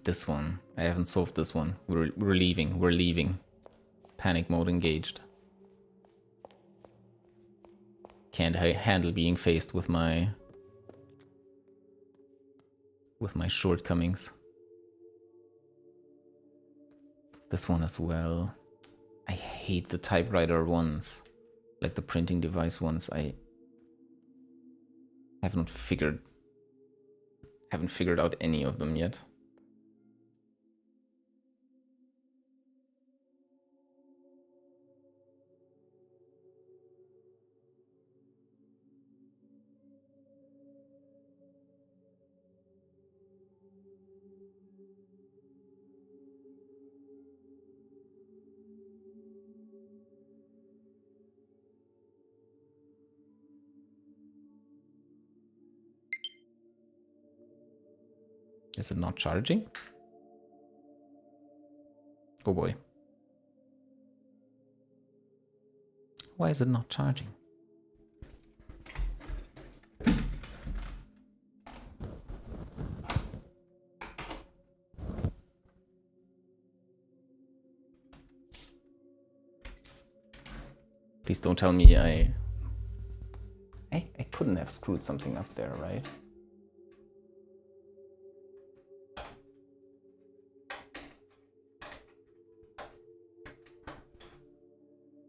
This one. I haven't solved this one. We're leaving. We're leaving. Panic mode engaged. Can't handle being faced with my shortcomings. This one as well. I hate the typewriter ones. Like the printing device ones. I haven't figured out any of them yet. Is it not charging? Oh boy. Why is it not charging? Please don't tell me I couldn't have screwed something up there, right?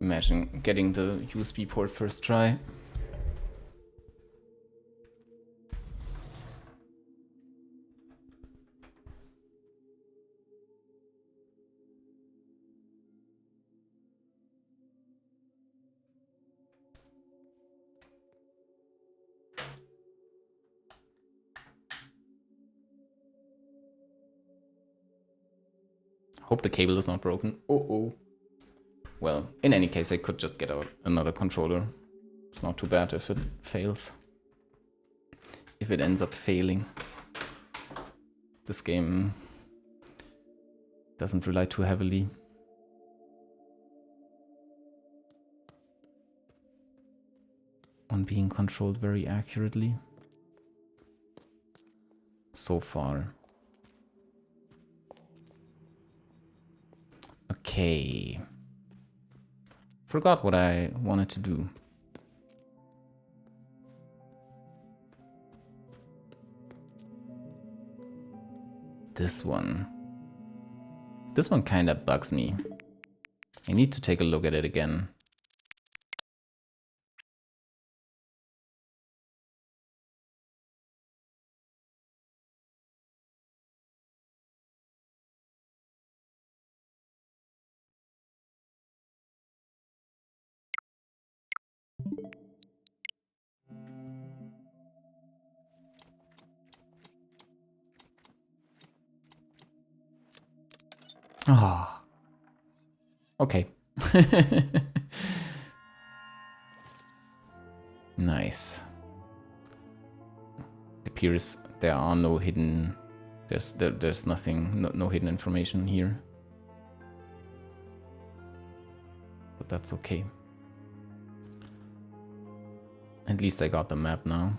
Imagine getting the USB port first try. Hope the cable is not broken. Oh. Well, in any case, I could just get out another controller. It's not too bad if it fails. If it ends up failing. This game doesn't rely too heavily on being controlled very accurately. So far. Okay. Forgot what I wanted to do. This one. This one kinda bugs me. I need to take a look at it again. Ah. Okay. Nice. It appears there are no hidden... There's nothing, no hidden information here. But that's okay. At least I got the map now.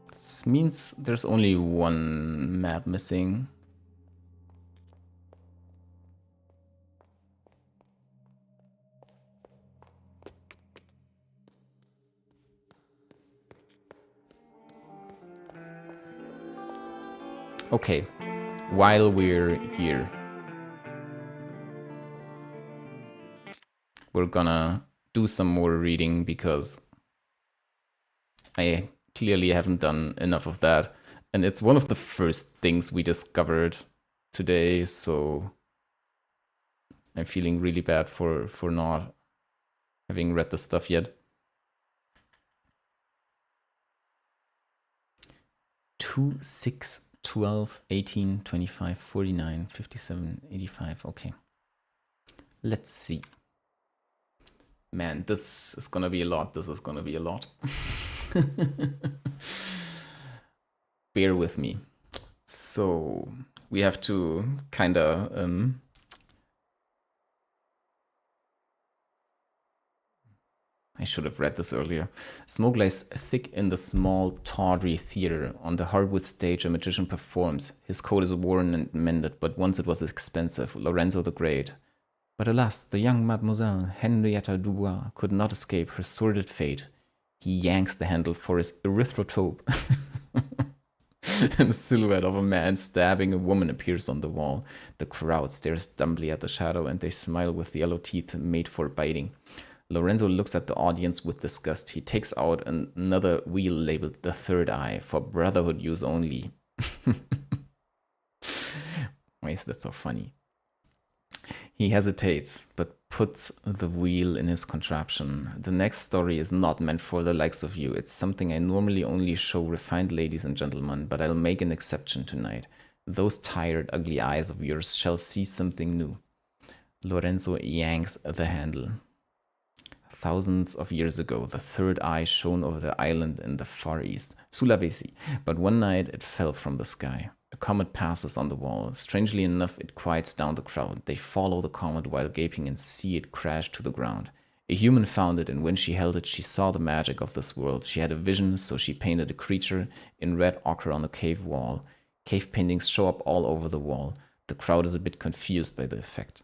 This means there's only one map missing. Okay, while we're here, we're gonna do some more reading because I clearly haven't done enough of that. And it's one of the first things we discovered today, so I'm feeling really bad for not having read the stuff yet. 2, 6, 12, 18, 25, 49, 57, 85. Okay. Let's see. Man, this is gonna be a lot. This is gonna be a lot. Bear with me. So we have to kind of I should have read this earlier. Smoke lies thick in the small, tawdry theater. On the hardwood stage, a magician performs. His coat is worn and mended, but once it was expensive. Lorenzo the Great. But alas, the young Mademoiselle Henrietta Dubois could not escape her sordid fate. He yanks the handle for his erythrotope. And the silhouette of a man stabbing a woman appears on the wall. The crowd stares dumbly at the shadow, and they smile with yellow teeth made for biting. Lorenzo looks at the audience with disgust. He takes out another wheel labeled the Third Eye for Brotherhood use only. Why is that so funny? He hesitates, but puts the wheel in his contraption. The next story is not meant for the likes of you. It's something I normally only show refined ladies and gentlemen, but I'll make an exception tonight. Those tired, ugly eyes of yours shall see something new. Lorenzo yanks the handle. Thousands of years ago, the third eye shone over the island in the far east, Sulawesi, but one night it fell from the sky. A comet passes on the wall. Strangely enough, it quiets down the crowd. They follow the comet while gaping and see it crash to the ground. A human found it, and when she held it, she saw the magic of this world. She had a vision, so she painted a creature in red ochre on the cave wall. Cave paintings show up all over the wall. The crowd is a bit confused by the effect.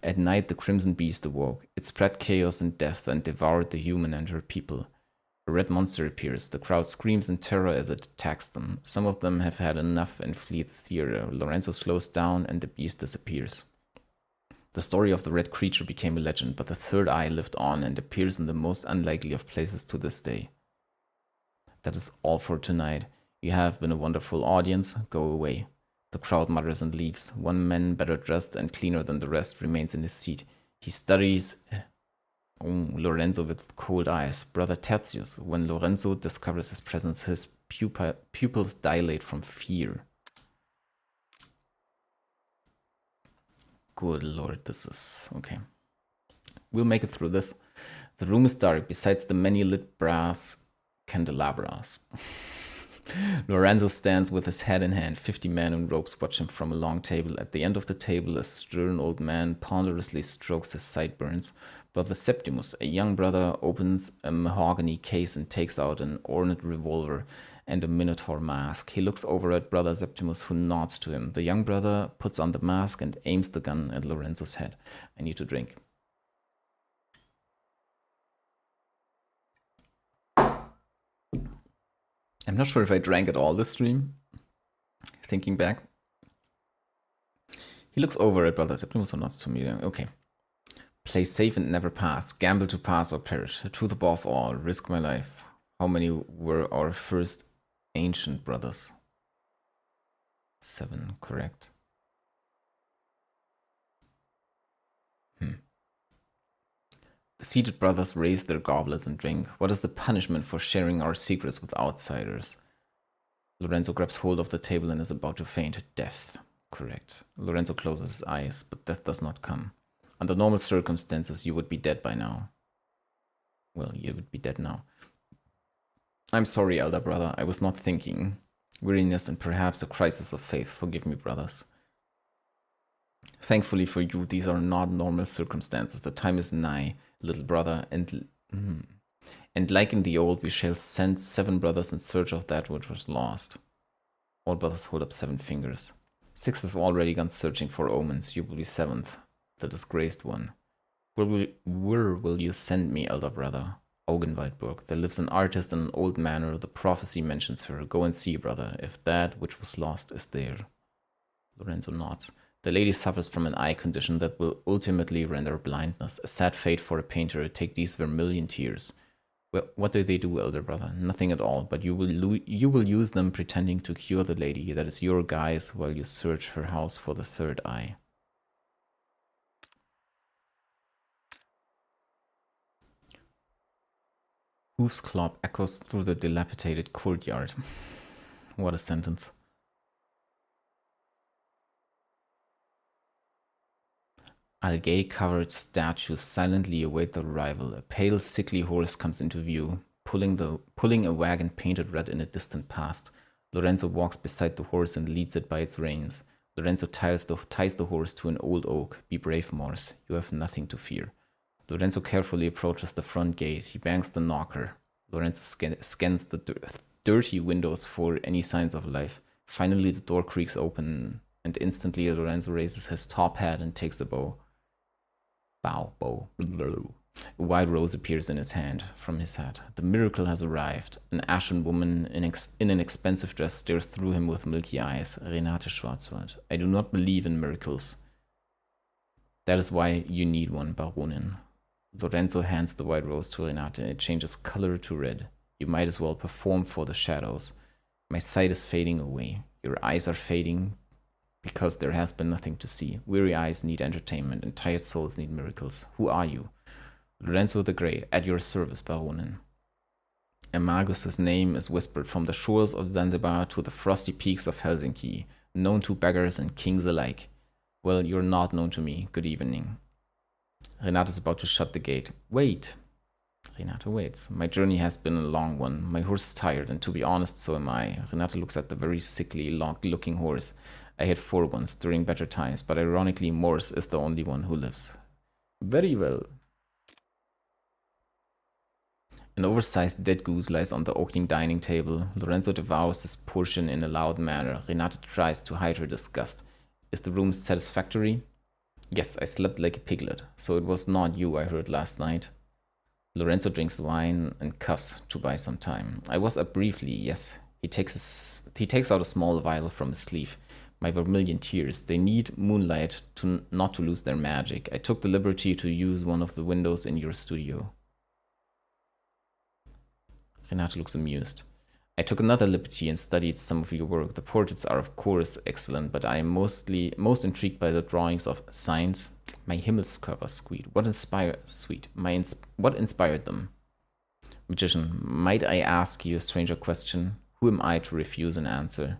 At night, the crimson beast awoke. It spread chaos and death and devoured the human and her people. A red monster appears. The crowd screams in terror as it attacks them. Some of them have had enough and flee the theater. Lorenzo slows down and the beast disappears. The story of the red creature became a legend, but the third eye lived on and appears in the most unlikely of places to this day. That is all for tonight. You have been a wonderful audience. Go away. The crowd mutters and leaves. One man, better dressed and cleaner than the rest, remains in his seat. He studies Lorenzo with cold eyes. Brother Tertius. When Lorenzo discovers his presence, his pupils dilate from fear. Good lord, this is... okay. We'll make it through this. The room is dark, besides the many lit brass candelabras. Lorenzo stands with his head in hand. 50 men in robes watch him from a long table. At the end of the table, a stern old man ponderously strokes his sideburns. Brother Septimus, a young brother, opens a mahogany case and takes out an ornate revolver and a minotaur mask. He looks over at Brother Septimus, who nods to him. The young brother puts on the mask and aims the gun at Lorenzo's head. I need to drink. I'm not sure if I drank at all this stream. Thinking back. He looks over at Brother Septimus, who nods to me. Okay. Play safe and never pass. Gamble to pass or perish. Truth above all. Risk my life. How many were our first ancient brothers? 7, correct. The seated brothers raise their goblets and drink. What is the punishment for sharing our secrets with outsiders? Lorenzo grabs hold of the table and is about to faint. Death. Correct. Lorenzo closes his eyes, but death does not come. Under normal circumstances, you would be dead by now. Well, you would be dead now. I'm sorry, elder brother. I was not thinking. Weariness and perhaps a crisis of faith. Forgive me, brothers. Thankfully for you, these are not normal circumstances. The time is nigh, little brother, and like in the old, we shall send 7 brothers in search of that which was lost. All brothers hold up 7 fingers. 6 have already gone searching for omens. You will be 7th, the disgraced one. Where will you send me, elder brother? Augenwaldburg. There lives an artist in an old manor. The prophecy mentions her. Go and see, brother, if that which was lost is there. Lorenzo nods. The lady suffers from an eye condition that will ultimately render blindness. A sad fate for a painter. Take these vermilion tears. Well, what do they do, elder brother? Nothing at all, but you will use them pretending to cure the lady. That is your guise while you search her house for the third eye. Hoof's clop echoes through the dilapidated courtyard. What a sentence. Algae-covered statues silently await their arrival. A pale, sickly horse comes into view, pulling a wagon painted red in a distant past. Lorenzo walks beside the horse and leads it by its reins. Lorenzo ties the horse to an old oak. Be brave, Morse. You have nothing to fear. Lorenzo carefully approaches the front gate. He bangs the knocker. Lorenzo scans the dirty windows for any signs of life. Finally, the door creaks open, and instantly Lorenzo raises his top hat and takes a bow. Bow. A white rose appears in his hand from his hat. The miracle has arrived. An ashen woman in an expensive dress stares through him with milky eyes. Renate Schwarzwald. I do not believe in miracles. That is why you need one, Baronin. Lorenzo hands the white rose to Renate. It changes color to red. You might as well perform for the shadows. My sight is fading away. Your eyes are fading because there has been nothing to see. Weary eyes need entertainment, and tired souls need miracles. Who are you? Lorenzo the Great, at your service, Baronin. Amagus's name is whispered from the shores of Zanzibar to the frosty peaks of Helsinki, known to beggars and kings alike. Well, you're not known to me. Good evening. Renate is about to shut the gate. Wait. Renate waits. My journey has been a long one. My horse is tired, and to be honest, so am I. Renate looks at the very sickly, looking horse. I had 4 once, during better times, but ironically, Morse is the only one who lives. Very well. An oversized dead goose lies on the oaken dining table. Lorenzo devours his portion in a loud manner. Renate tries to hide her disgust. Is the room satisfactory? Yes, I slept like a piglet, so it was not you I heard last night. Lorenzo drinks wine and coughs to buy some time. I was up briefly, yes. He takes out a small vial from his sleeve. My vermilion tears. They need moonlight not to lose their magic. I took the liberty to use one of the windows in your studio. Renate looks amused. I took another liberty and studied some of your work. The portraits are of course excellent, but I am most intrigued by the drawings of signs. My Himmelskörper, What inspired them? Magician, might I ask you a stranger question? Who am I to refuse an answer?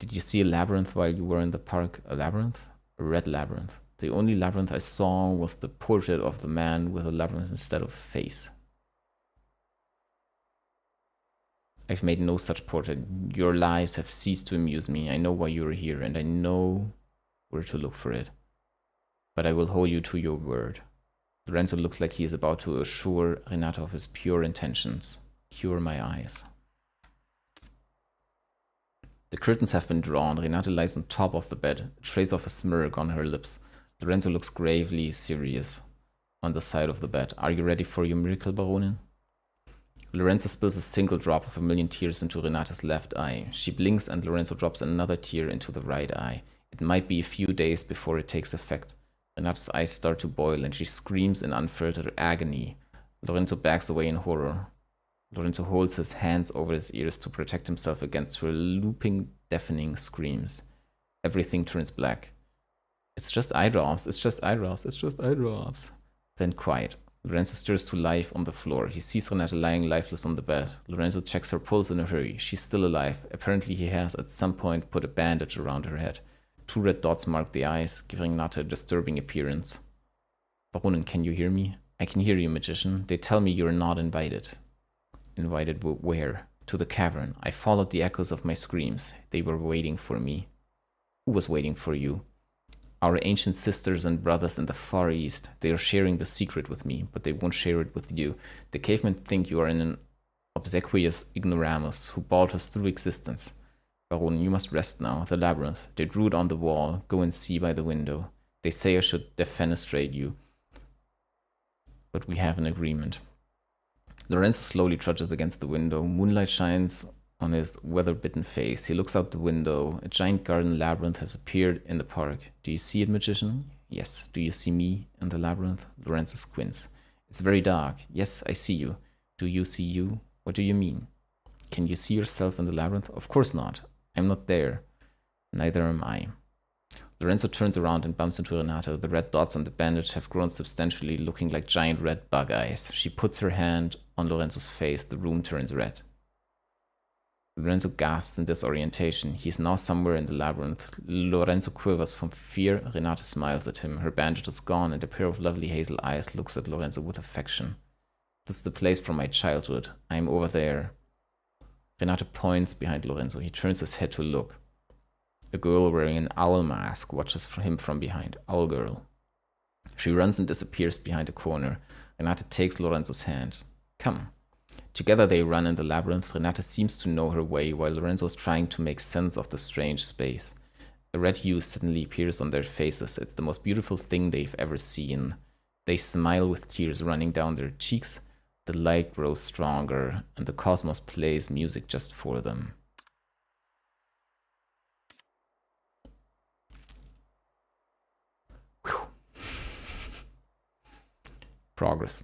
Did you see a labyrinth while you were in the park? A labyrinth? A red labyrinth. The only labyrinth I saw was the portrait of the man with a labyrinth instead of a face. I've made no such portrait. Your lies have ceased to amuse me. I know why you are here, and I know where to look for it. But I will hold you to your word. Lorenzo looks like he is about to assure Renate of his pure intentions. Cure my eyes. The curtains have been drawn. Renate lies on top of the bed, a trace of a smirk on her lips. Lorenzo looks gravely serious on the side of the bed. Are you ready for your miracle, Baronin? Lorenzo spills a single drop of vermilion tears into Renate's left eye. She blinks and Lorenzo drops another tear into the right eye. It might be a few days before it takes effect. Renate's eyes start to boil and she screams in unfiltered agony. Lorenzo backs away in horror. Lorenzo holds his hands over his ears to protect himself against her looping, deafening screams. Everything turns black. It's just eye drops, it's just eye drops, it's just eye drops. Then quiet. Lorenzo stirs to life on the floor. He sees Renate lying lifeless on the bed. Lorenzo checks her pulse in a hurry. She's still alive. Apparently he has at some point put a bandage around her head. 2 red dots mark the eyes, giving Renate a disturbing appearance. Baronin, can you hear me? I can hear you, magician. They tell me you're not invited. Invited where? To the cavern. I followed the echoes of my screams. They were waiting for me. Who was waiting for you? Our ancient sisters and brothers in the Far East. They are sharing the secret with me, but they won't share it with you. The cavemen think you are an obsequious ignoramus who brought us through existence. Baron, you must rest now. The labyrinth. They drew it on the wall. Go and see by the window. They say I should defenestrate you. But we have an agreement. Lorenzo slowly trudges against the window. Moonlight shines on his weather-bitten face. He looks out the window. A giant garden labyrinth has appeared in the park. Do you see it, magician? Yes. Do you see me in the labyrinth? Lorenzo squints. It's very dark. Yes, I see you. Do you see you? What do you mean? Can you see yourself in the labyrinth? Of course not. I'm not there. Neither am I. Lorenzo turns around and bumps into Renate. The red dots on the bandage have grown substantially, looking like giant red bug eyes. She puts her hand on Lorenzo's face, the room turns red. Lorenzo gasps in disorientation. He is now somewhere in the labyrinth. Lorenzo quivers from fear. Renate smiles at him. Her bandage is gone, and a pair of lovely hazel eyes looks at Lorenzo with affection. This is the place from my childhood. I am over there. Renate points behind Lorenzo. He turns his head to look. A girl wearing an owl mask watches him from behind. Owl girl. She runs and disappears behind a corner. Renate takes Lorenzo's hand. Come. Together they run in the labyrinth. Renate seems to know her way while Lorenzo is trying to make sense of the strange space. A red hue suddenly appears on their faces. It's the most beautiful thing they've ever seen. They smile with tears running down their cheeks. The light grows stronger, and the cosmos plays music just for them. Whew. Progress.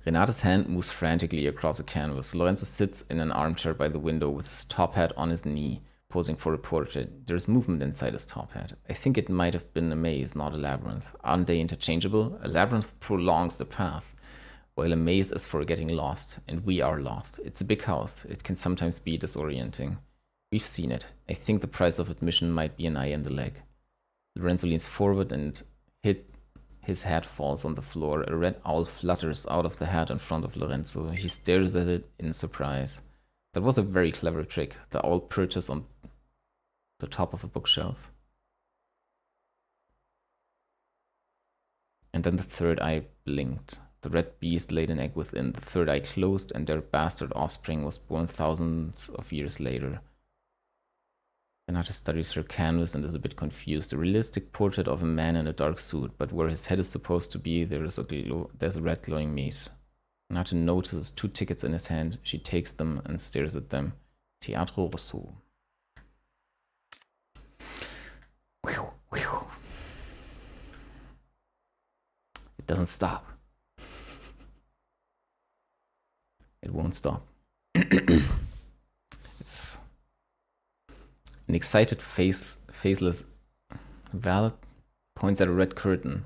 Renate's hand moves frantically across a canvas. Lorenzo sits in an armchair by the window with his top hat on his knee, posing for a portrait. There's movement inside his top hat. I think it might have been a maze, not a labyrinth. Aren't they interchangeable? A labyrinth prolongs the path, while a maze is for getting lost, and we are lost. It's a big house. It can sometimes be disorienting. We've seen it. I think the price of admission might be an eye and a leg. Lorenzo leans forward and his hat falls on the floor. A red owl flutters out of the hat in front of Lorenzo. He stares at it in surprise. That was a very clever trick. The owl perches on the top of a bookshelf. And then the third eye blinked. The red beast laid an egg within. The third eye closed, and their bastard offspring was born thousands of years later. Renate studies her canvas and is a bit confused. A realistic portrait of a man in a dark suit, but where his head is supposed to be, there's a red glowing maze. Renate notices 2 tickets in his hand. She takes them and stares at them. Teatro Rosso. Whew, whew. It doesn't stop. It won't stop. It's an excited faceless Val points at a red curtain.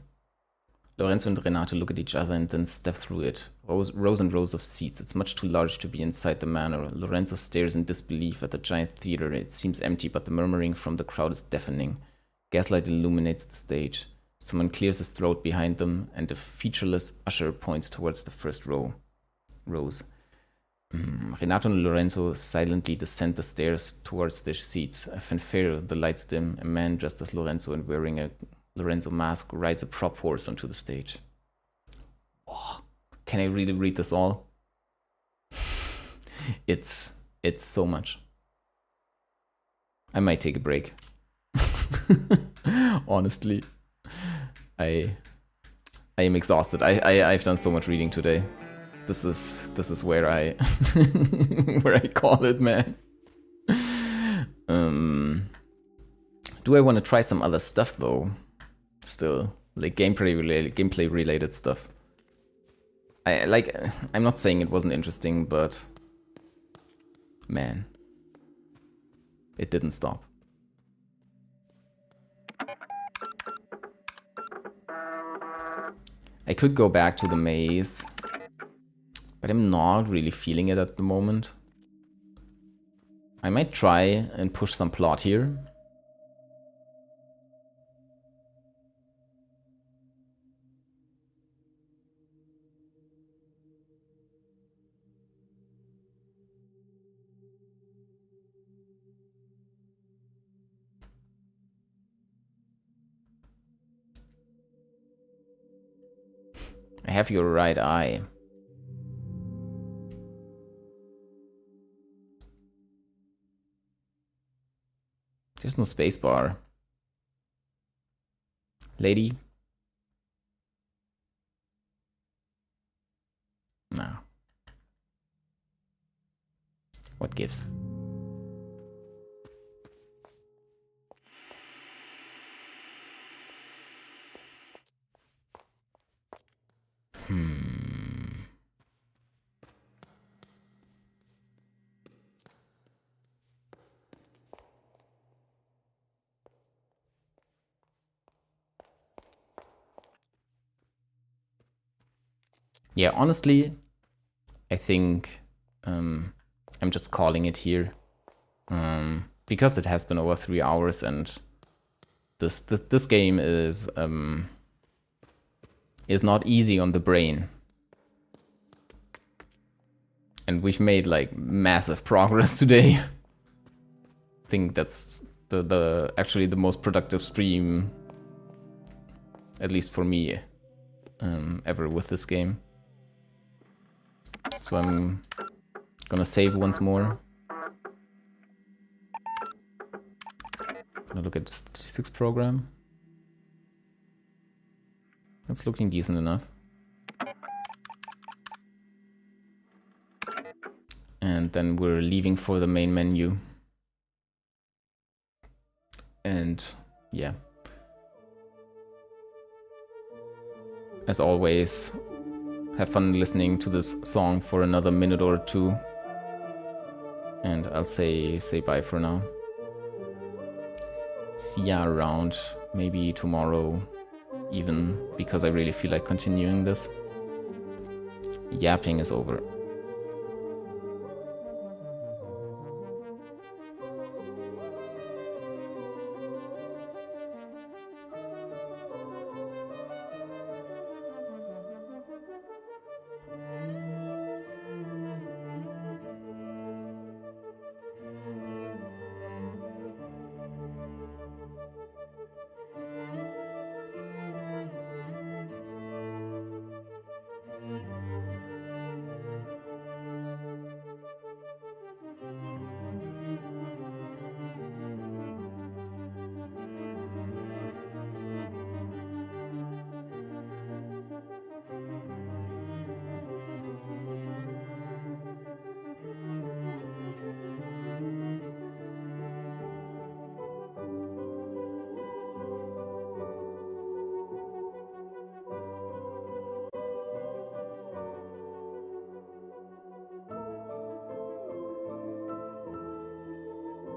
Lorenzo and Renate look at each other and then step through it. Rows and rows of seats. It's much too large to be inside the manor. Lorenzo stares in disbelief at the giant theater. It seems empty, but the murmuring from the crowd is deafening. Gaslight illuminates the stage. Someone clears his throat behind them, and a featureless usher points towards the first rows. Renato and Lorenzo silently descend the stairs towards their seats. A fanfare, the lights dim. A man dressed as Lorenzo and wearing a Lorenzo mask rides a prop horse onto the stage. Oh, can I really read this all? It's so much. I might take a break. Honestly, I am exhausted. I've done so much reading today. This is where I where I call it, man. Do I want to try some other stuff though? Still, like gameplay related stuff. I'm not saying it wasn't interesting, but man, it didn't stop. I could go back to the maze, but I'm not really feeling it at the moment. I might try and push some plot here. I have your right eye. There's no spacebar. Lady? No. What gives? Yeah, honestly, I think I'm just calling it here because it has been over 3 hours, and this game is not easy on the brain. And we've made like massive progress today. I think that's the actually the most productive stream, at least for me, ever with this game. So I'm gonna save once more. Gonna look at the statistics program. That's looking decent enough. And then we're leaving for the main menu. And yeah. As always, have fun listening to this song for another minute or two. And I'll say bye for now. See ya around, maybe tomorrow even, because I really feel like continuing this. Yapping is over.